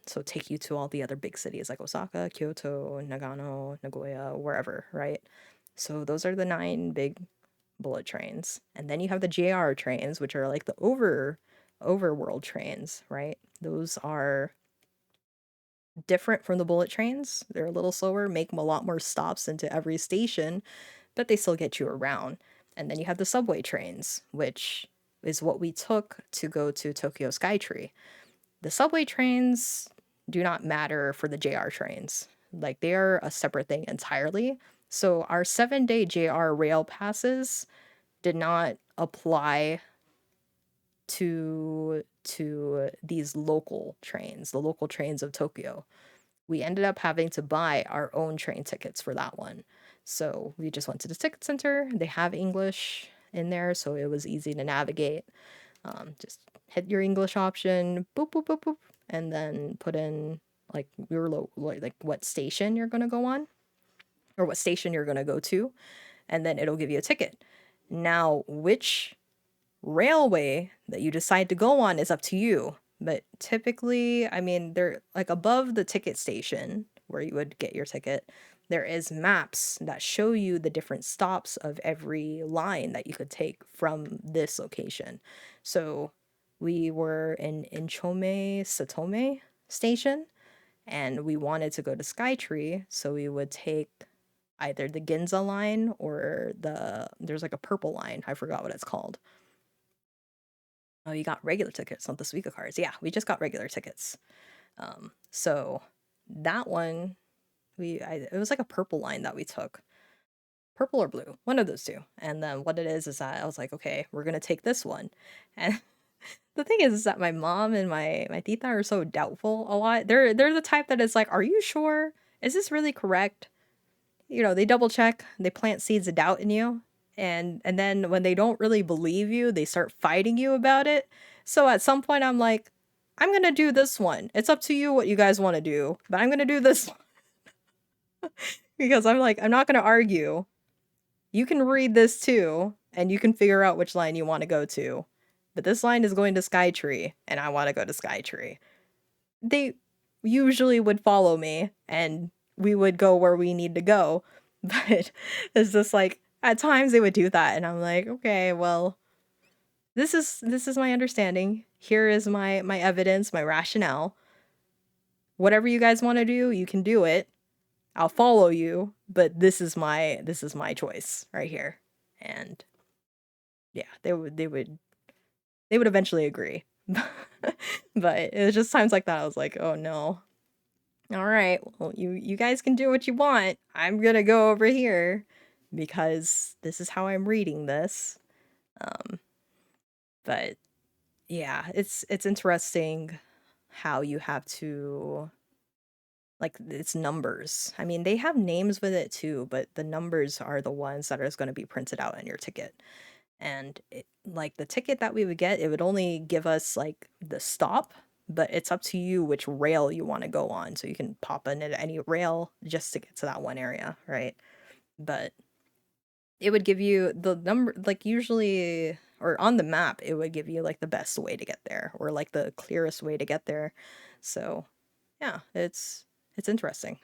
[SPEAKER 1] So take you to all the other big cities like Osaka, Kyoto, Nagano, Nagoya, wherever, right? So those are the 9 big bullet trains. And then you have the JR trains, which are like the overworld trains, right? Those are different from the bullet trains. They're a little slower, make a lot more stops into every station, but they still get you around. And then you have the subway trains, which is what we took to go to Tokyo Skytree. The subway trains do not matter for the JR trains. Like they are a separate thing entirely. So our 7-day JR rail passes did not apply to these local trains, the local trains of Tokyo. We ended up having to buy our own train tickets for that one. So we just went to the ticket center. They have English in there, so it was easy to navigate. Just hit your English option, boop boop boop boop, and then put in like like what station you're gonna go on, or what station you're gonna go to, and then it'll give you a ticket. Now, which railway that you decide to go on is up to you. But typically, I mean, they're like above the ticket station where you would get your ticket. There is maps that show you the different stops of every line that you could take from this location. So we were in Inchome Satome station and we wanted to go to Skytree, so we would take either the Ginza line or there's like a purple line. I forgot what it's called. Oh, you got regular tickets, not the Suica cards. Yeah, we just got regular tickets. So that one, it was like a purple line that we took. Purple or blue, one of those two. And then what it is that I was like, okay, we're gonna take this one. And the thing is that my mom and my tita are so doubtful a lot. They're the type that is like, are you sure? Is this really correct? You know, they double check, they plant seeds of doubt in you, and then when they don't really believe you, they start fighting you about it. So at some point I'm like, I'm gonna do this one. It's up to you what you guys want to do, but I'm gonna do this one. Because I'm like, I'm not gonna argue. You can read this too, and you can figure out which line you want to go to. But this line is going to Skytree, and I want to go to Skytree. They usually would follow me and we would go where we need to go. But it's just like at times they would do that and I'm like, okay, well, this is my understanding. Here is my evidence, my rationale. Whatever you guys want to do, you can do it. I'll follow you, but this is my choice right here. And yeah, they would eventually agree. But it was just times like that I was like, "Oh no. All right. Well, you guys can do what you want. I'm going to go over here because this is how I'm reading this." Um but yeah, it's interesting how you have to like it's numbers. I mean, they have names with it too, but the numbers are the ones that are going to be printed out in your ticket. And like the ticket that we would get, it would only give us like the stop, but it's up to you which rail you want to go on. So you can pop in at any rail just to get to that one area, right? But it would give you the number, like usually, or on the map, it would give you like the best way to get there or like the clearest way to get there. So yeah, it's interesting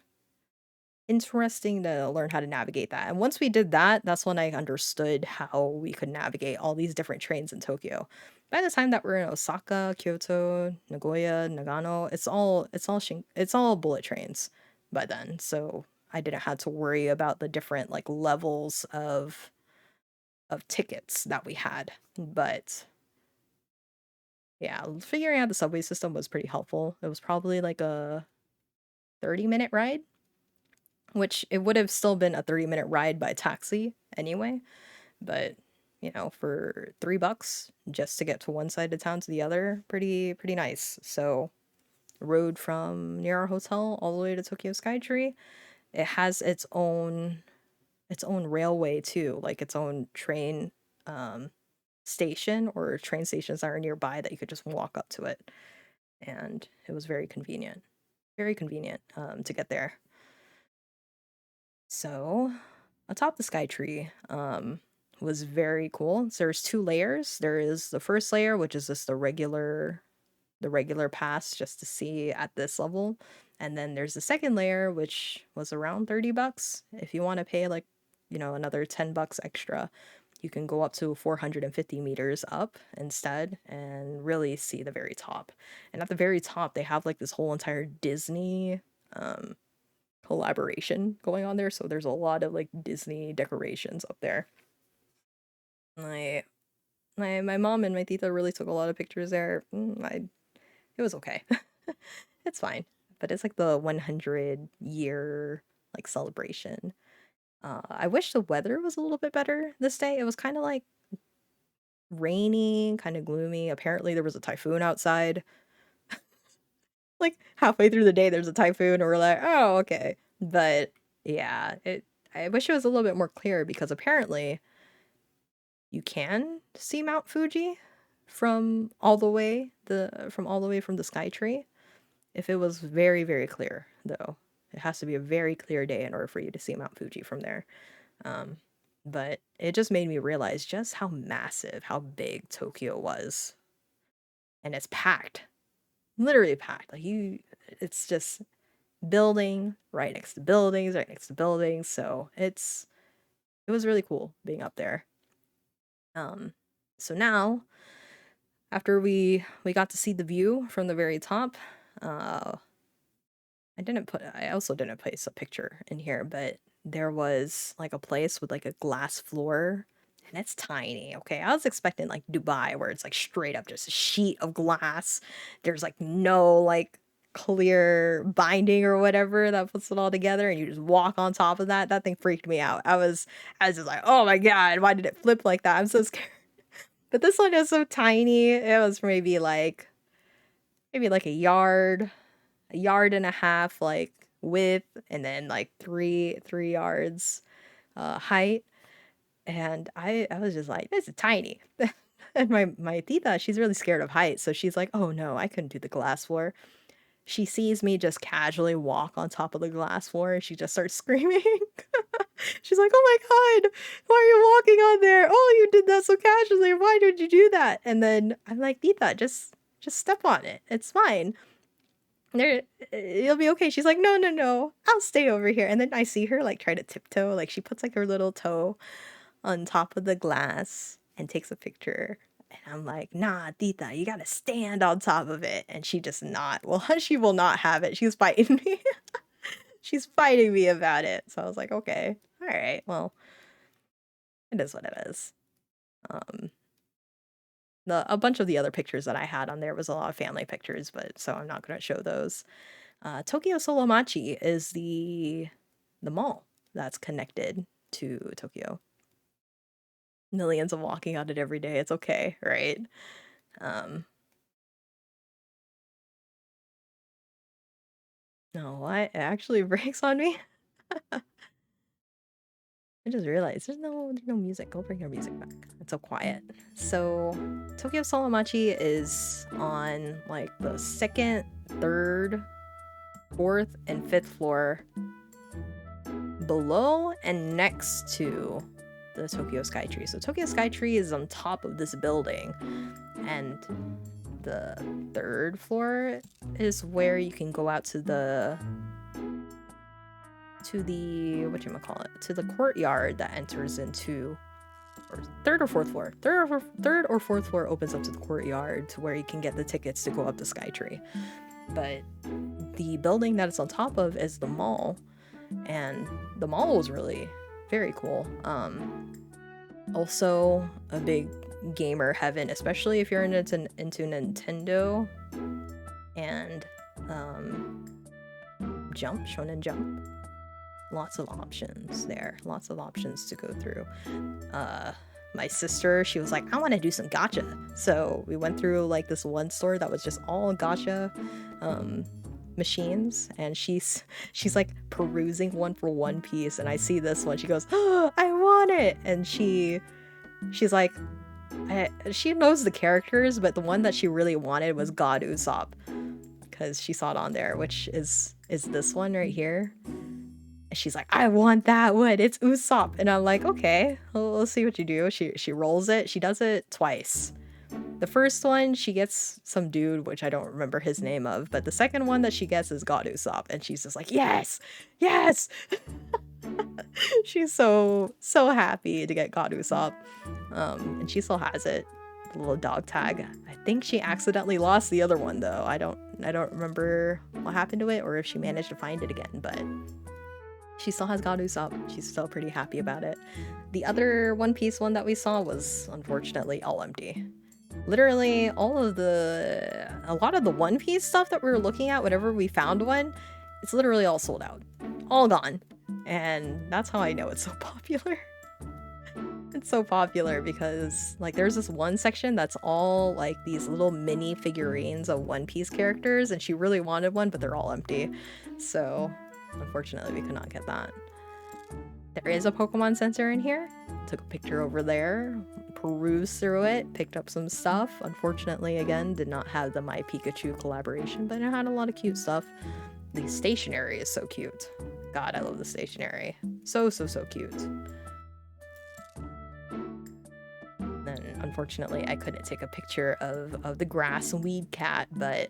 [SPEAKER 1] to learn how to navigate that. And once we did that, that's when I understood how we could navigate all these different trains in Tokyo. By the time that we're in Osaka, Kyoto, Nagoya, Nagano, it's all bullet trains by then. So I didn't have to worry about the different like levels of tickets that we had. But yeah, figuring out the subway system was pretty helpful. It was probably like a 30-minute ride, which it would have still been a 30-minute ride by taxi anyway. But, for $3 just to get to one side of town to the other, pretty nice. So, rode from near our hotel all the way to Tokyo Skytree. It has its own railway too, like its own train station or train stations that are nearby that you could just walk up to it. And it was very convenient to get there. So, atop the Skytree was very cool. So there's two layers. There is the first layer, which is just the regular pass just to see at this level. And then there's the second layer, which was around $30. If you want to pay like, another $10 extra, you can go up to 450 meters up instead and really see the very top. And at the very top, they have like this whole entire Disney collaboration going on there. So there's a lot of like Disney decorations up there. My my mom and my tita really took a lot of pictures there. It was okay. It's fine. But it's like the 100-year like celebration. I wish the weather was a little bit better this day. It was kind of like rainy, kind of gloomy. Apparently there was a typhoon outside. Like halfway through the day there's a typhoon and we're like, "Oh, okay." But yeah, I wish it was a little bit more clear because apparently you can see Mount Fuji from all the way from the Skytree. If it was very, very clear, though. It has to be a very clear day in order for you to see Mount Fuji from there. But it just made me realize just how massive, how big Tokyo was. And it's packed. Literally packed. It's just building right next to buildings, right next to buildings. So it was really cool being up there. So now, after we got to see the view from the very top, I also didn't place a picture in here, but there was like a place with like a glass floor and it's tiny. Okay. I was expecting like Dubai where it's like straight up just a sheet of glass. There's like no like clear binding or whatever that puts it all together and you just walk on top of that. That thing freaked me out. I was just like, "Oh my God, why did it flip like that? I'm so scared." But this one is so tiny. It was maybe like a yard and a half like width and then like three yards height. And I was just like, this is tiny. And my tita, she's really scared of heights, so she's like, "Oh no, I couldn't do the glass floor." She sees me just casually walk on top of the glass floor and she just starts screaming. She's like, "Oh my God, why are you walking on there? Oh, you did that so casually. Why did you do that?" And then I'm like, "Tita, just step on it. It's fine." There, it'll be okay. She's like, no, no, no, I'll stay over here. And then I see her like try to tiptoe. Like she puts like her little toe on top of the glass and takes a picture. And I'm like, nah, Tita, you gotta stand on top of it. And she just not. Well, she will not have it. She's fighting me. She's fighting me about it. So I was like, okay, all right, well, it is what it is. A bunch of the other pictures that I had on there was a lot of family pictures, but so I'm not gonna show those. Tokyo Solomachi is the mall that's connected to Tokyo. Millions of walking on it every day. It's okay, right? No, what? It actually breaks on me. I just realized there's no music. Go bring your music back. It's so quiet. So Tokyo Solomachi is on like the second, third, fourth, and fifth floor below and next to the Tokyo Skytree. So Tokyo Skytree is on top of this building, and the third floor is where you can go out to the whatchamacallit, to the courtyard that enters into, or third or fourth floor. Third or fourth floor opens up to the courtyard to where you can get the tickets to go up the Skytree. But the building that it's on top of is the mall, and the mall was really very cool. Also a big gamer heaven, especially if you're into Nintendo and Shonen Jump. Lots of options there. Lots of options to go through. My sister, she was like, I want to do some gacha. So we went through like this one store that was just all gacha machines, and she's like perusing one for One Piece, and I see this one. She goes, oh, I want it. And she's like, she knows the characters, but the one that she really wanted was God Usopp, because she saw it on there, which is this one right here. And she's like, I want that one. It's Usopp. And I'm like, okay, we'll see what you do. She rolls it. She does it twice. The first one, she gets some dude, which I don't remember his name of, but the second one that she gets is God Usopp, and she's just like, yes, yes. She's so happy to get God Usopp, and she still has it, the little dog tag. I think she accidentally lost the other one though. I don't remember what happened to it, or if she managed to find it again, but she still has God Usopp. She's still pretty happy about it. The other One Piece one that we saw was unfortunately all empty. Literally a lot of the One Piece stuff that we were looking at, whenever we found one, it's literally all sold out, all gone. And that's how I know it's so popular. It's so popular because like there's this one section that's all like these little mini figurines of One Piece characters, and she really wanted one, but they're all empty. So unfortunately we could not get that. There is a Pokemon Center in here. Took a picture over there, perused through it, picked up some stuff. Unfortunately, again, did not have the My Pikachu collaboration, but it had a lot of cute stuff. The stationery is so cute. God, I love the stationery. So cute. Then, unfortunately, I couldn't take a picture of the grass and weed cat, but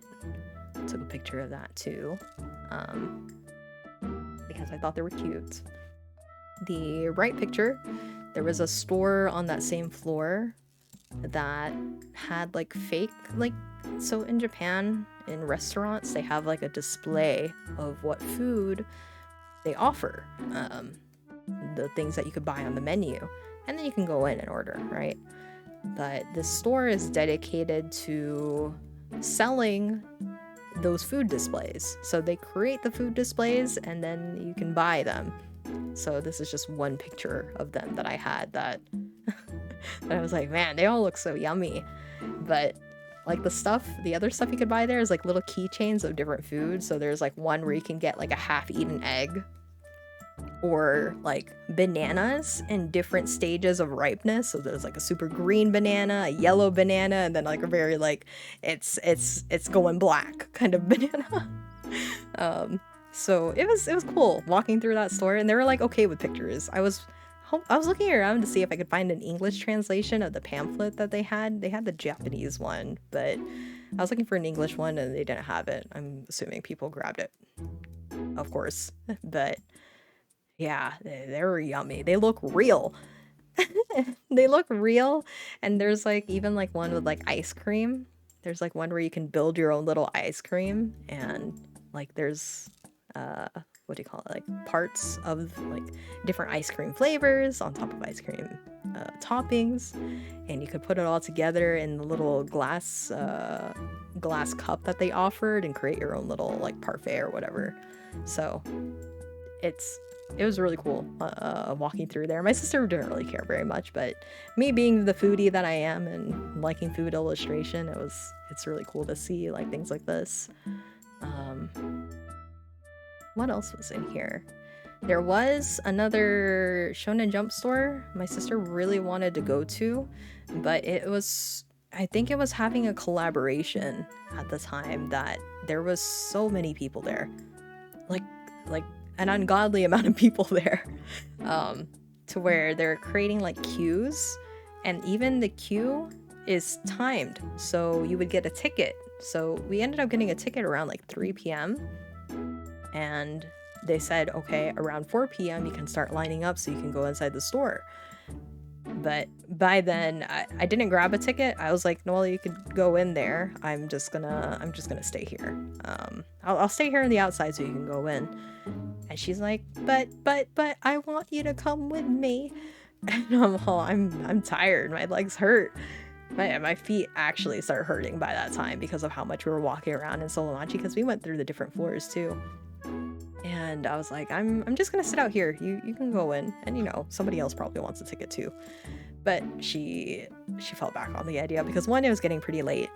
[SPEAKER 1] took a picture of that too. Because I thought they were cute. The right picture, there was a store on that same floor that had like fake, like, so in Japan, in restaurants, they have like a display of what food they offer, the things that you could buy on the menu, and then you can go in and order, right? But this store is dedicated to selling those food displays. So they create the food displays and then you can buy them. So this is just one picture of them that I had that I was like, man, they all look so yummy. But like the other stuff you could buy there is like little keychains of different foods. So there's like one where you can get like a half-eaten egg, or like bananas in different stages of ripeness. So there's like a super green banana, a yellow banana, and then like a very like it's going black kind of banana. So it was cool walking through that store, and they were like okay with pictures. I was looking around to see if I could find an English translation of the pamphlet that they had. They had the Japanese one, but I was looking for an English one and they didn't have it. I'm assuming people grabbed it, of course. But yeah, they're yummy. They look real. They look real. And there's like even like one with like ice cream. There's like one where you can build your own little ice cream, and like there's what do you call it? Like parts of like different ice cream flavors on top of ice cream toppings, and you could put it all together in the little glass cup that they offered and create your own little like parfait or whatever. So it was really cool walking through there. My sister didn't really care very much, but me being the foodie that I am and liking food illustration, it's really cool to see like things like this. What else was in here? There was another Shonen Jump store my sister really wanted to go to, but I think it was having a collaboration at the time that there was so many people there. Like an ungodly amount of people there. To where they're creating like queues, and even the queue is timed. So you would get a ticket. So we ended up getting a ticket around like 3 p.m. And they said, okay, around 4 p.m. you can start lining up so you can go inside the store. But by then I didn't grab a ticket. I was like, Noelle, you could go in there. I'm just gonna stay here. I'll stay here on the outside so you can go in. And she's like, but I want you to come with me. And I'm tired. My legs hurt. My feet actually start hurting by that time because of how much we were walking around in Solomachi, because we went through the different floors too. And I was like, I'm just gonna sit out here. You can go in, and you know, somebody else probably wants a ticket too. But she fell back on the idea because one, it was getting pretty late.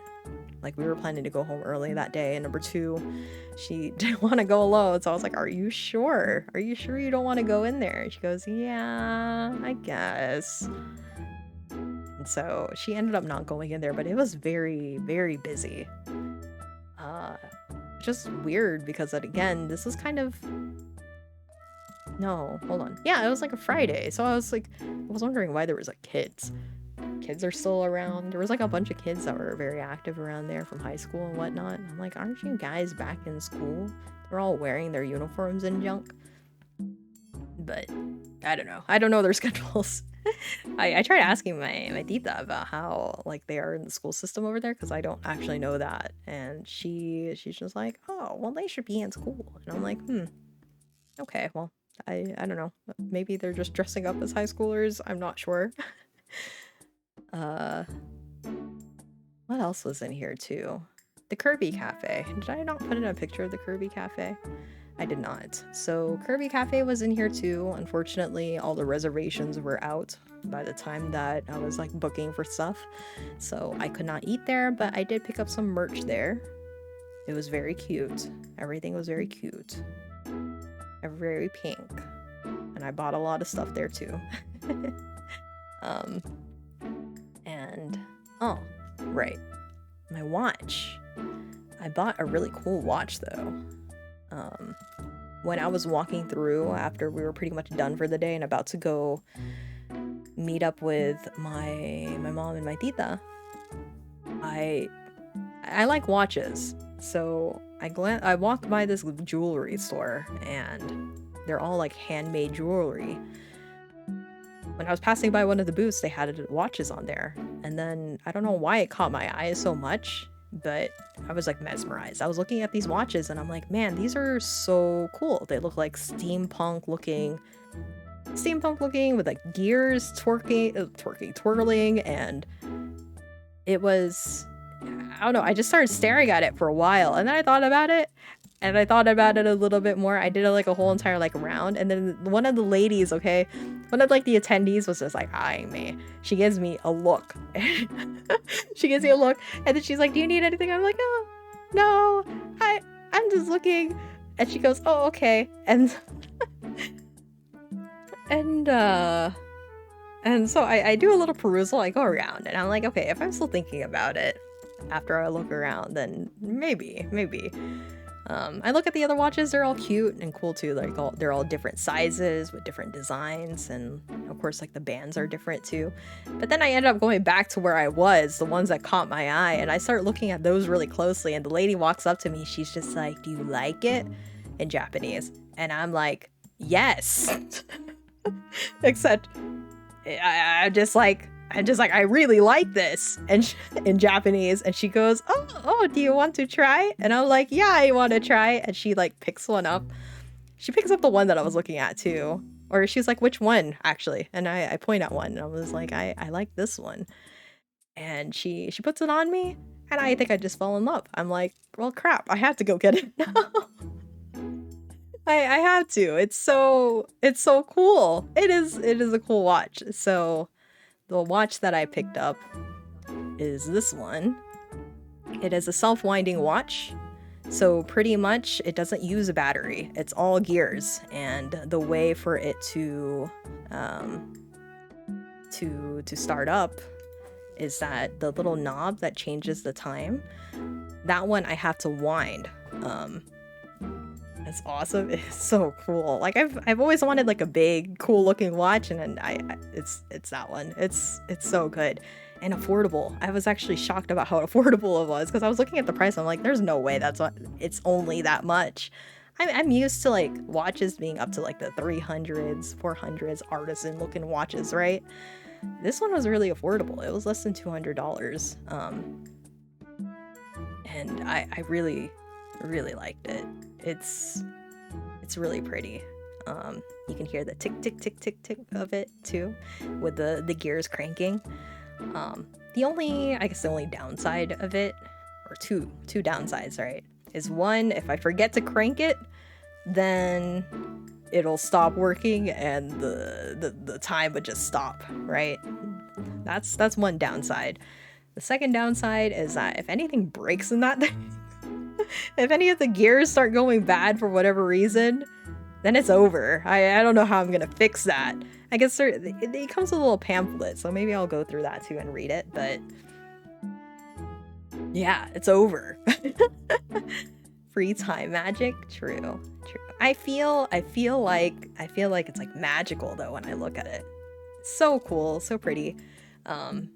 [SPEAKER 1] Like we were planning to go home early that day, and number two, she didn't want to go alone. So I was like, are you sure? Are you sure you don't want to go in there? And she goes, yeah, I guess. And so she ended up not going in there, but it was very, very busy. Just weird because again, this was kind of... No, hold on. Yeah, it was like a Friday. So I was wondering why there was like kids. Kids are still around. There was like a bunch of kids that were very active around there from high school and whatnot. I'm like, aren't you guys back in school? They're all wearing their uniforms and junk. But I don't know. I don't know their schedules. I tried asking my tita about how like they are in the school system over there, because I don't actually know that. And she's just like, oh, well, they should be in school. And I'm like, okay, well, I don't know. Maybe they're just dressing up as high schoolers. I'm not sure. What else was in here too? The Kirby Cafe. Did I not put in a picture of the Kirby Cafe? I did not. So Kirby Cafe was in here too. Unfortunately, all the reservations were out by the time that I was like booking for stuff. So I could not eat there, but I did pick up some merch there. It was very cute. Everything was very cute. And very pink. And I bought a lot of stuff there too. And oh, right. My watch. I bought a really cool watch though. When I was walking through after we were pretty much done for the day and about to go meet up with my mom and my tita, I like watches. So I walked by this jewelry store and they're all like handmade jewelry. When I was passing by one of the booths, they had watches on there. And then I don't know why it caught my eye so much, but I was like mesmerized. I was looking at these watches and I'm like, man, these are so cool. They look like steampunk looking with like gears twirling, and it was, I don't know, I just started staring at it for a while, and then I thought about it a little bit more. I did like a whole entire like round, and then one of the ladies, one of like the attendees was just like eyeing me. She gives me a look. She gives me a look, and then she's like, do you need anything? I'm like, oh, no, I'm just looking. And she goes, oh, okay. And and so I do a little perusal. I go around and I'm like, okay, if I'm still thinking about it after I look around, then maybe. I look at the other watches, they're all cute and cool too. Like they're all different sizes with different designs, and of course like the bands are different too. But then I ended up going back to where I was, the ones that caught my eye, and I start looking at those really closely, and the lady walks up to me, she's just like, "Do you like it?" in Japanese. And I'm like, "Yes." Except I'm just like, I really like this, and in Japanese, and she goes, oh, do you want to try? And I'm like, yeah, I want to try. And she like picks one up. She picks up the one that I was looking at too, or she's like, which one actually? And I point at one, and I was like, I like this one. And she puts it on me, and I think I just fell in love. I'm like, well, crap, I have to go get it now. I have to. It's so cool. It is a cool watch. So the watch that I picked up is this one. It is a self-winding watch. So pretty much it doesn't use a battery. It's all gears. And the way for it to start up is that the little knob that changes the time, that one I have to wind. It's awesome. It's so cool. Like I've always wanted like a big, cool looking watch, and then it's that one. It's so good and affordable. I was actually shocked about how affordable it was, because I was looking at the price. I'm like, there's no way it's only that much. I'm used to like watches being up to like the 300s, 400s, artisan looking watches, right? This one was really affordable. It was less than $200. And I really liked it. It's really pretty. You can hear the tick tick tick tick tick of it too, with the gears cranking. The only downside of it, or two downsides, right, is one, if I forget to crank it, then it'll stop working and the time would just stop, right? That's one downside. The second downside is that if anything breaks in that thing, if any of the gears start going bad for whatever reason, then it's over. I don't know how I'm gonna fix that. I guess it comes with a little pamphlet, so maybe I'll go through that too and read it, but yeah, it's over. Free time magic? True. I feel like it's like magical though when I look at it. So cool, so pretty. And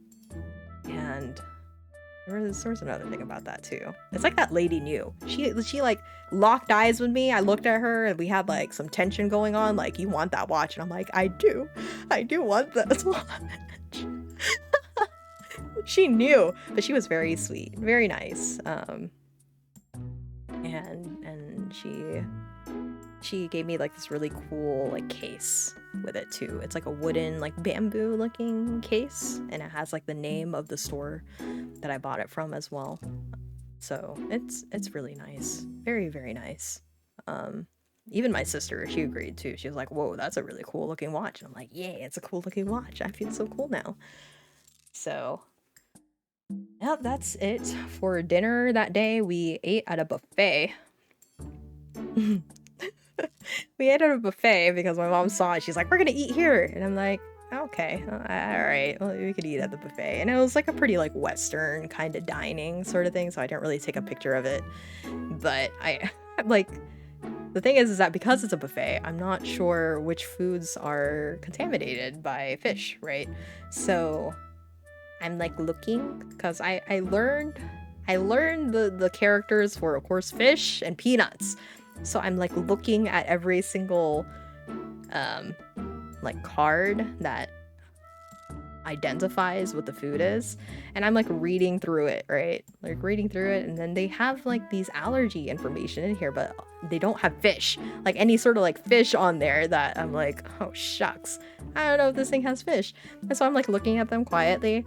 [SPEAKER 1] there's another thing about that too. It's like that lady knew. She like locked eyes with me. I looked at her and we had like some tension going on. Like, you want that watch? And I'm like, I do want this watch. She knew, but she was very sweet, very nice. And she gave me like this really cool like case with it too. It's like a wooden, like bamboo looking case, and it has like the name of the store that I bought it from as well. So it's really nice. Very, very nice. Even my sister, she agreed too. She was like, whoa, that's a really cool looking watch. And I'm like, yeah, it's a cool looking watch. I feel so cool now. So yeah, that's it for dinner that day. We ate at a buffet. We ate at a buffet because my mom saw it. She's like, we're gonna eat here. And I'm like, okay, all right, well, we could eat at the buffet. And it was like a pretty like Western kind of dining sort of thing, so I didn't really take a picture of it. But I like, the thing is that because it's a buffet, I'm not sure which foods are contaminated by fish, right? So I'm like looking, because I learned the characters for, of course, fish and peanuts. So I'm like looking at every single like card that identifies what the food is, and I'm like reading through it, right? Like reading through it, and then they have like these allergy information in here, but they don't have fish, like any sort of like fish on there, that I'm like, oh shucks, I don't know if this thing has fish. And so I'm like looking at them quietly,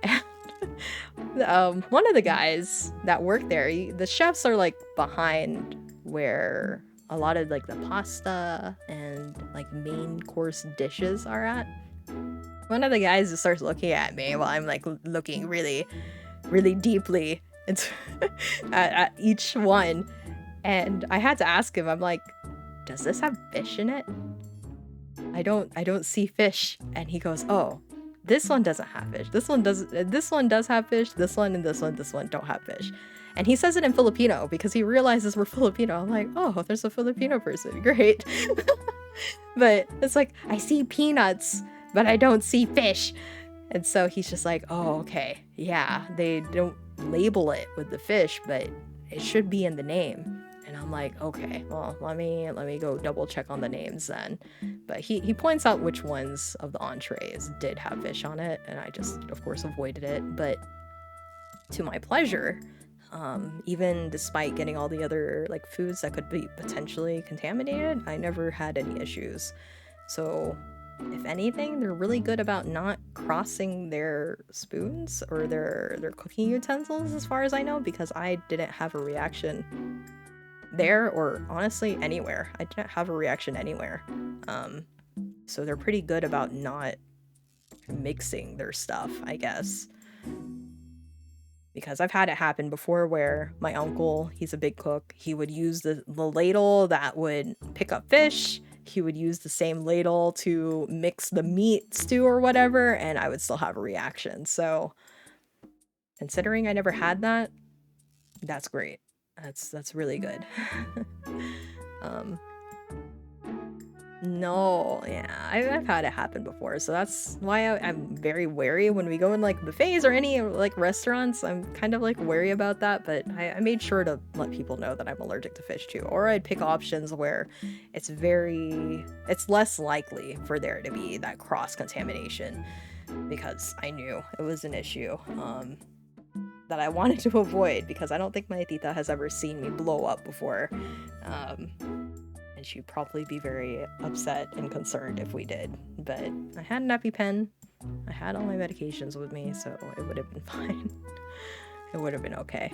[SPEAKER 1] and one of the guys that work there, the chefs are like behind where a lot of like the pasta and like main course dishes are at. One of the guys just starts looking at me while I'm like looking really, really deeply into at each one, and I had to ask him, I'm like, does this have fish in it? I don't see fish. And he goes, oh, This one doesn't have fish. This one does. This one does have fish. This one and this one don't have fish. And he says it in Filipino because he realizes we're Filipino. I'm like, oh, there's a Filipino person. Great. But it's like, I see peanuts, but I don't see fish. And so he's just like, oh, okay. Yeah, they don't label it with the fish, but it should be in the name. And I'm like, okay, well, let me go double check on the names then. But he points out which ones of the entrees did have fish on it, and I just, of course, avoided it. But to my pleasure, even despite getting all the other like foods that could be potentially contaminated, I never had any issues. So if anything, they're really good about not crossing their spoons or their cooking utensils, as far as I know, because I didn't have a reaction there, or honestly anywhere. I didn't have a reaction anywhere. So they're pretty good about not mixing their stuff, I guess. Because I've had it happen before where my uncle, he's a big cook, he would use the ladle that would pick up fish. He would use the same ladle to mix the meat stew or whatever, and I would still have a reaction. So considering I never had that, that's great. That's really good. No, yeah, I've had it happen before, so that's why I'm very wary when we go in like buffets or any like restaurants. I'm kind of like wary about that, but I made sure to let people know that I'm allergic to fish too, or I'd pick options where it's less likely for there to be that cross contamination, because I knew it was an issue that I wanted to avoid, because I don't think my tita has ever seen me blow up before. And she'd probably be very upset and concerned if we did. But I had an EpiPen. I had all my medications with me, so it would have been fine. It would have been okay.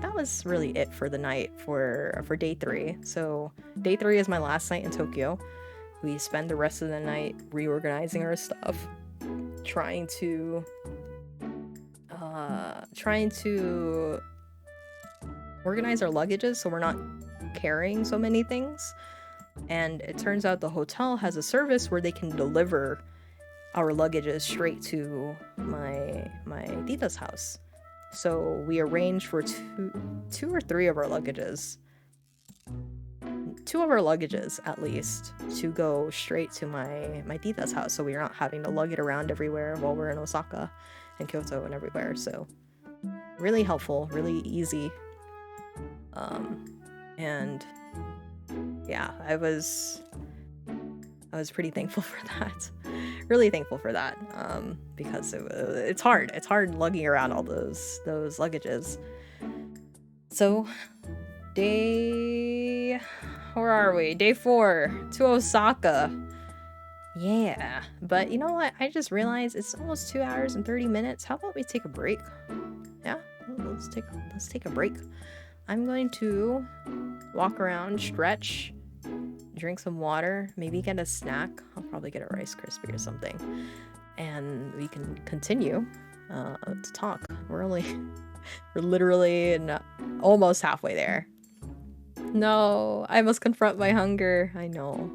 [SPEAKER 1] That was really it for the night for day 3. So day 3 is my last night in Tokyo. We spend the rest of the night reorganizing our stuff, trying to organize our luggages so we're not carrying so many things. And it turns out the hotel has a service where they can deliver our luggages straight to my tita's house. So we arranged for two or three of our luggages, 2 of our luggages at least, to go straight to my tita's house, so we're not having to lug it around everywhere while we're in Osaka and Kyoto and everywhere. So really helpful, really easy. And yeah, I was pretty thankful for that. Really thankful for that, because it's hard lugging around all those luggages. So where are we? Day 4 to Osaka. Yeah, but you know what? I just realized it's almost 2 hours and 30 minutes. How about we take a break? Yeah, let's take a break. I'm going to walk around, stretch, drink some water, maybe get a snack. I'll probably get a Rice Krispie or something, and we can continue to talk. We're literally almost halfway there. No, I must confront my hunger. I know.